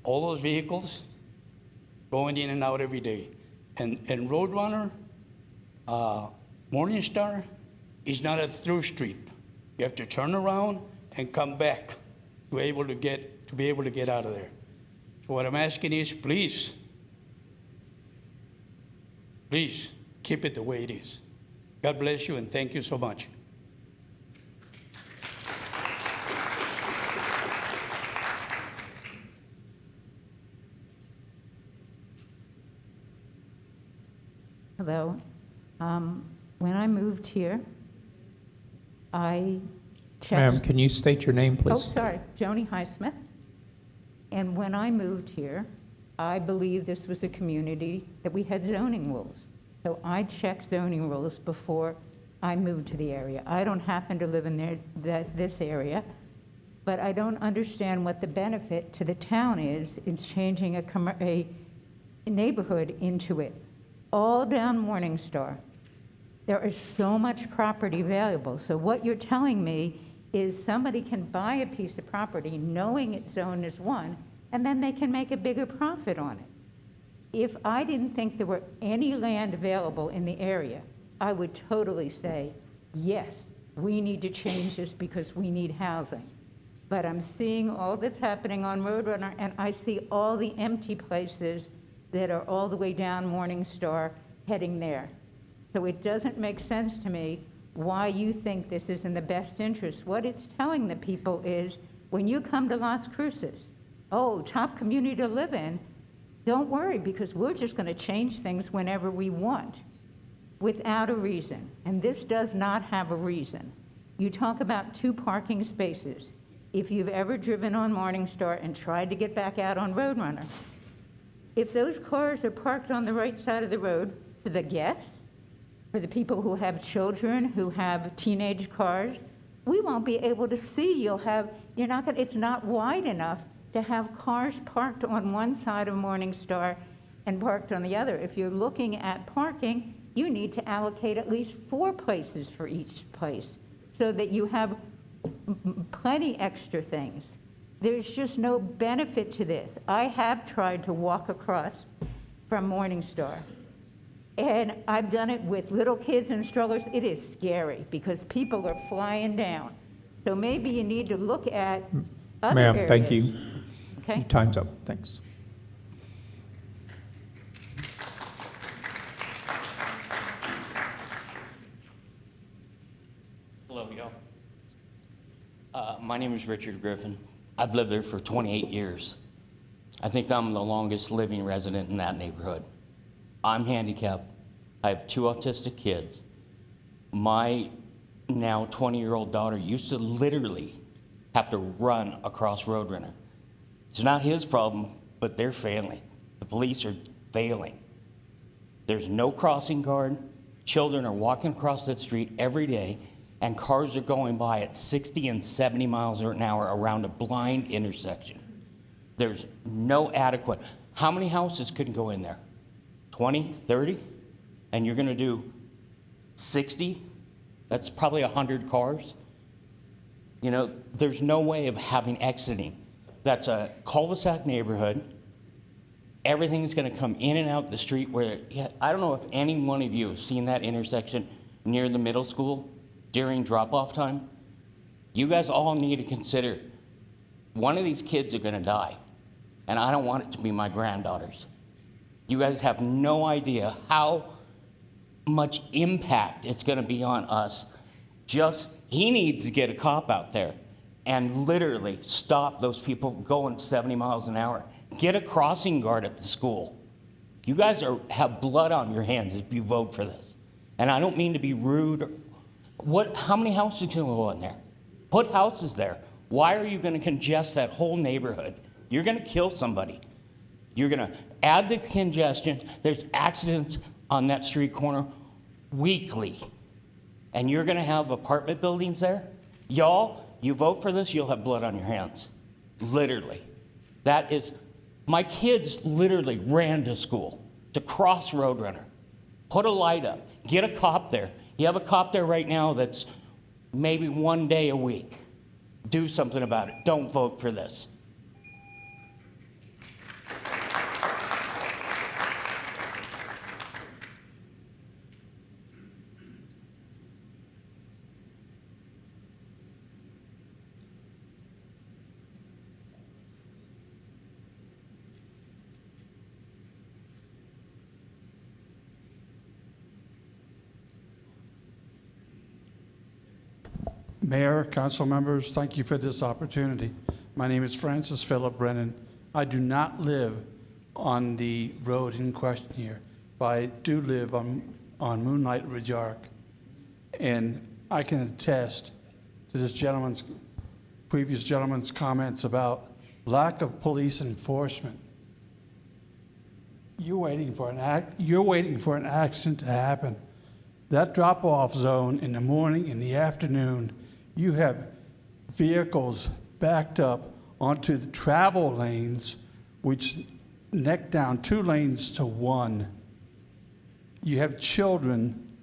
all those vehicles going in and out every day. And Roadrunner, Morningstar is not a through street. You have to turn around and come back to be able to get out of there. So what I'm asking is, please keep it the way it is. God bless you, and thank you so much. Hello. When I moved here, I checked. Ma'am, can you state your name, please? Oh, sorry, Joni Highsmith. And when I moved here, I believed this was a community that we had zoning rules. So I checked zoning rules before I moved to the area. I don't happen to live in this area, but I don't understand what the benefit to the town is in changing a neighborhood into it. All down Morningstar, There is so much property available. So what you're telling me is somebody can buy a piece of property knowing it's zoned as one, and then they can make a bigger profit on it. If I didn't think there were any land available in the area, I would totally say, yes, we need to change this because we need housing. But I'm seeing all that's happening on Roadrunner, and I see all the empty places that are all the way down Morningstar heading there. So it doesn't make sense to me why you think this is in the best interest. What it's telling the people is, when you come to Las Cruces, oh, top community to live in, don't worry, because we're just going to change things whenever we want, without a reason. And this does not have a reason. You talk about 2 parking spaces. If you've ever driven on Morningstar and tried to get back out on Roadrunner, if those cars are parked on the right side of the road for the guests, for the people who have children, who have teenage cars, we won't be able to see. It's not wide enough to have cars parked on one side of Morningstar and parked on the other. If you're looking at parking, you need to allocate at least 4 places for each place so that you have plenty extra things. There's just no benefit to this. I have tried to walk across from Morningstar, and I've done it with little kids and strollers. It is scary because people are flying down. So maybe you need to look at other areas. Ma'am, thank you. Okay. Your time's up. Thanks. Hello, y'all. My name is Richard Griffin. I've lived there for 28 years. I think I'm the longest living resident in that neighborhood. I'm handicapped. I have 2 autistic kids. My now 20-year-old daughter used to literally have to run across Roadrunner. It's not his problem, but they're failing. The police are failing. There's no crossing guard. Children are walking across that street every day, and cars are going by at 60 and 70 miles an hour around a blind intersection. There's no adequate. How many houses could go in there? 20, 30? And you're gonna do 60? That's probably 100 cars. You know, there's no way of having exiting. That's a cul-de-sac neighborhood. Everything's gonna come in and out the street where, I don't know if any one of you have seen that intersection near the middle school during drop-off time. You guys all need to consider, one of these kids are gonna die, and I don't want it to be my granddaughters. You guys have no idea how much impact it's gonna be on us. He needs to get a cop out there and literally stop those people going 70 miles an hour. Get a crossing guard at the school. You guys have blood on your hands if you vote for this. And I don't mean to be rude. How many houses can go in there? Put houses there. Why are you gonna congest that whole neighborhood? You're gonna kill somebody. You're gonna add the congestion. There's accidents on that street corner weekly. And you're gonna have apartment buildings there? Y'all, you vote for this, you'll have blood on your hands. Literally. My kids literally ran to school to cross Roadrunner. Put a light up, get a cop there. You have a cop there right now that's maybe 1 day a week. Do something about it. Don't vote for this. Mayor, council members, thank you for this opportunity. My name is Francis Philip Brennan. I do not live on the road in question here, but I do live on Moonlight Ridge Arc. And I can attest to this previous gentleman's comments about lack of police enforcement. You're waiting for an accident to happen. That drop-off zone in the morning, in the afternoon, you have vehicles backed up onto the travel lanes, which neck down 2 lanes to 1. You have children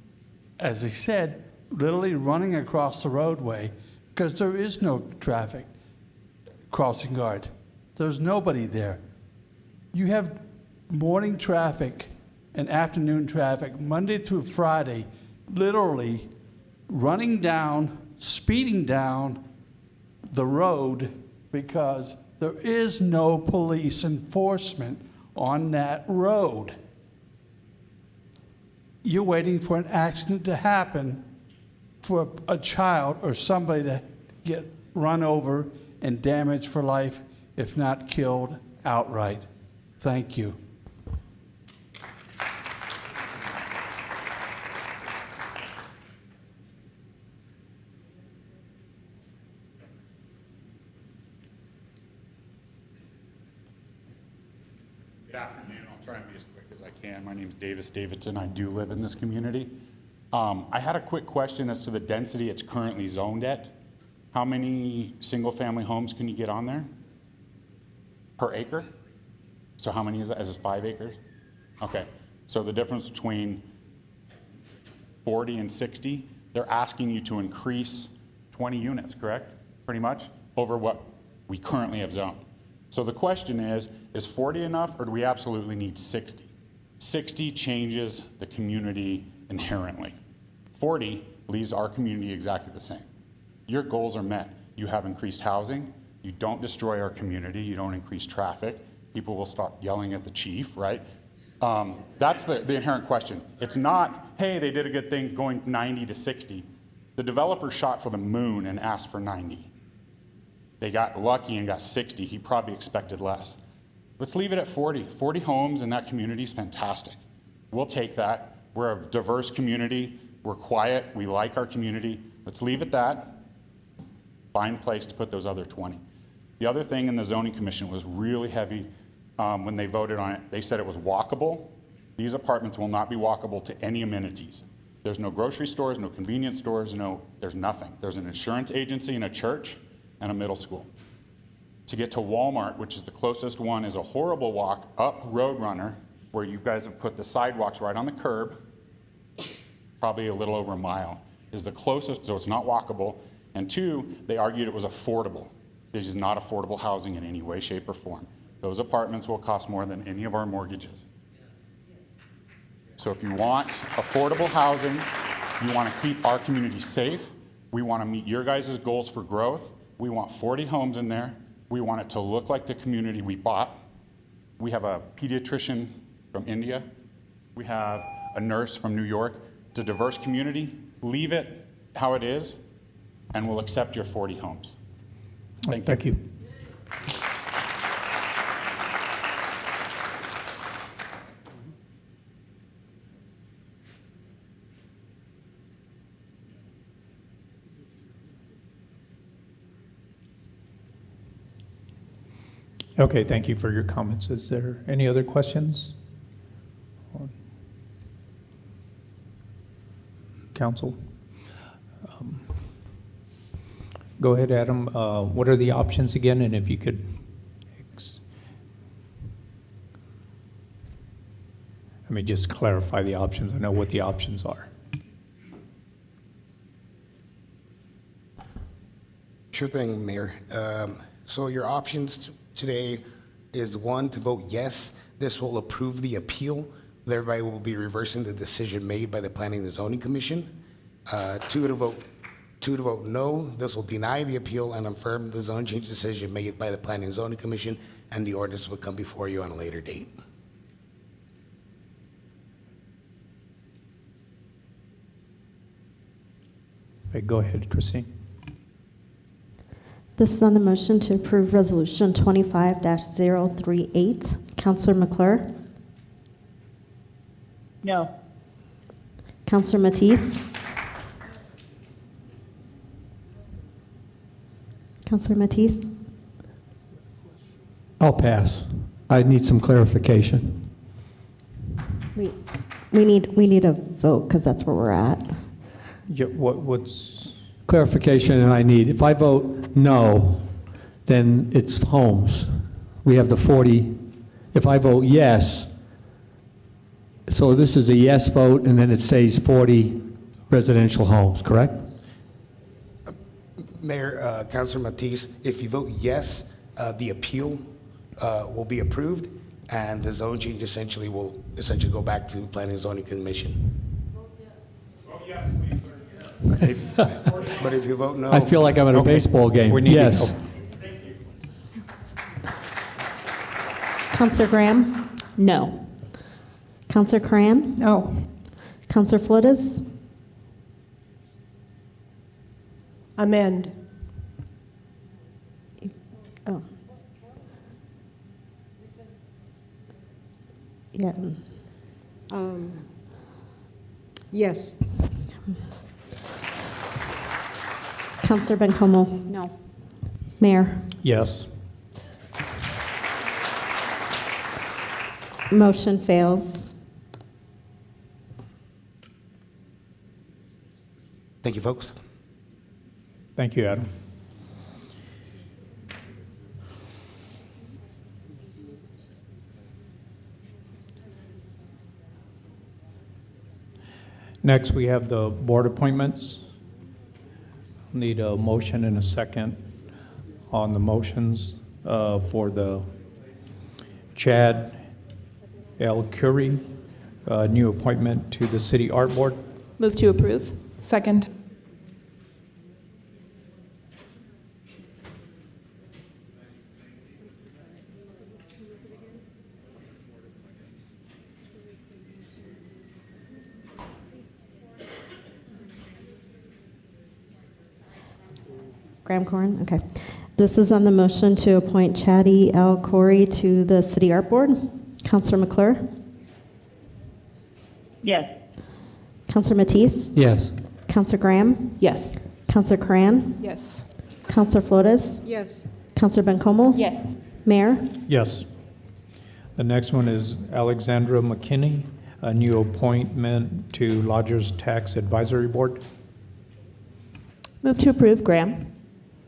as he said, literally running across the roadway because there is no traffic crossing guard. There's nobody there. You have morning traffic and afternoon traffic Monday through Friday, literally running down, speeding down the road because there is no police enforcement on that road. You're waiting for an accident to happen for a child or somebody to get run over and damaged for life, if not killed outright. Thank you. Good afternoon. I'll try and be as quick as I can. My name is Davis Davidson. I do live in this community. I had a quick question as to the density it's currently zoned at. How many single-family homes can you get on there per acre? So how many is that? Is it 5 acres? Okay. So the difference between 40 and 60, they're asking you to increase 20 units, correct? Pretty much over what we currently have zoned. So the question is 40 enough, or do we absolutely need 60? 60 changes the community inherently. 40 leaves our community exactly the same. Your goals are met. You have increased housing. You don't destroy our community. You don't increase traffic. People will stop yelling at the chief, right? That's the inherent question. It's not, hey, they did a good thing going 90 to 60. The developer shot for the moon and asked for 90. They got lucky and got 60. He probably expected less. Let's leave it at 40. 40 homes in that community is fantastic. We'll take that. We're a diverse community. We're quiet. We like our community. Let's leave it that. Find place to put those other 20. The other thing in the zoning commission was really heavy when they voted on it. They said it was walkable. These apartments will not be walkable to any amenities. There's no grocery stores, no convenience stores, there's nothing. There's an insurance agency and a church and a middle school. To get to Walmart, which is the closest one, is a horrible walk up Roadrunner, where you guys have put the sidewalks right on the curb, probably a little over a mile, is the closest, so it's not walkable. And 2, they argued it was affordable. This is not affordable housing in any way, shape, or form. Those apartments will cost more than any of our mortgages. So if you want affordable housing, you want to keep our community safe, we want to meet your guys' goals for growth, we want 40 homes in there, we want it to look like the community we bought. We have a pediatrician from India, we have a nurse from New York. It's a diverse community. Leave it how it is, and we'll accept your 40 homes. Thank you. Okay, thank you for your comments. Is there any other questions? Council? Go ahead, Adam. What are the options again? And if you could, let me just clarify the options. I know what the options are. Sure thing, Mayor. So your options today is 1, to vote yes. This will approve the appeal. Thereby will be reversing the decision made by the Planning and Zoning Commission. 2 to vote no. This will deny the appeal and affirm the zone change decision made by the Planning and Zoning Commission, and the ordinance will come before you on a later date. Okay, go ahead, Christine. This is on the motion to approve Resolution 25-038. Councilor McClure? No. Councilor Matisse? Councilor Matisse? I'll pass. I need some clarification. We need a vote because that's where we're at. Yeah, what's Clarification I need. If I vote no, then it's homes. We have the 40. If I vote yes, so this is a yes vote, and then it stays 40 residential homes, correct? Mayor, Councilor Matisse, if you vote yes, the appeal will be approved, and the zone change essentially will go back to Planning and Zoning Commission. Vote yes, please, sir. But if you vote no. I feel like I'm at a baseball game. We need Yes. to know. Counselor Graham? No. Counselor Cran? No. Counselor Flores? Amend. Oh. Yeah. Yes. Counselor Bencomo? No. Mayor? Yes. Motion fails. Thank you, folks. Thank you, Adam. Next, we have the board appointments. Need a motion and a second on the motions for the Chad L. Curry, new appointment to the City Art Board. Move to approve. Second. Graham Corrin? Okay. This is on the motion to appoint Chaddy L. Corey to the City Art Board. Counselor McClure? Yes. Counselor Matisse? Yes. Counselor Graham? Yes. Counselor Cran? Yes. Counselor Flores? Yes. Counselor Bencomo? Yes. Mayor? Yes. The next one is Alexandra McKinney, a new appointment to Lodgers Tax Advisory Board. Move to approve. Graham.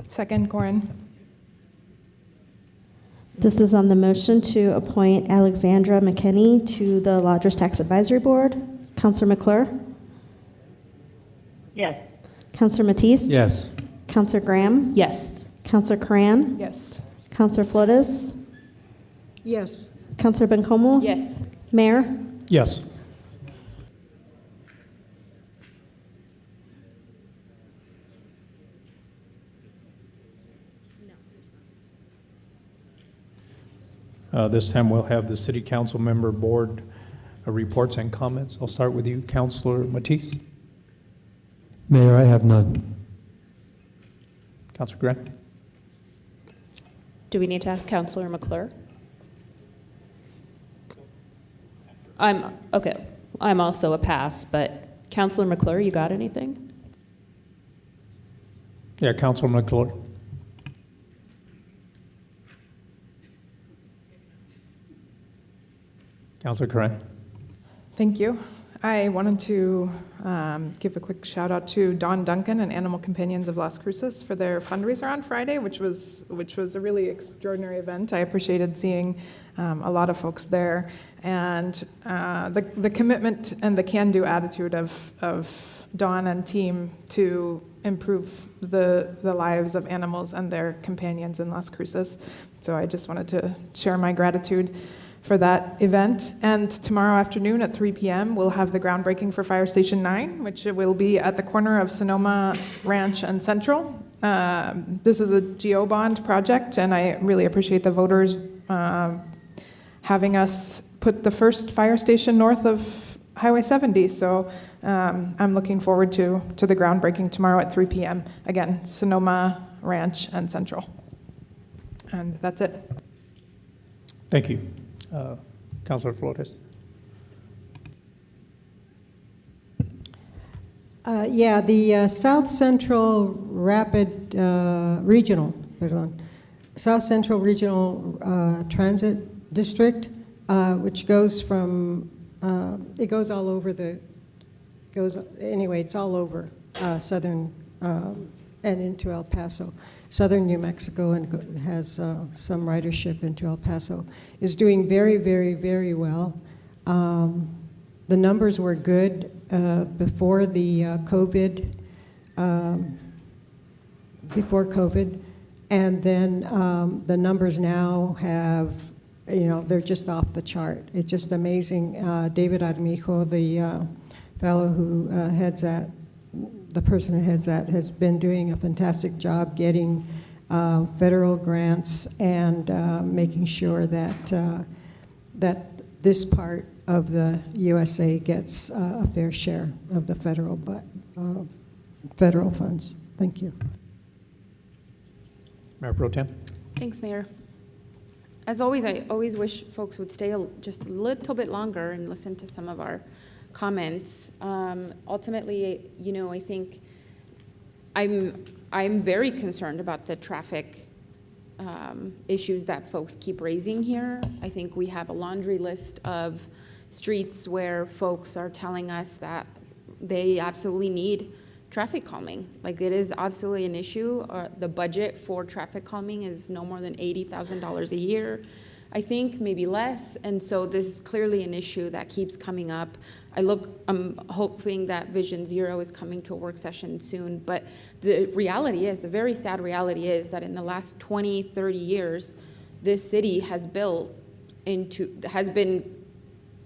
Second, Corin. This is on the motion to appoint Alexandra McKinney to the Lodgers Tax Advisory Board. Counselor McClure? Yes. Counselor Matisse? Yes. Counselor Graham? Yes. Counselor Cran? Yes. Counselor Flores? Yes. Counselor Bencomo? Yes. Mayor? Yes. This time we'll have the city council member board reports and comments. I'll start with you, Councilor Matisse. Mayor, I have none. Councilor Grant. Do we need to ask Counselor McClure? Okay. I'm also a pass, but Counselor McClure, you got anything? Yeah, Councilor McClure. Councilor Coran. Thank you. I wanted to give a quick shout out to Don Duncan and Animal Companions of Las Cruces for their fundraiser on Friday, which was a really extraordinary event. I appreciated seeing a lot of folks there, and the commitment and the can-do attitude of Don and team to improve the lives of animals and their companions in Las Cruces. So I just wanted to share my gratitude for that event. And tomorrow afternoon at 3 p.m., we'll have the groundbreaking for Fire Station 9, which will be at the corner of Sonoma Ranch and Central. This is a GeoBond project, and I really appreciate the voters having us put the first fire station north of Highway 70. So I'm looking forward to the groundbreaking tomorrow at 3 p.m. Again, Sonoma Ranch and Central. And that's it. Thank you. Councilor Flores. The South Central Rapid Regional, South Central Regional Transit District, which goes from, it goes all over it's all over southern and into El Paso. Southern New Mexico and has some ridership into El Paso, is doing very, very, very well. The numbers were good before the COVID, and then the numbers now have, they're just off the chart. It's just amazing. David Armijo, the fellow who the person who heads that, has been doing a fantastic job getting federal grants and making sure that this part of the USA gets a fair share of the federal funds. Thank you. Mayor Pro Tem. Thanks, Mayor. As always, I always wish folks would stay just a little bit longer and listen to some of our comments. Ultimately, I think I'm very concerned about the traffic issues that folks keep raising here. I think we have a laundry list of streets where folks are telling us that they absolutely need traffic calming. Like, it is absolutely an issue. The budget for traffic calming is no more than $80,000 a year, I think, maybe less. And so this is clearly an issue that keeps coming up. I'm hoping that Vision Zero is coming to a work session soon. But the reality is, the very sad reality is that in the last 20, 30 years, this city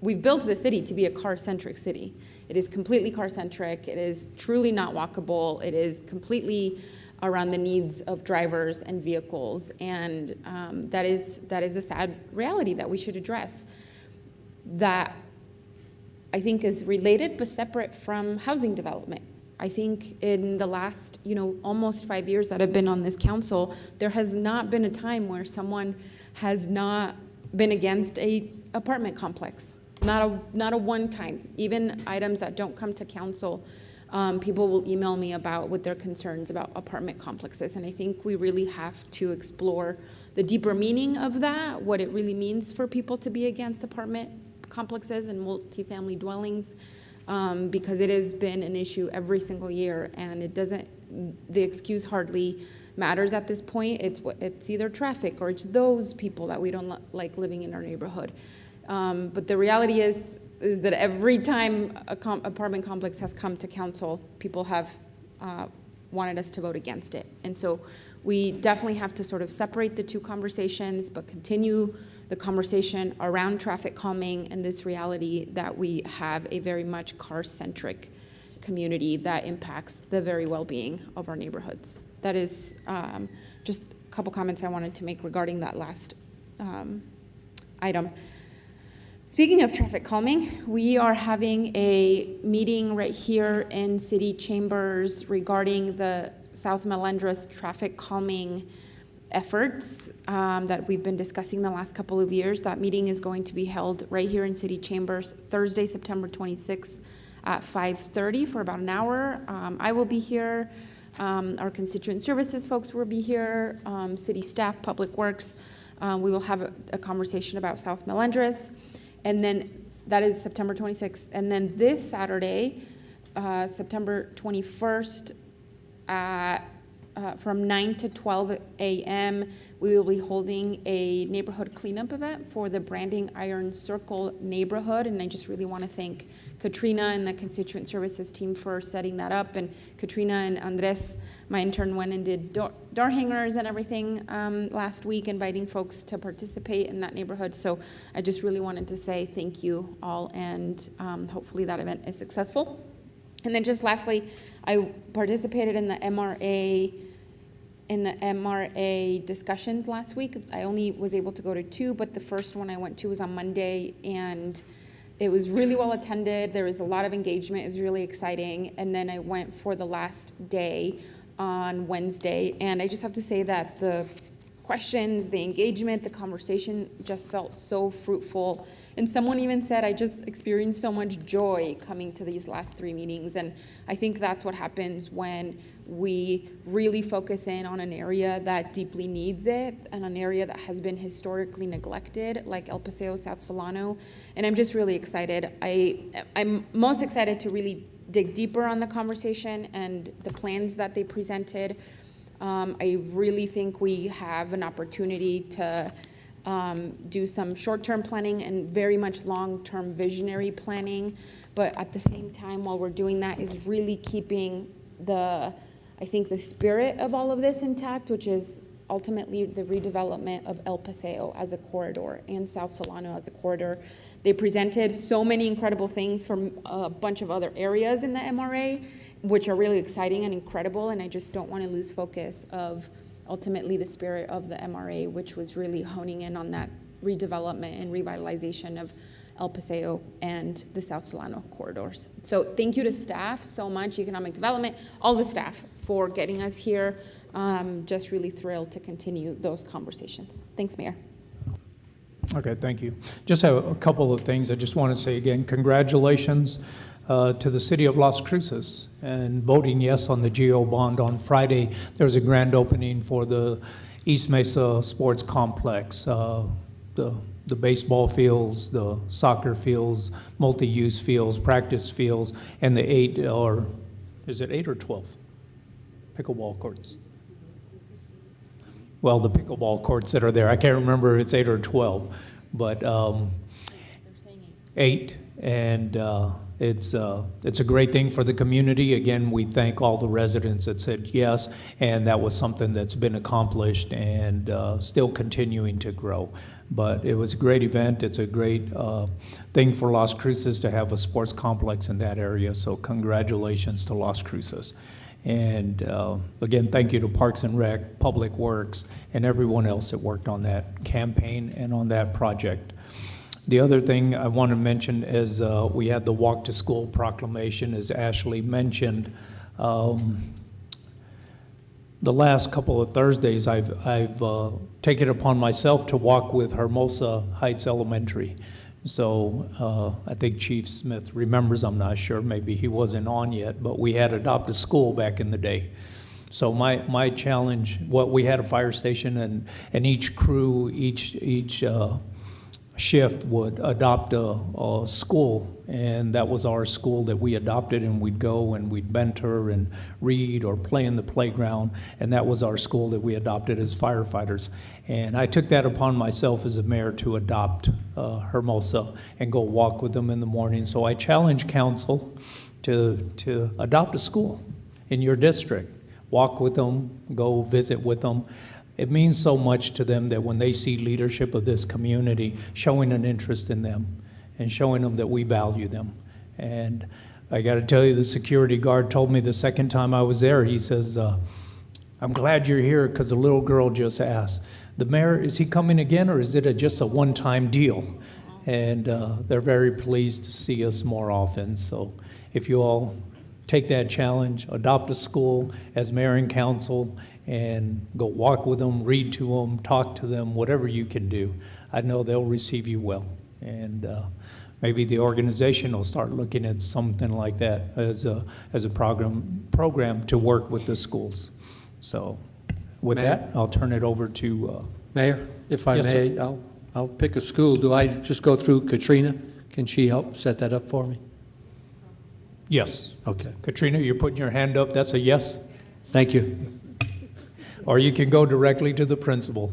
we've built the city to be a car-centric city. It is completely car-centric. It is truly not walkable. It is completely around the needs of drivers and vehicles. And that is a sad reality that we should address. That I think is related but separate from housing development. I think in the last, almost 5 years that I've been on this council, there has not been a time where someone has not been against a apartment complex. Not a one time. Even items that don't come to council, people will email me with their concerns about apartment complexes. And I think we really have to explore the deeper meaning of that, what it really means for people to be against apartment complexes and multifamily dwellings, because it has been an issue every single year, and the excuse hardly matters at this point. It's either traffic or it's those people that we don't like living in our neighborhood. But the reality is that every time apartment complex has come to council, people have wanted us to vote against it. And so we definitely have to sort of separate the two conversations, but continue the conversation around traffic calming and this reality that we have a very much car-centric community that impacts the very well-being of our neighborhoods. That is just a couple comments I wanted to make regarding that last item. Speaking of traffic calming, we are having a meeting right here in City Chambers regarding the South Melendres traffic calming efforts that we've been discussing the last couple of years. That meeting is going to be held right here in City Chambers Thursday, September 26th at 5:30 for about an hour. I will be here. Our constituent services folks will be here. City staff, Public Works. We will have a conversation about South Melendres. And then that is September 26th. And then this Saturday, September 21st, from 9 to 12 a.m., we will be holding a neighborhood cleanup event for the Branding Iron Circle neighborhood. And I just really want to thank Katrina and the constituent services team for setting that up. And Katrina and Andres, my intern, went and did door hangers and everything last week, inviting folks to participate in that neighborhood. So I just really wanted to say thank you all, and hopefully that event is successful. And then just lastly, I participated in the MRA discussions last week. I only was able to go to 2, but the first one I went to was on Monday, and it was really well attended. There was a lot of engagement. It was really exciting. And then I went for the last day on Wednesday, and I just have to say that the questions, the engagement, the conversation just felt so fruitful. And someone even said, I just experienced so much joy coming to these last 3 meetings. And I think that's what happens when we really focus in on an area that deeply needs it, and an area that has been historically neglected, like El Paseo, South Solano. And I'm just really excited. I'm most excited to really dig deeper on the conversation and the plans that they presented. I really think we have an opportunity to do some short-term planning and very much long-term visionary planning. But at the same time, while we're doing that, is really keeping I think the spirit of all of this intact, which is ultimately the redevelopment of El Paseo as a corridor and South Solano as a corridor. They presented so many incredible things from a bunch of other areas in the MRA, which are really exciting and incredible, and I just don't want to lose focus of ultimately the spirit of the MRA, which was really honing in on that redevelopment and revitalization of El Paseo and the South Solano corridors. So thank you to staff so much, economic development, all the staff for getting us here. Just really thrilled to continue those conversations. Thanks, Mayor. Okay, thank you. Just have a couple of things. I just want to say again, congratulations to the city of Las Cruces and voting yes on the GO bond on Friday. There was a grand opening for the East Mesa Sports Complex. The baseball fields, the soccer fields, multi-use fields, practice fields, and the 8 or 12 pickleball courts? Well, the pickleball courts that are there, I can't remember if it's 8 or 12, but 8, and it's a great thing for the community. Again, we thank all the residents that said yes, and that was something that's been accomplished and still continuing to grow. But it was a great event. It's a great thing for Las Cruces to have a sports complex in that area, so congratulations to Las Cruces. And again, thank you to Parks and Rec, Public Works, and everyone else that worked on that campaign and on that project. The other thing I want to mention is we had the Walk to School proclamation, as Ashley mentioned. The last couple of Thursdays, I've taken it upon myself to walk with Hermosa Heights Elementary. So I think Chief Smith remembers, I'm not sure, maybe he wasn't on yet, but we had Adopt a School back in the day. So my challenge, we had a fire station, and each crew, each shift would adopt a school, and that was our school that we adopted, and we'd go and we'd mentor and read or play in the playground, and that was our school that we adopted as firefighters. And I took that upon myself as a mayor to adopt Hermosa and go walk with them in the morning. So I challenge council to adopt a school in your district. Walk with them, go visit with them. It means so much to them that when they see leadership of this community showing an interest in them and showing them that we value them. And I got to tell you, the security guard told me the second time I was there, he says, I'm glad you're here because the little girl just asked, the mayor, is he coming again, or is it just a one-time deal? And they're very pleased to see us more often. So if you all take that challenge, adopt a school as mayor and council, and go walk with them, read to them, talk to them, whatever you can do. I know they'll receive you well. And maybe the organization will start looking at something like that as a program to work with the schools. So with Mayor? that, I'll turn it over to Mayor, if I Yes, may, sir. I'll pick a school. Do I just go through Katrina? Can she help set that up for me? Yes. Okay. Katrina, you're putting your hand up. That's a yes. Thank you. Or you can go directly to the principal.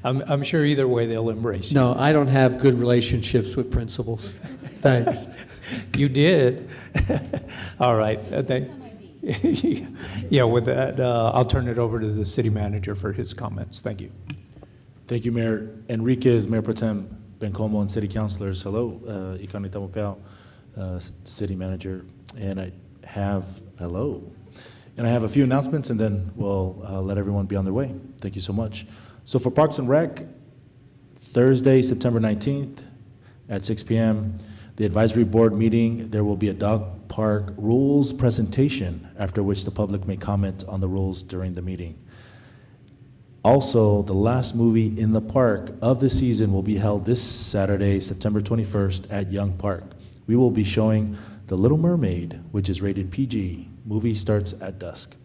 I'm sure either way they'll embrace you. No, I don't have good relationships with principals. Thanks. You did. All right. Yeah, with that, I'll turn it over to the city manager for his comments. Thank you. Thank you, Mayor Enriquez, Mayor Pro Tem Bencomo, and city councilors. Hello, Ikanita Mopel, city manager. And I have a few announcements, and then we'll let everyone be on their way. Thank you so much. So for Parks and Rec, Thursday, September 19th at 6 p.m., the advisory board meeting, there will be a dog park rules presentation, after which the public may comment on the rules during the meeting. Also, the last movie in the park of the season will be held this Saturday, September 21st at Young Park. We will be showing The Little Mermaid, which is rated PG. Movie starts at dusk.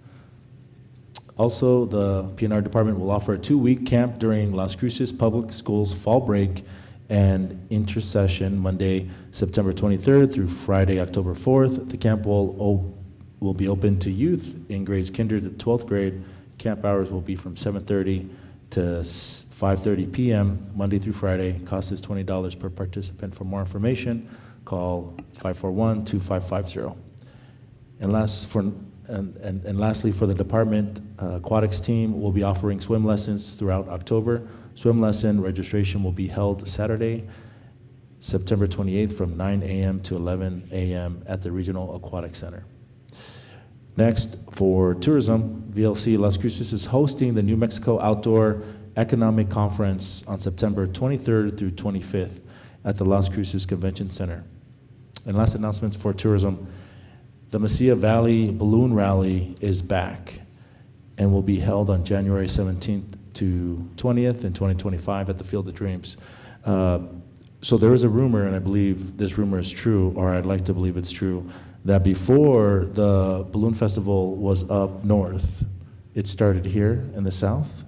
Also, the PNR department will offer a 2-week camp during Las Cruces Public Schools fall break and intersession Monday, September 23rd through Friday, October 4th. The camp will be open to youth in grades kinder to 12th grade. Camp hours will be from 7:30 to 5:30 p.m., Monday through Friday. Cost is $20 per participant. For more information, call 541-2550. And lastly, for the department, aquatics team will be offering swim lessons throughout October. Swim lesson registration will be held Saturday, September 28th from 9 a.m. to 11 a.m. at the Regional Aquatic Center. Next, for tourism, VLC Las Cruces is hosting the New Mexico Outdoor Economic Conference on September 23rd through 25th at the Las Cruces Convention Center. And last announcements for tourism, the Mesilla Valley Balloon Rally is back and will be held on January 17th to 20th in 2025 at the Field of Dreams. So there is a rumor, and I believe this rumor is true, or I'd like to believe it's true, that before the Balloon Festival was up north, it started here in the south.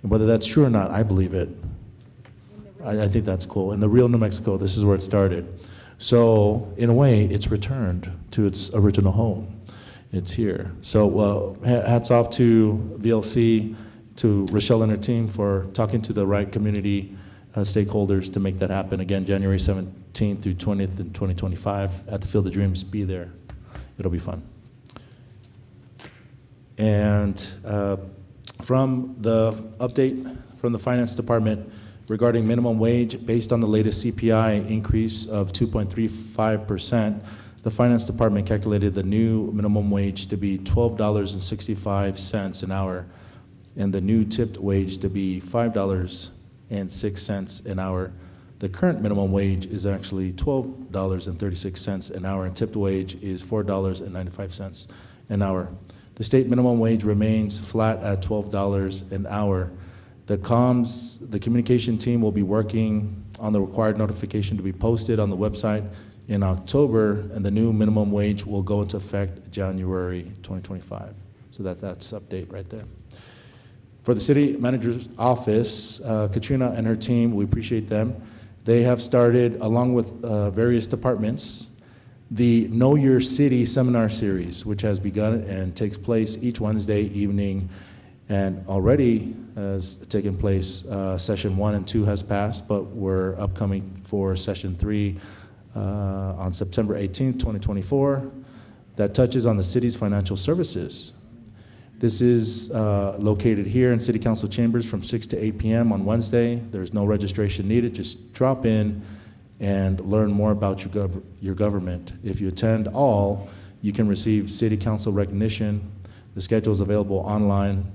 And whether that's true or not, I believe it. I think that's cool. In the real New Mexico, this is where it started. So in a way, it's returned to its original home. It's here. So hats off to VLC, to Rochelle and her team for talking to the right community stakeholders to make that happen. Again, January 17th through 20th in 2025 at the Field of Dreams. Be there. It'll be fun. And from the update from the Finance Department regarding minimum wage, based on the latest CPI increase of 2.35%, the Finance Department calculated the new minimum wage to be $12.65 an hour, and the new tipped wage to be $5.06 an hour. The current minimum wage is actually $12.36 an hour, and tipped wage is $4.95 an hour. The state minimum wage remains flat at $12 an hour. The communication team will be working on the required notification to be posted on the website in October, and the new minimum wage will go into effect January 2025. So that's update right there. For the city manager's office, Katrina and her team, we appreciate them. They have started, along with various departments, the Know Your City seminar series, which has begun and takes place each Wednesday evening, and already has taken place. Session 1 and 2 has passed, but we're upcoming for session 3 on September 18th, 2024, that touches on the city's financial services. This is located here in City Council chambers from 6 to 8 p.m. on Wednesday. There's no registration needed. Just drop in and learn more about your government. If you attend all, you can receive City Council recognition. The schedule is available online,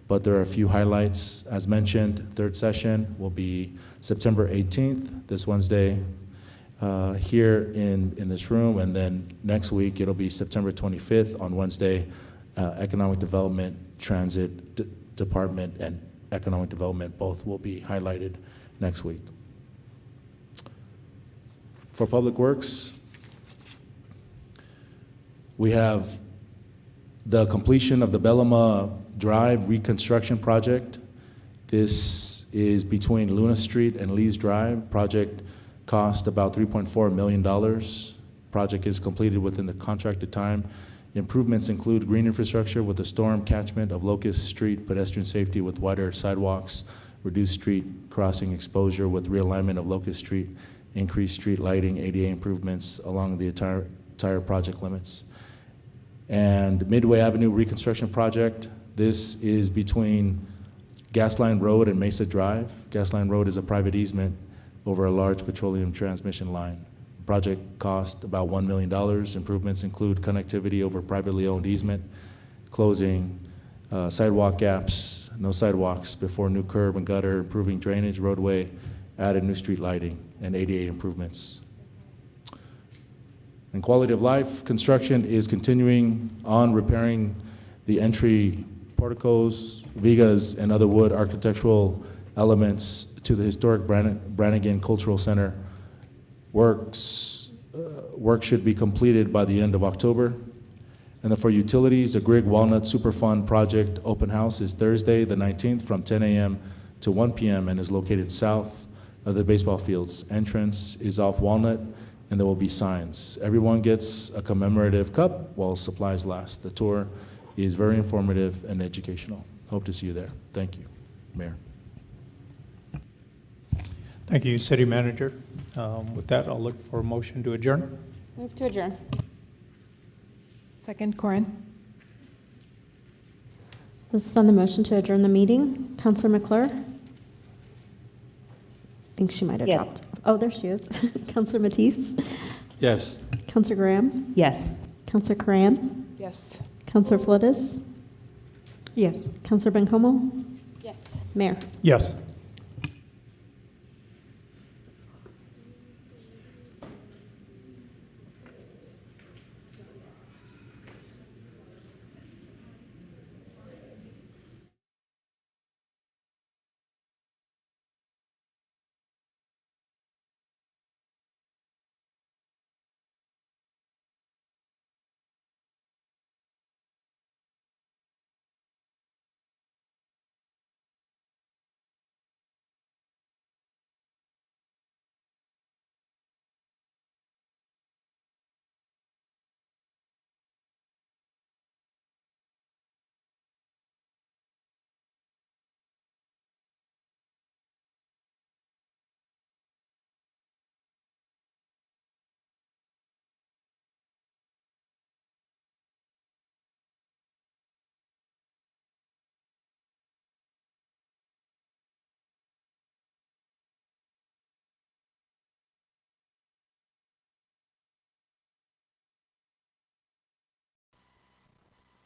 but there are a few highlights. As mentioned, third session will be September 18th, this Wednesday, here in this room, and then next week it'll be September 25th on Wednesday. Economic Development, Transit Department, and Economic Development both will be highlighted next week. For Public Works, we have the completion of the Bellama Drive reconstruction project. This is between Luna Street and Lee's Drive. Project cost about $3.4 million. Project is completed within the contracted time. Improvements include green infrastructure with a storm catchment of Locust Street, pedestrian safety with wider sidewalks, reduced street crossing exposure with realignment of Locust Street, increased street lighting, ADA improvements along the entire project limits. And Midway Avenue reconstruction project, this is between Gasline Road and Mesa Drive. Gasline Road is a private easement over a large petroleum transmission line. Project cost about $1 million. Improvements include connectivity over privately owned easement, closing sidewalk gaps, no sidewalks before new curb and gutter, improving drainage, roadway, added new street lighting, and ADA improvements. And quality of life, construction is continuing on repairing the entry porticos, vigas, and other wood architectural elements to the historic Brannigan Cultural Center. Work should be completed by the end of October. And then for utilities, the Grigg Walnut Superfund Project open house is Thursday, the 19th, from 10 a.m. to 1 p.m. and is located south of the baseball fields. Entrance is off Walnut, and there will be signs. Everyone gets a commemorative cup while supplies last. The tour is very informative and educational. Hope to see you there. Thank you, Mayor. Thank you, City Manager. With that, I'll look for a motion to adjourn. Move to adjourn. Second, Corin. This is on the motion to adjourn the meeting. Counselor McClure? I think she might have Yes. dropped. Oh, there she is. Counselor Matisse? Yes. Counselor Graham? Yes. Counselor Coran? Yes. Counselor Flores? Yes. Counselor Bencomo? Yes. Mayor? Yes.